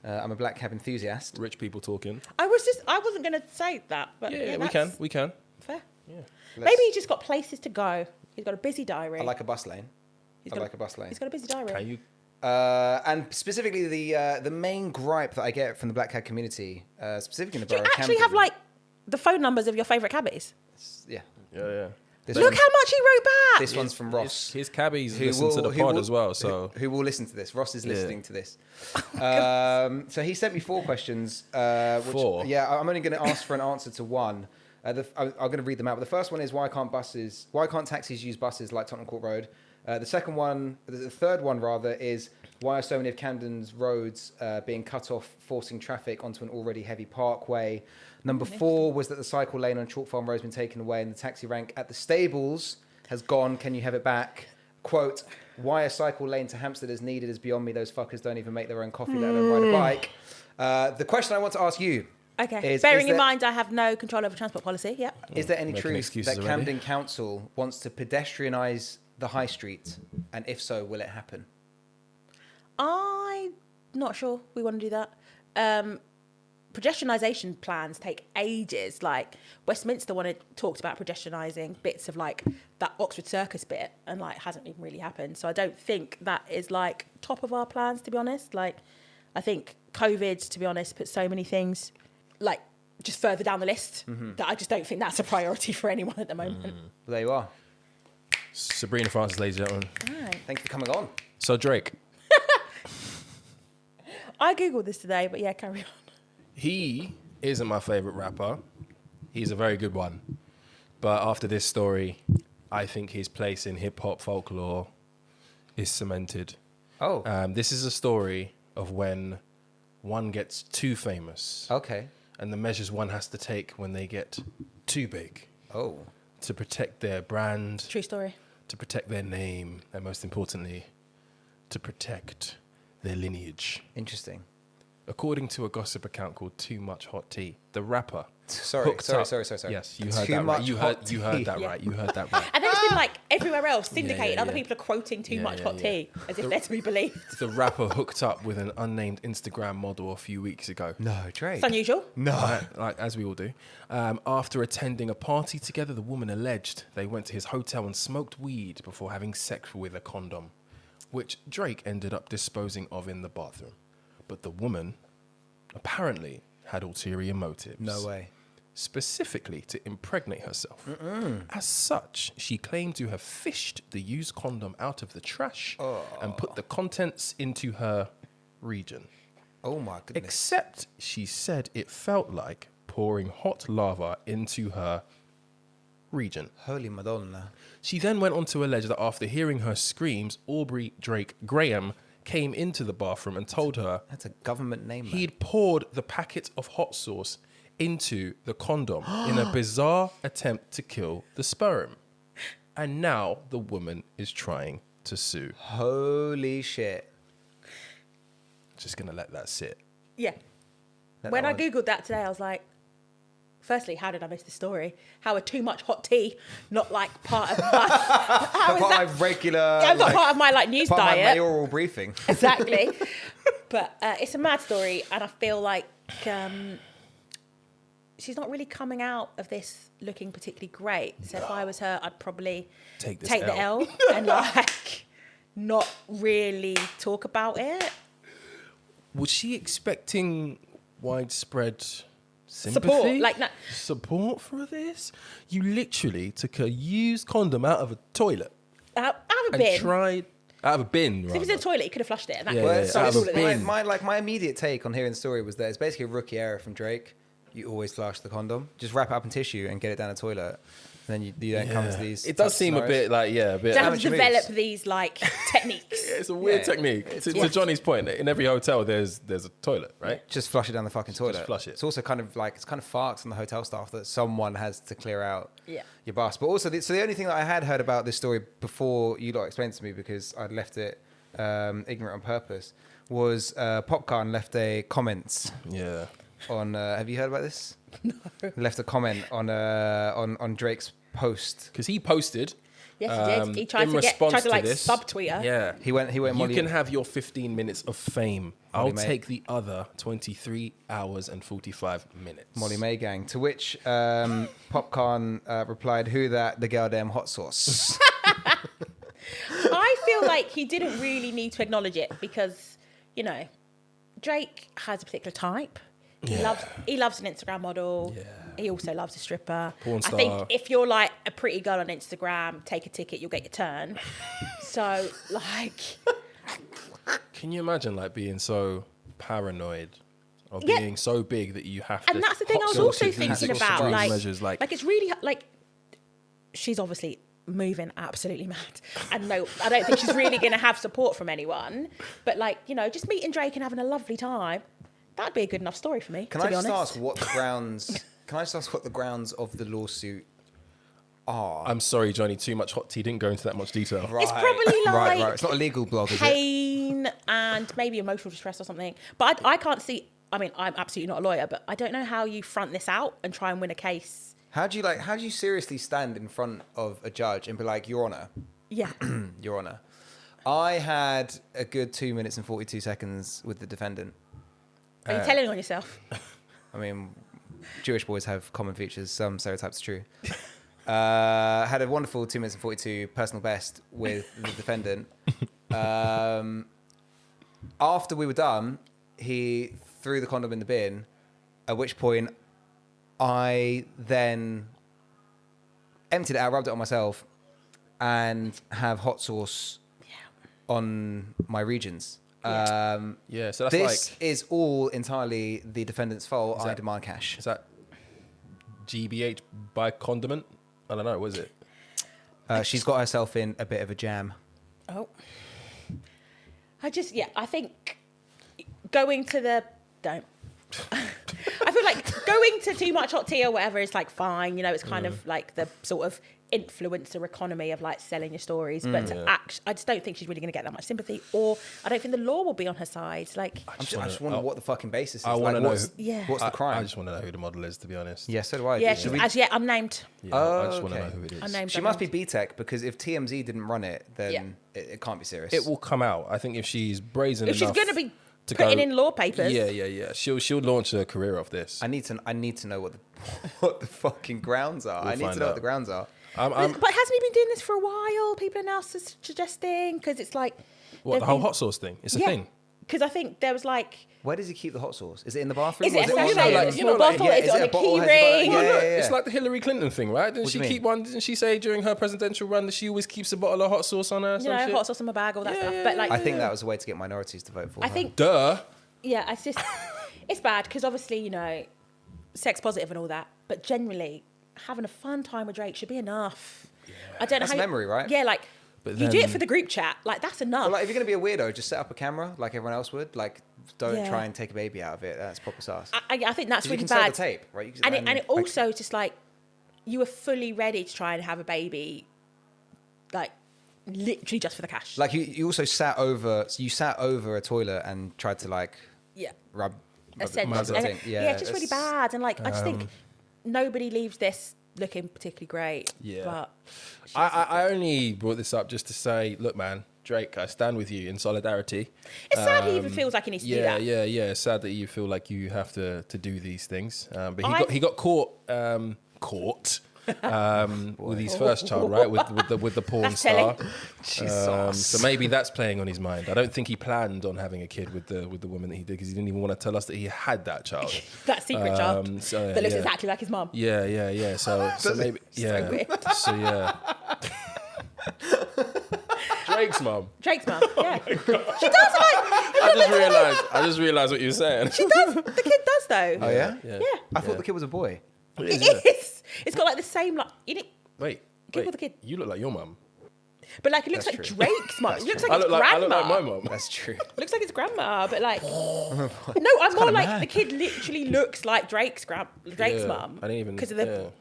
I'm a black cab enthusiast. Rich people talking. I wasn't going to say that, but we can. Fair. Yeah. Maybe he's just got places to go. He's got a busy diary. I like a bus lane. He's got a busy diary. Can you? And specifically, the main gripe that I get from the black cab community, specifically in the Do you borough of actually Camden, have like the phone numbers of your favourite cabbies? Yeah. Yeah. This Look one- how much he wrote back. This one's from Ross. His cabbies listen to the pod as well, so who will listen to this? Ross is listening to this. So he sent me 4 questions. Which, 4? Yeah, I'm only going to ask for an answer to one. I'm going to read them out. But the first one is why can't taxis use buses like Tottenham Court Road? The third one rather, is why are so many of Camden's roads being cut off, forcing traffic onto an already heavy parkway? Number 4 was that the cycle lane on Chalk Farm Road has been taken away and the taxi rank at the stables has gone. Can you have it back? Quote, why a cycle lane to Hampstead is needed is beyond me. Those fuckers don't even make their own coffee, let alone ride a bike. The question I want to ask you. Okay. Bearing in mind I have no control over transport policy. Yeah. Is there any Making truth excuses that already. Camden Council wants to pedestrianise the high street? And if so, will it happen? I'm not sure we want to do that. Pedestrianisation plans take ages. Like Westminster talked about pedestrianising bits of like that Oxford Circus bit, and like hasn't even really happened. So I don't think that is like top of our plans, to be honest. Like I think COVID, to be honest, put so many things like just further down the list that I just don't think that's a priority for anyone at the moment. Well, there you are. Sabrina Francis, ladies and gentlemen. Right. Thank you for coming on. So Drake, I googled this today, but yeah, carry on. he isn't my favorite rapper. He's a very good one, but after this story, I think his place in hip hop folklore is cemented. Oh, This is a story of when one gets too famous, okay. and the measures one has to take when they get too big Oh, to protect their brand, True story. to protect their name, and most importantly, to protect their lineage. interesting. According to a gossip account called Too Much Hot Tea, the rapper Sorry. hooked up. Sorry. Yes, you heard Too that right. much You hot heard that tea. right. You heard that right. And then it's been like everywhere else syndicated. yeah, Other yeah. people are quoting Too Much Hot yeah. Tea as if they're to be believed. The rapper hooked up with an unnamed Instagram model a few weeks ago. No, Drake. It's unusual. No. Like as we all do. After attending a party together, the woman alleged they went to his hotel and smoked weed before having sex with a condom, which Drake ended up disposing of in the bathroom. But the woman apparently had ulterior motives. No way. Specifically to impregnate herself. As such, she claimed to have fished the used condom out of the trash and put the contents into her region. Oh my goodness. Except she said it felt like pouring hot lava into her region. Holy Madonna. She then went on to allege that after hearing her screams, Aubrey Drake Graham came into the bathroom and told her That's a government name. he'd poured the packet of hot sauce into the condom in a bizarre attempt to kill the sperm. And now the woman is trying to sue. Holy shit. Just going to let that sit. Yeah. Let When that I one- Googled that today, I was like, firstly, how did I miss the story? How are Too Much Hot Tea not like part of my... How is Part of that? my regular... Yeah, it's not part of my like news part of my diet. mayoral briefing. Exactly. But it's a mad story, and I feel like she's not really coming out of this looking particularly great. So if I was her, I'd probably Take this the L and like not really talk about it. Was she expecting widespread sympathy? Support, like, no. Support for this? You literally took a used condom out of a toilet Out of a and bin. tried... Out of a bin, So if it was in rather. a toilet, you could have flushed it. And that Yeah, could yeah, have yeah. solved Out of all a of this. bin. My immediate take on hearing the story was that it's basically a rookie error from Drake. You always flush the condom. Just wrap it up in tissue and get it down the toilet. And then you don't come to these... It does types of seem a scenarios. bit like, a bit... To have amateur to develop moves. these like techniques. It's a weird Yeah, technique. To Johnny's point, in every hotel there's a toilet, right? Just flush it down the fucking toilet. flush it. It's also kind of farts on the hotel staff that someone has to clear out Yeah. your bus. But also, so the only thing that I had heard about this story before you lot explained it to me, because I'd left it ignorant on purpose, was Popcorn left a comment Yeah. on. Have you heard about this? No. Left a comment on Drake's post. Because he posted... Yes, he did. He tried in to response tried to like this, subtweet her. Yeah. He went. You Molly. can have your 15 minutes of fame. I'll Molly-Maes. take the other 23 hours and 45 minutes. Molly-Maes gang. To which Popcorn replied, "Who that? The girl damn hot sauce." I feel like he didn't really need to acknowledge it because, you know, Drake has a particular type. He loves an Instagram model. Yeah. He also loves a stripper. Porn I star. think if you're like a pretty girl on Instagram, take a ticket, you'll get your turn. So, like... Can you imagine like being so paranoid of Yeah. being so big that you have to... And that's the thing I was hot also sauce these thinking about. extreme Like, measures, like it's really... Like, she's obviously moving absolutely mad. And no, I don't think she's really going to have support from anyone. But, like, you know, just meeting Drake and having a lovely time, that'd be a good enough story for me, Can to I be just honest. ask what the grounds? Can I just ask what the grounds of the lawsuit are? I'm sorry, Johnny, too much hot tea. Didn't go into that much detail. It's probably like right. It's not a legal blog, is it? pain and maybe emotional distress or something. But I can't see. I mean, I'm absolutely not a lawyer, but I don't know how you front this out and try and win a case. How do you seriously stand in front of a judge and be like, Your Honour, Yeah. Your Honour, I had a good 2 minutes and 42 seconds with the defendant. Are you telling on yourself? I mean, Jewish boys have common features. Some stereotypes are true. Had a wonderful 2 minutes and 42 personal best with the defendant. After we were done, he threw the condom in the bin, at which point I then emptied it out, rubbed it on myself, and have hot sauce on my regions. Yeah, so that's This like... is all entirely the defendant's fault. I that- demand cash. Is that GBH by condiment? I don't know, was it? She's got herself in a bit of a jam. Oh. I think going to the... Don't. I feel like going to too much hot tea or whatever is like fine. You know, it's kind of like the sort of influencer economy of like selling your stories. But I just don't think she's really going to get that much sympathy, or I don't think the law will be on her side. Like, I just wonder what the fucking basis is. I want to know. What's the crime? I just want to know who the model is, to be honest. Yeah, so do I. yeah, she's as yet unnamed. Yeah, I just want to know who it is. Unnamed. She must be BTEC, because if TMZ didn't run it, then Yeah. it can't be serious. It will come out. I think if she's brazen If she's enough going to be to putting go- in law papers. Yeah. She'll launch a career off this. I need to know what the fucking grounds are. We'll I need to find know out. what the grounds are. But hasn't he been doing this for a while? People are now suggesting, because it's like... What, the whole hot sauce thing? It's a thing. Because I think there was like... Where does he keep the hot sauce? Is it in the bathroom? Is it a or sachet? on- Like, small bottle? yeah, is it on it a bottle? key Has it got- ring? yeah. It's like the Hillary Clinton thing, right? Didn't What she do you keep mean? one? Didn't she say during her presidential run that she always keeps a bottle of hot sauce on her? or You some know, shit? hot sauce in my bag, all that Yeah, stuff. yeah, But like... I think that was a way to get minorities to vote for her. I think... Duh. Yeah, it's just... it's bad, because obviously, you know, sex positive and all that. But generally, having a fun time with Drake should be enough. I don't know That's how... memory, right? Yeah, like... But you do it then- for the group chat. Like, that's enough. Well, like, if you're going to be a weirdo, just set up a camera like everyone else would. Like, don't Yeah. try and take a baby out of it. That's proper sauce. I think that's You really can sell bad. the tape, right? You can- And it also just like, you were fully ready to try and have a baby, like, literally just for the cash. Like, you also sat over a toilet and tried to, like, yeah. rub Essentially. the thing. Yeah, it's just really bad. And like, I just think nobody leaves this looking particularly great. Yeah. But I only brought this up just to say, look, man, Drake, I stand with you in solidarity. it's sad he even feels like he needs to do that. Yeah. It's sad that you feel like you have to do these things. But I- he got caught with his first child, right? With the porn That's star. telling. Jesus. So maybe that's playing on his mind. I don't think he planned on having a kid with the woman that he did, because he didn't even want to tell us that he had that child. That secret child so, that looks yeah. exactly like his mum. Yeah. So maybe weird. So yeah. Drake's mum. Drake's mum, yeah. She does like... I just realized what you were saying. She does. The kid does, though. Oh, yeah? Yeah. Yeah. I thought the kid was a boy. It It is, yeah. is. It's got like the same, like... You know, Wait. Kid with a kid. You look like your mum. but like, it looks That's like true. Drake's mum. It looks like I his look like grandma. my mum. That's true. Looks like his grandma, but like... no, I'm more like, the kid literally looks like Drake's Yeah, mum. I didn't even- Because of the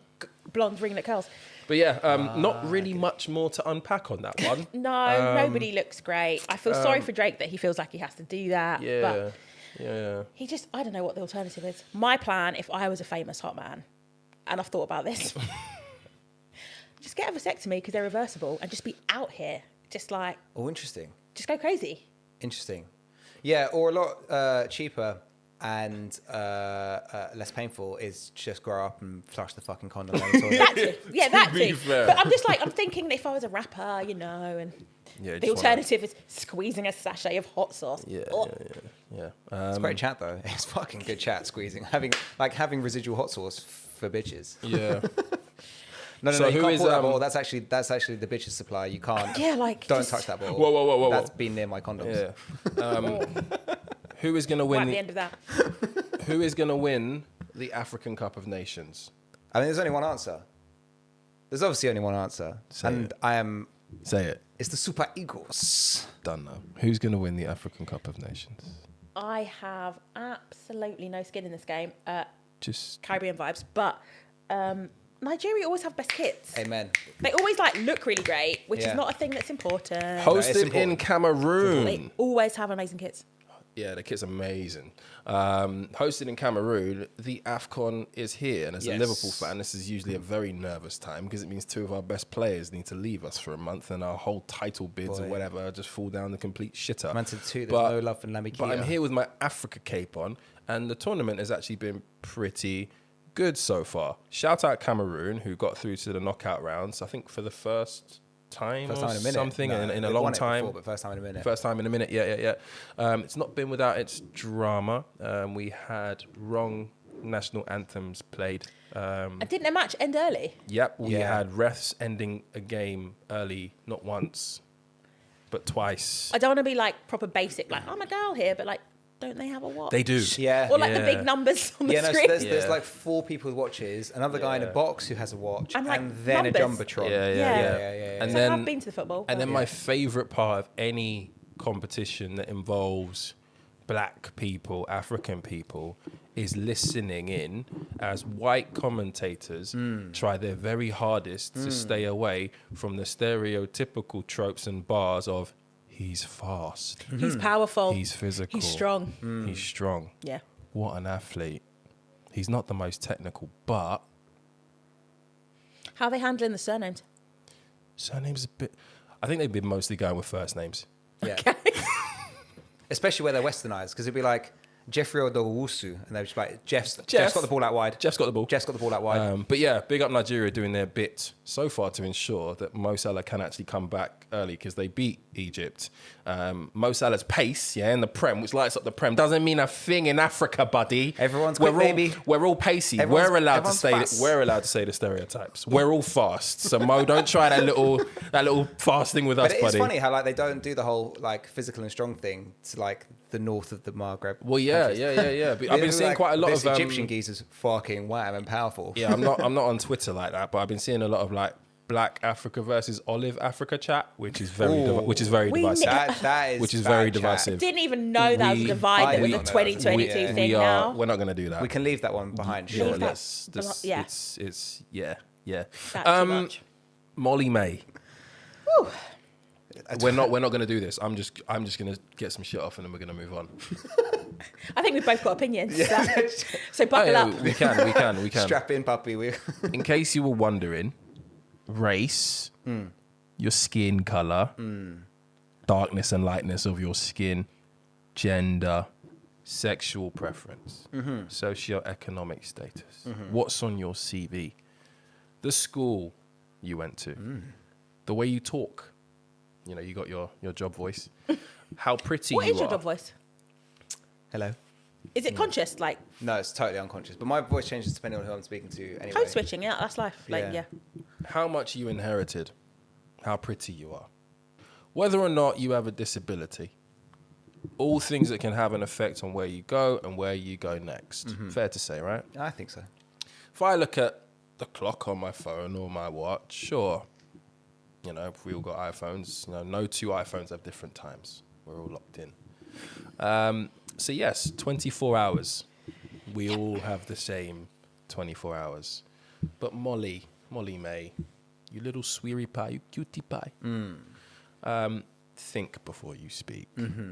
blonde ringlet curls. But yeah, not really much more to unpack on that one. No, nobody looks great. I feel sorry for Drake that he feels like he has to do that. Yeah. But he just, I don't know what the alternative is. My plan, if I was a famous hot man, and I've thought about this, just get a vasectomy because they're reversible and just be out here. Just like, Oh, interesting. just go crazy. Interesting. Yeah, or a lot cheaper and less painful is just grow up and flush the fucking condom down the toilet. That too. Yeah, that be too. fair. But I'm just like, I'm thinking if I was a rapper, you know, and Yeah, the alternative is squeezing a sachet of hot sauce. Yeah. It's great chat though. It's fucking good chat squeezing. Having residual hot sauce for bitches. Yeah. No, So you who can't is, pull that bottle. That's actually the bitch's supply. You can't. Yeah, like, Don't just- touch that bottle. Whoa. That's been near my condoms. Yeah. Who is gonna Right win? at the end of that. Who is gonna win the African Cup of Nations? I mean, there's only one answer. There's obviously only one answer, Say and it. I am. Say it. It's the Super Eagles. Done now. Who's gonna win the African Cup of Nations? I have absolutely no skin in this game. Just Caribbean vibes, but Nigeria always have best kits. Amen. They always like look really great, which Yeah. is not a thing that's important. hosted in important. Cameroon. They always have amazing kits. Yeah, the kit's amazing. Hosted in Cameroon, the AFCON is here. And as a Yes. Liverpool fan, this is usually a very nervous time because it means two of our best players need to leave us for a month and our whole title bids or Boy. whatever just fall down the complete shitter. Man said too, there's But- no love for Lambi But I'm Keita. here with my Africa cape on, and the tournament has actually been pretty good so far. Shout out Cameroon, who got through to the knockout rounds, I think for the first time First or time in a minute. something No, in a they've long won it time. before, but first time in a minute. First time in a minute, yeah. It's not been without its drama. We had wrong national anthems played. And didn't their match end early? Yep, we Yeah. had refs ending a game early, not once, but twice. I don't want to be like proper basic, like I'm a girl here, but like, don't they have a watch? They do. Yeah. Or like the Yeah. big numbers on the Yeah, no, so screen. there's Yeah. like 4 people with watches, another guy in a Yeah. box who has a watch, And, like, then numbers. a jumbotron. Yeah. yeah. And So then I've been to the football. And then but- my favourite part of any competition that involves black people, African people, is listening in as white commentators try their very hardest to stay away from the stereotypical tropes and bars of he's fast, He's powerful. he's physical, He's strong. he's strong. Yeah. What an athlete. He's not the most technical, but How are they handling the surnames? surnames a bit. I think they've been mostly going with first names. Yeah. Especially where they're westernized, because it'd be like Jeffrey Odowusu, and they're just like, Jeff's got the ball out wide. Jeff's got the ball. Jeff's got the ball out wide. But yeah, big up Nigeria doing their bit so far to ensure that Mo Salah can actually come back early because they beat Egypt. Mo Salah's pace, in the Prem, which lights up the Prem, doesn't mean a thing in Africa, buddy. Everyone's quick, baby. We're all pacey. Everyone's We're allowed to say the stereotypes. We're all fast. So Mo, don't try that little fast thing with us, But buddy. it's funny how like they don't do the whole like physical and strong thing to like the north of the Maghreb. Well, yeah. But I've been seeing quite a lot this of Egyptian geezers fucking wham and powerful. Yeah, I'm not on Twitter like that, but I've been seeing a lot of like Black Africa versus Olive Africa chat, which is very divisive. That is which is bad very chat. divisive. Didn't even know that was a divide. That was a 2022 thing now. We're not going to do that. We can leave that one behind. Leave Sure. that. It's That's too much. Molly-Maes. Whew. We're not going to do this. I'm just going to get some shit off and then we're going to move on. I think we've both got opinions. So buckle up. We can. Strap in, puppy. In case you were wondering, race, your skin color, darkness and lightness of your skin, gender, sexual preference, socioeconomic status, what's on your CV, the school you went to, the way you talk. You know, you got your job voice. How pretty What you is your are. job voice? Hello. Is it conscious? Like No, it's totally unconscious. But my voice changes depending on who I'm speaking to anyway. code switching? Yeah, that's life. Like, yeah. How much you inherited. How pretty you are. Whether or not you have a disability. All things that can have an effect on where you go and where you go next. Fair to say, right? I think so. If I look at the clock on my phone or my watch, sure. You know, if we all got iPhones, no two iPhones have different times. We're all locked in. So yes, 24 hours. We all have the same 24 hours. But Molly-Maes, you little sweerie pie, you cutie pie. Think before you speak,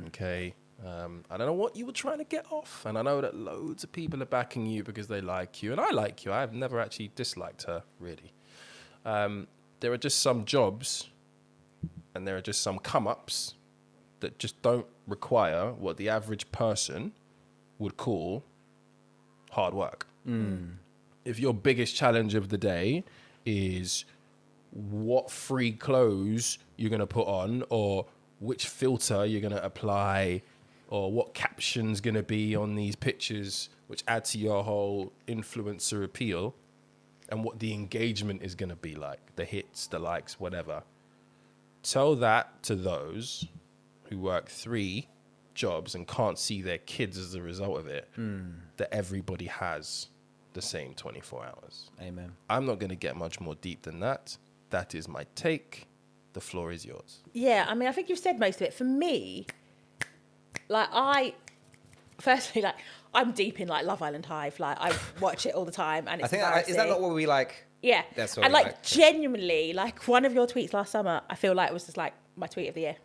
okay? I don't know what you were trying to get off. And I know that loads of people are backing you because they like you. And I like you. I've never actually disliked her, really. There are just some jobs and there are just some come-ups that just don't require what the average person would call hard work. If your biggest challenge of the day is what free clothes you're going to put on or which filter you're going to apply or what caption's going to be on these pictures which add to your whole influencer appeal, and what the engagement is going to be like, the hits, the likes, whatever. Tell that to those who work 3 jobs and can't see their kids as a result of it, that everybody has the same 24 hours. Amen. I'm not going to get much more deep than that. That is my take. The floor is yours. Yeah, I mean, I think you've said most of it. For me, I'm deep in like Love Island Hive. Like I watch it all the time, and it's I think is that not what we like? Yeah, That's what and we like like. genuinely, like one of your tweets last summer, I feel like it was just like my tweet of the year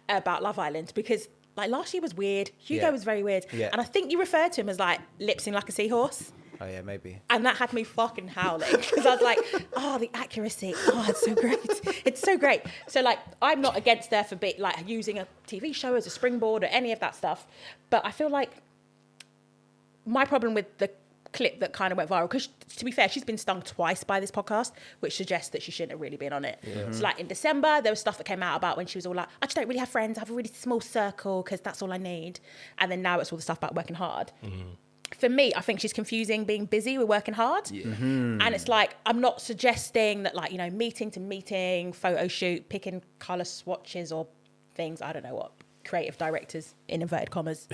about Love Island because like last year was weird. Hugo was very weird, and I think you referred to him as like lip-syncing like a seahorse. Oh yeah, maybe. And that had me fucking howling because I was like, oh, the accuracy. Oh, it's so great. It's so great. So like, I'm not against there for like using a TV show as a springboard or any of that stuff. But I feel like my problem with the clip that kind of went viral, because to be fair, she's been stung twice by this podcast, which suggests that she shouldn't have really been on it. So like in December, there was stuff that came out about when she was all like, I just don't really have friends. I have a really small circle because that's all I need. And then now it's all the stuff about working hard. For me, I think she's confusing being busy with working hard. And it's like, I'm not suggesting that like, meeting to meeting, photo shoot, picking colour swatches or things, I don't know what creative directors, in inverted commas,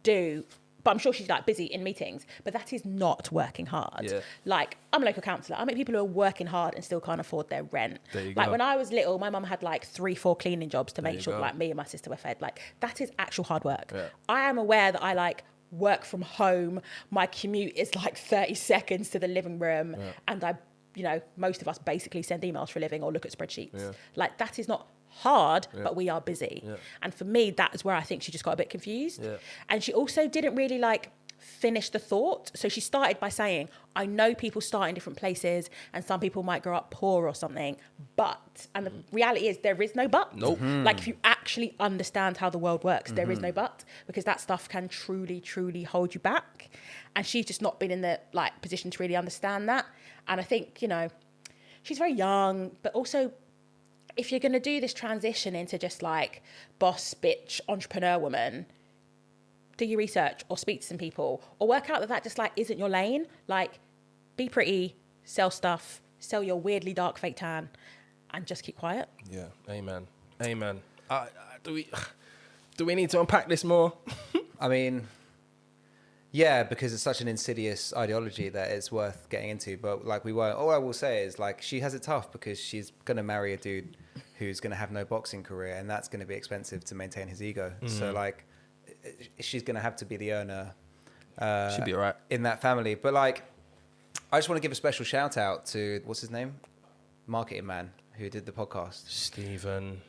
do. but I'm sure she's like busy in meetings. But that is not working hard. Yeah. Like, I'm a local councillor. I meet people who are working hard and still can't afford their rent. There you Like go. when I was little, my mum had like 3-4 cleaning jobs to make you sure go. like me and my sister were fed. Like that is actual hard work. Yeah. I am aware that I like work from home. My commute is like 30 seconds to the living room, and I, you know, most of us basically send emails for a living or look at spreadsheets. Yeah. Like that is not hard, but we are busy. Yeah. And for me, that is where I think she just got a bit confused. Yeah. And she also didn't really like finish the thought. So she started by saying, I know people start in different places and some people might grow up poor or something, but, and the reality is there is no but. Nope. Like if you actually understand how the world works, there is no but, because that stuff can truly, truly hold you back. And she's just not been in the like position to really understand that. And I think, you know, she's very young, but also if you're going to do this transition into just like boss, bitch, entrepreneur woman, do your research or speak to some people or work out that just like isn't your lane. Like be pretty, sell stuff, sell your weirdly dark fake tan and just keep quiet. Yeah, amen. Do we need to unpack this more? I mean, yeah, because it's such an insidious ideology that it's worth getting into. But like we won't. All I will say is like she has it tough because she's going to marry a dude who's going to have no boxing career, and that's going to be expensive to maintain his ego. So like she's going to have to be the earner. She'll be all right. In that family. But like, I just want to give a special shout out to, what's his name? Marketing man who did the podcast. Stephen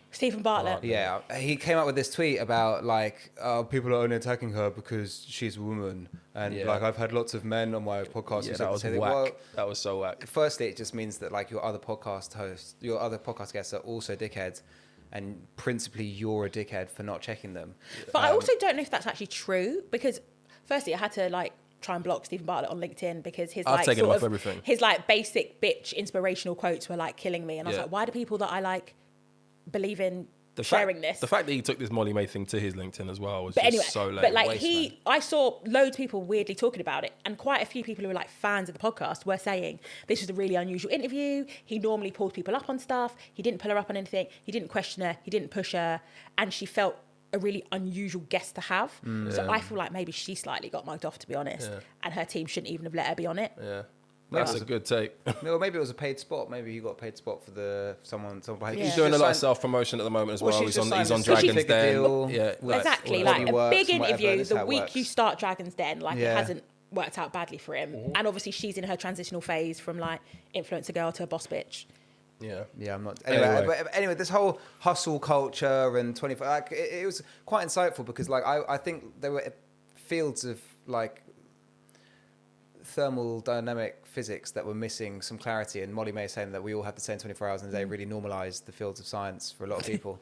Bartlett. Yeah, he came out with this tweet about like, people are only attacking her because she's a woman, and like I've had lots of men on my podcast. Yeah, who that was say whack. well, That was so whack. firstly, it just means that like your other podcast guests are also dickheads, and principally you're a dickhead for not checking them. But I also don't know if that's actually true, because firstly I had to like try and block Stephen Bartlett on LinkedIn because his I've like taken him sort off of everything. his like basic bitch inspirational quotes were like killing me, and I was Yeah. like, why do people that I like believe in The sharing fact, this? The fact that he took this Molly-Maes thing to his LinkedIn as well was But just anyway, so late. but like Waste, man. I saw loads of people weirdly talking about it, and quite a few people who were like fans of the podcast were saying this was a really unusual interview. He normally pulls people up on stuff. He didn't pull her up on anything. He didn't question her. He didn't push her, and she felt a really unusual guest to have. So I feel like maybe she slightly got mugged off, to be honest, and her team shouldn't even have let her be on it. Yeah. That's a good take. No, maybe it was a paid spot. Maybe he got a paid spot for someone. Yeah. He's doing a lot of self-promotion at the moment as well. she's He's just on signed a Dragon's six-figure Den. deal. Yeah, Exactly, Body like a works big and whatever, interview that's the how it week works. you start Dragon's Den, like Yeah. it hasn't worked out badly for him. And obviously she's in her transitional phase from like influencer girl to a boss bitch. Yeah. Yeah, I'm not. Anyway. This whole hustle culture and 25, like, it was quite insightful because, like, I think there were fields of like thermodynamic physics that were missing some clarity. And Molly-Maes saying that we all have the same 24 hours in a day really normalized the fields of science for a lot of people.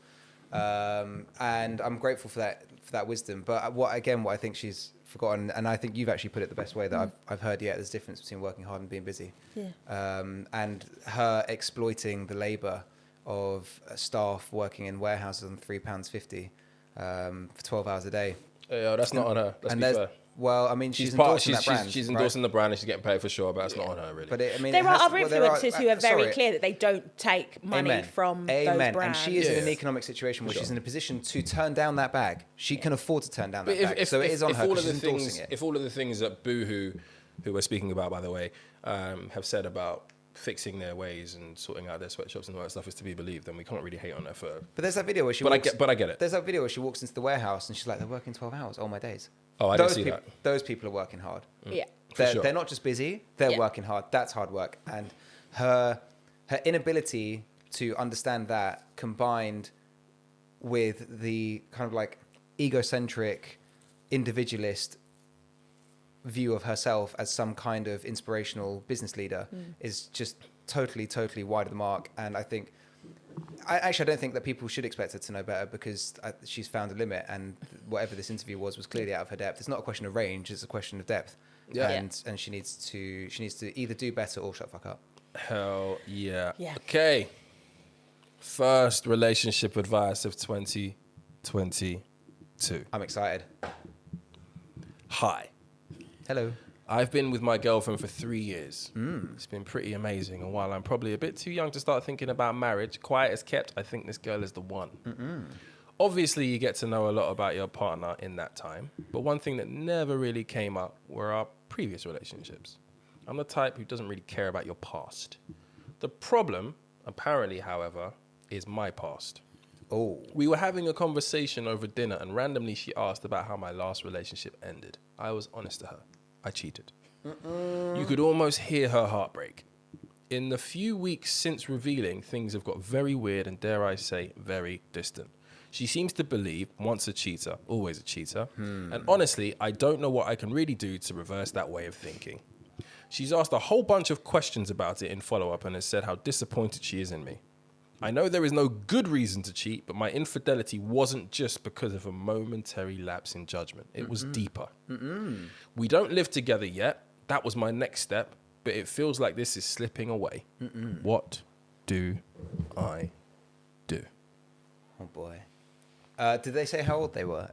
And I'm grateful for that wisdom. But what I think she's forgotten, and I think you've actually put it the best way that I've heard yet, there's a difference between working hard and being busy. Yeah. And her exploiting the labour of staff working in warehouses on £3.50 for 12 hours a day. Yeah, that's not on her. Let's be fair. Well, I mean, she's endorsing that brand. She's endorsing the brand and she's getting paid for sure, but that's not on her, really. But I mean, There are other influencers who are very clear that they don't take money Amen. from those Amen. brands. And she is in an economic situation where she's in a position to turn down that bag. She can afford to turn down that bag. So it is on her because she's endorsing it. If all of the things that Boohoo, who we're speaking about, by the way, have said about fixing their ways and sorting out their sweatshops and all that stuff is to be believed, then we can't really hate on her for... But there's that video where she But I get it. There's that video where she walks into the warehouse and she's like, they're working 12 hours all my days. Oh, I didn't see that. Those people are working hard. Yeah. They're not just busy, they're working hard. That's hard work. And her inability to understand that, combined with the kind of like egocentric, individualist view of herself as some kind of inspirational business leader, is just totally wide of the mark. And I think... I don't think that people should expect her to know better, because she's found a limit, and whatever this interview was clearly out of her depth. It's not a question of range; it's a question of depth. Yeah. And she needs to either do better or shut the fuck up. Hell yeah. Yeah. Okay. First relationship advice of 2022. I'm excited. Hi. Hello. I've been with my girlfriend for 3 years. It's been pretty amazing. And while I'm probably a bit too young to start thinking about marriage, quiet as kept, I think this girl is the one. Obviously, you get to know a lot about your partner in that time. But one thing that never really came up were our previous relationships. I'm the type who doesn't really care about your past. The problem, apparently, however, is my past. Oh. We were having a conversation over dinner and randomly she asked about how my last relationship ended. I was honest to her. I cheated. You could almost hear her heartbreak. In the few weeks since revealing, things have got very weird and, dare I say, very distant. She seems to believe once a cheater, always a cheater. And honestly, I don't know what I can really do to reverse that way of thinking. She's asked a whole bunch of questions about it in follow-up and has said how disappointed she is in me. I know there is no good reason to cheat, but my infidelity wasn't just because of a momentary lapse in judgment. It was deeper. We don't live together yet. That was my next step, but it feels like this is slipping away. What do I do? Oh, boy. Did they say how old they were?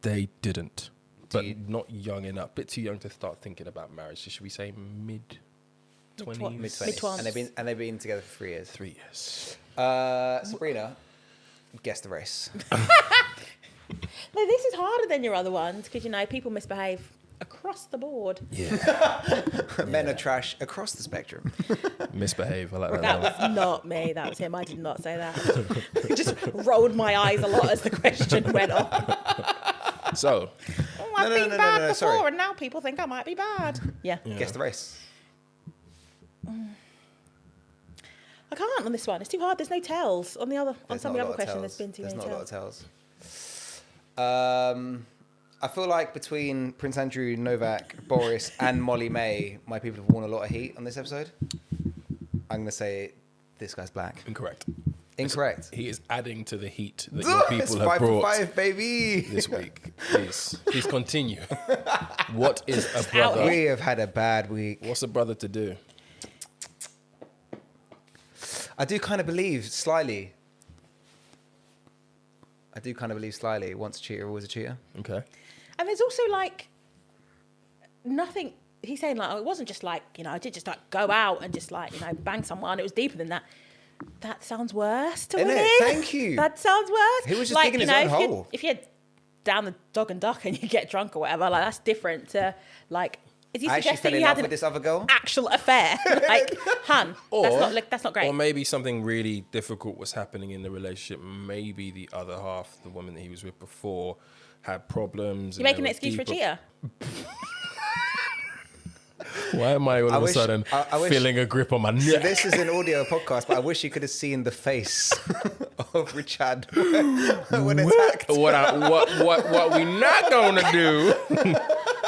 They didn't, but not young enough. Bit too young to start thinking about marriage. So should we say mid-20s? Mid-20s. And they've been together for 3 years. 3 years. Sabrina, guess the race. No, this is harder than your other ones because, you know, people misbehave across the board. Yeah. Men are trash across the spectrum. Misbehave. I like that. That was not me. That was him. I did not say that. I just rolled my eyes a lot as the question went on. So. Oh, I've been bad before, and now people think I might be bad. Yeah. Guess the race. I can't on this one. It's too hard. There's no tells. On some of the other questions, there's been too many tells. tells. There's not a lot of tells. I feel like between Prince Andrew, Novak, Boris, and Molly-Maes, my people have worn a lot of heat on this episode. I'm going to say this guy's black. Incorrect. He is adding to the heat that your people have brought 5 baby. this week. Please continue. What is a brother? We have had a bad week. What's a brother to do? I do kind of believe slyly. Once a cheater, always a cheater. Okay. And there's also like nothing. He's saying like, oh, it wasn't just like, you know, I did just like go out and just like, you know, bang someone. It was deeper than that. That sounds worse to women. Thank you. That sounds worse. He was just digging his own hole. If you're down the dog and duck and you get drunk or whatever, like that's different to like. Is he suggesting you had with this other girl? Actual affair? Like, hun, that's not great. Or maybe something really difficult was happening in the relationship. Maybe the other half, the woman that he was with before, had problems. You're making an excuse for a cheater. Why am I all of a sudden feeling a grip on my neck? So this is an audio podcast, but I wish you could have seen the face of Richard when attacked. What we not gonna do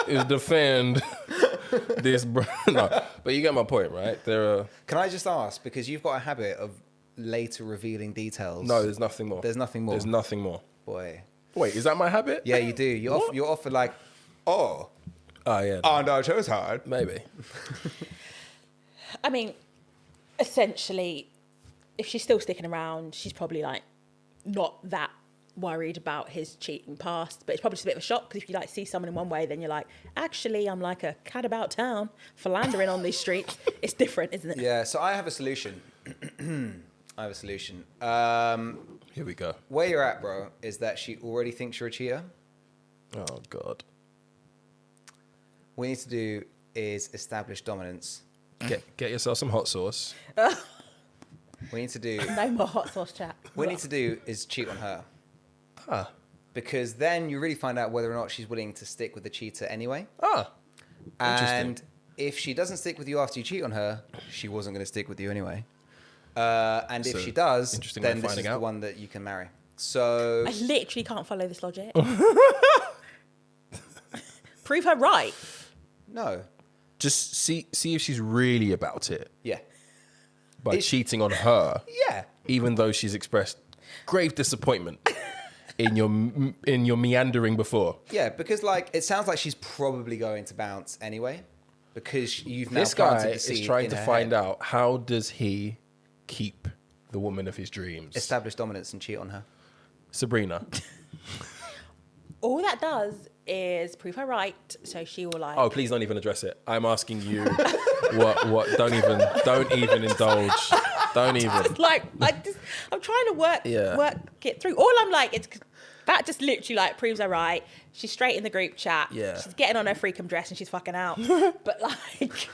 is defend this. No, but you get my point, right? Can I just ask, because you've got a habit of later revealing details? No, there's nothing more. There's nothing more. There's nothing more. Boy. Wait, is that my habit? Yeah, you do. You're often like, oh. Oh, yeah. Oh, no, it was hard. Maybe. I mean, essentially, if she's still sticking around, she's probably like not that worried about his cheating past, but it's probably just a bit of a shock because if you like see someone in one way, then you're like, actually, I'm like a cat about town philandering on these streets. It's different, isn't it? Yeah, so I have a solution. Here we go. Where you're at, bro, is that she already thinks you're a cheater. Oh, God. What you need to do is establish dominance. Get yourself some hot sauce. What you need to do... No more hot sauce chat. What you need to do is cheat on her. Ah. Because then you really find out whether or not she's willing to stick with the cheater anyway. Ah. And if she doesn't stick with you after you cheat on her, she wasn't going to stick with you anyway. And if she does, then this is the one that you can marry. So... I literally can't follow this logic. Prove her right. No. Just see if she's really about it. Yeah. By cheating on her. Yeah. Even though she's expressed grave disappointment in your meandering before. Yeah, because like it sounds like she's probably going to bounce anyway, because you've now this guy planted the seed is trying in to her find head. out how does he keep the woman of his dreams. Establish dominance and cheat on her. Sabrina. All that does is prove her right, so she will like. Oh, please don't even address it. I'm asking you. what? Don't even indulge. Don't even. I was like, I'm trying to work it through. All I'm like, that just literally like proves her right. She's straight in the group chat. Yeah. She's getting on her freakum dress and she's fucking out. But like...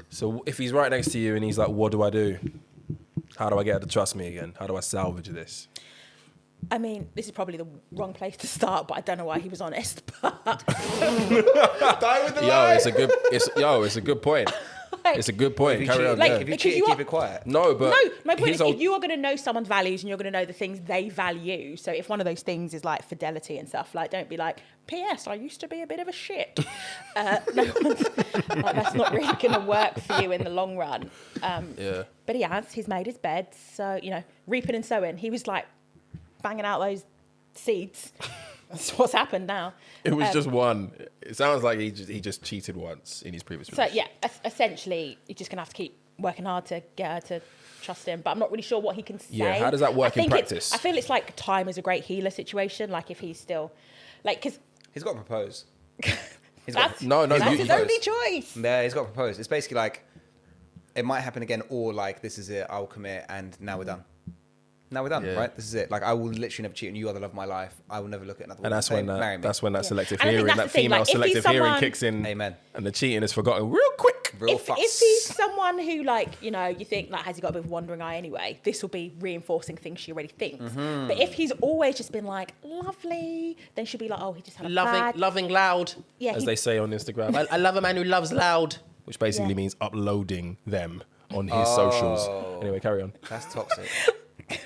So if he's right next to you and he's like, what do I do? How do I get her to trust me again? How do I salvage this? I mean, this is probably the wrong place to start, but I don't know why he was honest. But Die with the lie. It's a good point. It's a good point. Carry on. If you cheat, keep it quiet. No, but my point is, if you are going to know someone's values and you're going to know the things they value, so if one of those things is like fidelity and stuff, like don't be like, P.S. I used to be a bit of a shit. That's not really going to work for you in the long run. But he's made his bed, so reaping and sowing. He was like banging out those seeds. That's what's happened now. It was just one. It sounds like he just cheated once in his previous relationship. So essentially, you're just gonna have to keep working hard to get her to trust him. But I'm not really sure what he can say. Yeah, how does that work in practice? I feel it's like time is a great healer situation. Like if he's still, because he's got to propose. That's his only choice. Yeah, he's got to propose. It's basically like it might happen again, or like this is it. I'll commit, and now we're done. Now we're done, right? This is it. Like, I will literally never cheat on you. You are the love of my life. I will never look at another woman. And that's when that selective and hearing, that female like, selective hearing kicks in. Amen. And the cheating is forgotten real quick. If he's someone who, like, you think, like, has he got a bit of a wandering eye anyway? This will be reinforcing things she already thinks. Mm-hmm. But if he's always just been like, lovely, then she'll be like, oh, he just had a bad... Loving loud, as they say on Instagram. I love a man who loves loud. Which basically means uploading them on his socials. Anyway, carry on. That's toxic.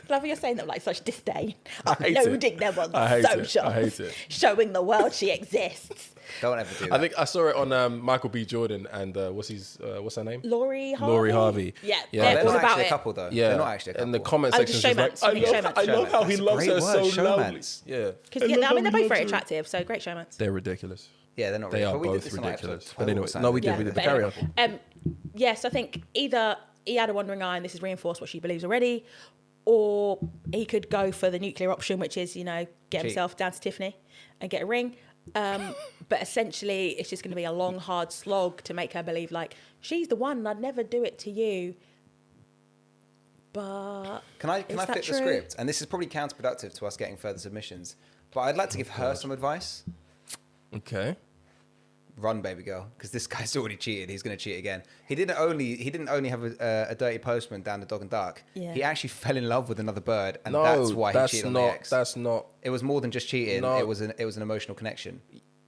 Love you're saying that like such disdain. Uploading them on socials. I hate it. Showing the world she exists. Don't ever do that. I think I saw it on Michael B. Jordan and what's her name? Laurie Harvey. Yeah. They're not actually a couple though. Yeah. They're not actually a couple. In the comment section, she's like, I love how he loves her so loudly. Yeah. Because they're both very attractive, so great showmans. They're ridiculous. Yeah, they're not. They are both ridiculous. But anyway, no, we did. But carry on. Yes, I think either he had a wandering eye and this has reinforced what she believes already, or he could go for the nuclear option, which is, get himself down to Tiffany and get a ring. But essentially, it's just going to be a long, hard slog to make her believe, like, she's the one and I'd never do it to you. But can I flip the script? And this is probably counterproductive to us getting further submissions. But I'd like to give her some advice. Okay. Run, baby girl, because this guy's already cheated. He's going to cheat again. He didn't only have a dirty postman down the dog and duck. Yeah. He actually fell in love with another bird, and that's why he cheated on the ex. That's not. It was more than just cheating. No. It was an emotional connection.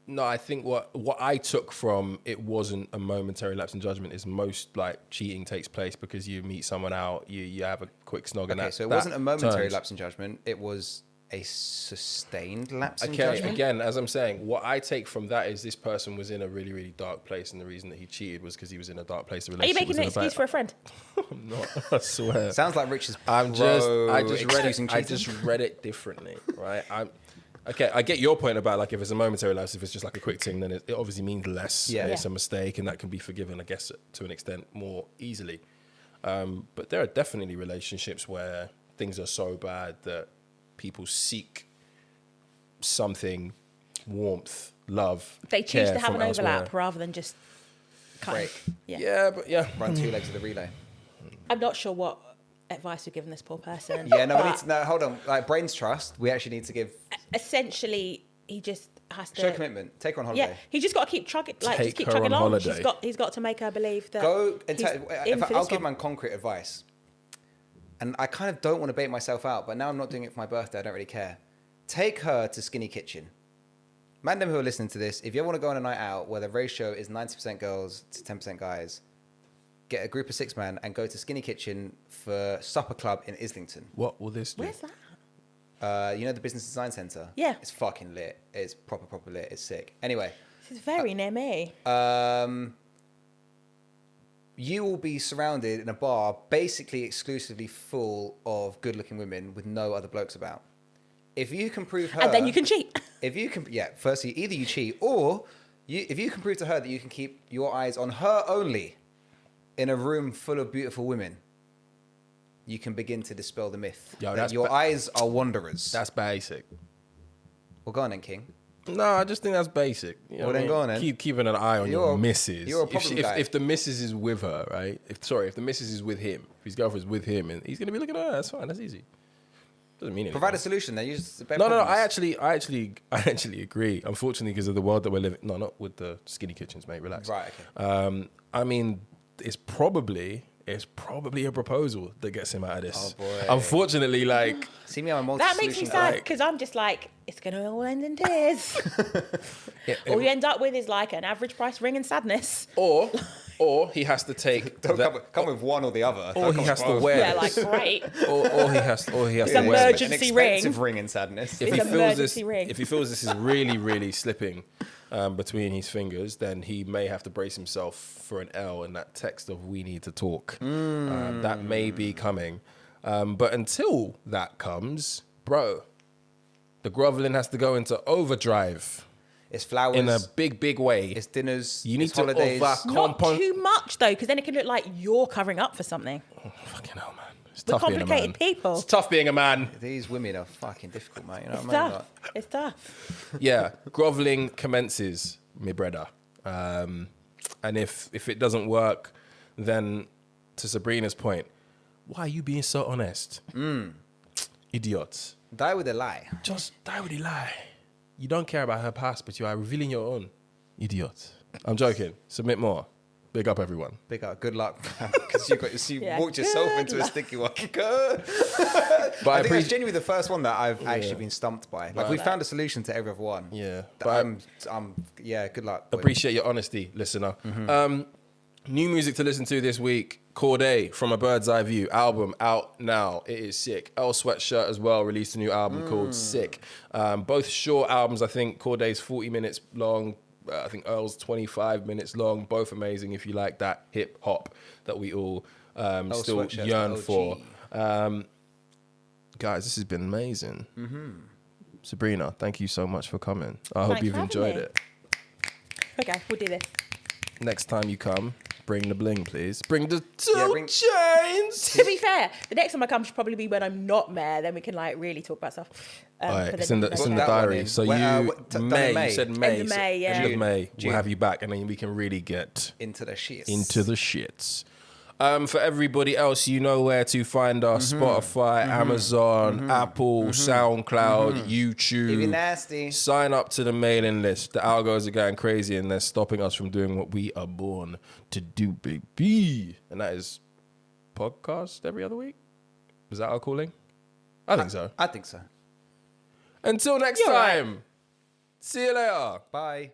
No, I think what I took from it wasn't a momentary lapse in judgment. Is most like cheating takes place because you meet someone out, you have a quick snog, and so it wasn't a momentary lapse in judgment. It was a sustained lapse in judgment. Okay, again, as I'm saying, what I take from that is this person was in a really, really dark place, and the reason that he cheated was because he was in a dark place. The relationship. Are you making an excuse for a friend? I'm not. I swear. Sounds like Rich's. I just read it differently, right? Okay, I get your point about like if it's a momentary lapse, if it's just like a quick thing, then it obviously means less. Yeah, it's a mistake, and that can be forgiven, I guess, to an extent more easily. But there are definitely relationships where things are so bad that people seek something, warmth, love. They choose to have an overlap rather than just break. Run two legs of the relay. I'm not sure what advice we're giving this poor person. Yeah, no, we need to. No, hold on. Like brains trust, we actually need to give. Essentially, he just has to show commitment. Take her on holiday. Yeah, he just got to keep chugging. Like, keep chugging along. He's got to make her believe that. Go and I'll give man concrete advice. And I kind of don't want to bait myself out, but now I'm not doing it for my birthday. I don't really care. Take her to Skinny Kitchen. Man, them who are listening to this, if you ever want to go on a night out where the ratio is 90% girls to 10% guys, get a group of 6 man and go to Skinny Kitchen for supper club in Islington. What will this do? Where's that? You know the Business Design Centre? Yeah. It's fucking lit. It's proper lit. It's sick. Anyway. This is very near me. You will be surrounded in a bar basically exclusively full of good-looking women with no other blokes about. If you can prove her... And then you can cheat. Firstly, either you cheat or if you can prove to her that you can keep your eyes on her only in a room full of beautiful women, you can begin to dispel the myth that your eyes are wanderers. That's basic. Well, go on then, King. No, I just think that's basic. You know Well, then go on then. Keeping an eye on your missus. You're a problem guy. If the missus is with her, right? If the missus is with him, if his girlfriend's with him, and he's gonna be looking at her, that's fine. That's easy. Doesn't mean anything. Provide a solution. They use No. I actually agree. Unfortunately, because of the world that we're living. No, not with the skinny kitchens, mate. Relax. Right. Okay. I mean, it's probably a proposal that gets him out of this. Oh, boy. Unfortunately, like See me on a That makes me sad like- because I'm just like, it's going to all end in tears. All you end up with is like an average price ring and sadness. or he has to take. Don't come with one or the other. Or he has to wear. Yeah, like, great. Or he has to It's wear. an this. emergency an ring. expensive ring in sadness. If It's he an feels this, emergency ring. if he feels this is really, really slipping between his fingers, then he may have to brace himself for an L in that text of "we need to talk." That may be coming, but until that comes, bro, the groveling has to go into overdrive It's flowers. in a big way. It's dinners. You need it's to holidays. Not too much, though, because then it can look like you're covering up for something. Fucking hell, man. It's We're tough being a man. complicated people. It's tough being a man. These women are fucking difficult, man. You know It's what I mean? tough. It's tough. Yeah, groveling commences, my brother. And if it doesn't work, then to Sabrina's point, why are you being so honest? Idiots. Die with a lie. Just die with a lie. You don't care about her past, but you are revealing your own. Idiot. I'm joking. Submit more. Big up, everyone. Big up. Good luck, because you Yeah, walked yourself good into a luck. sticky one. Good. But I think that's genuinely the first one that I've actually been stumped by. Like Right. we found a solution to every other one. Yeah. But But yeah. Good luck. boy. appreciate your honesty, listener. New music to listen to this week. Corday from A Bird's Eye View album out now. It is sick. Earl Sweatshirt as well released a new album called Sick. Both short albums. I think Corday's 40 minutes long. I think Earl's 25 minutes long. Both amazing if you like that hip hop that we all still Sweatshirt's yearn the for. OG. Guys, this has been amazing. Sabrina, thank you so much for coming. I hope Thanks you've for having enjoyed me. it. Okay, we'll do this. Next time you come, bring the bling, please. Bring the two bring- chains. To be fair, the next time I come should probably be when I'm not mayor. Then we can like really talk about stuff. Alright, but it's then- in the Put that one diary. in. So Well, you done in May, May. you said May. End of May, yeah. End of June. May. June. We'll have you back, and then we can really get Into the shit. into the shits. For everybody else, you know where to find us: Spotify, Amazon, Apple, SoundCloud, YouTube. If you're nasty. Sign up to the mailing list. The algos are going crazy, and they're stopping us from doing what we are born to do, baby. And that is podcast every other week. Is that our calling? I think so. I think so. Until next You're right. time. See you later. Bye.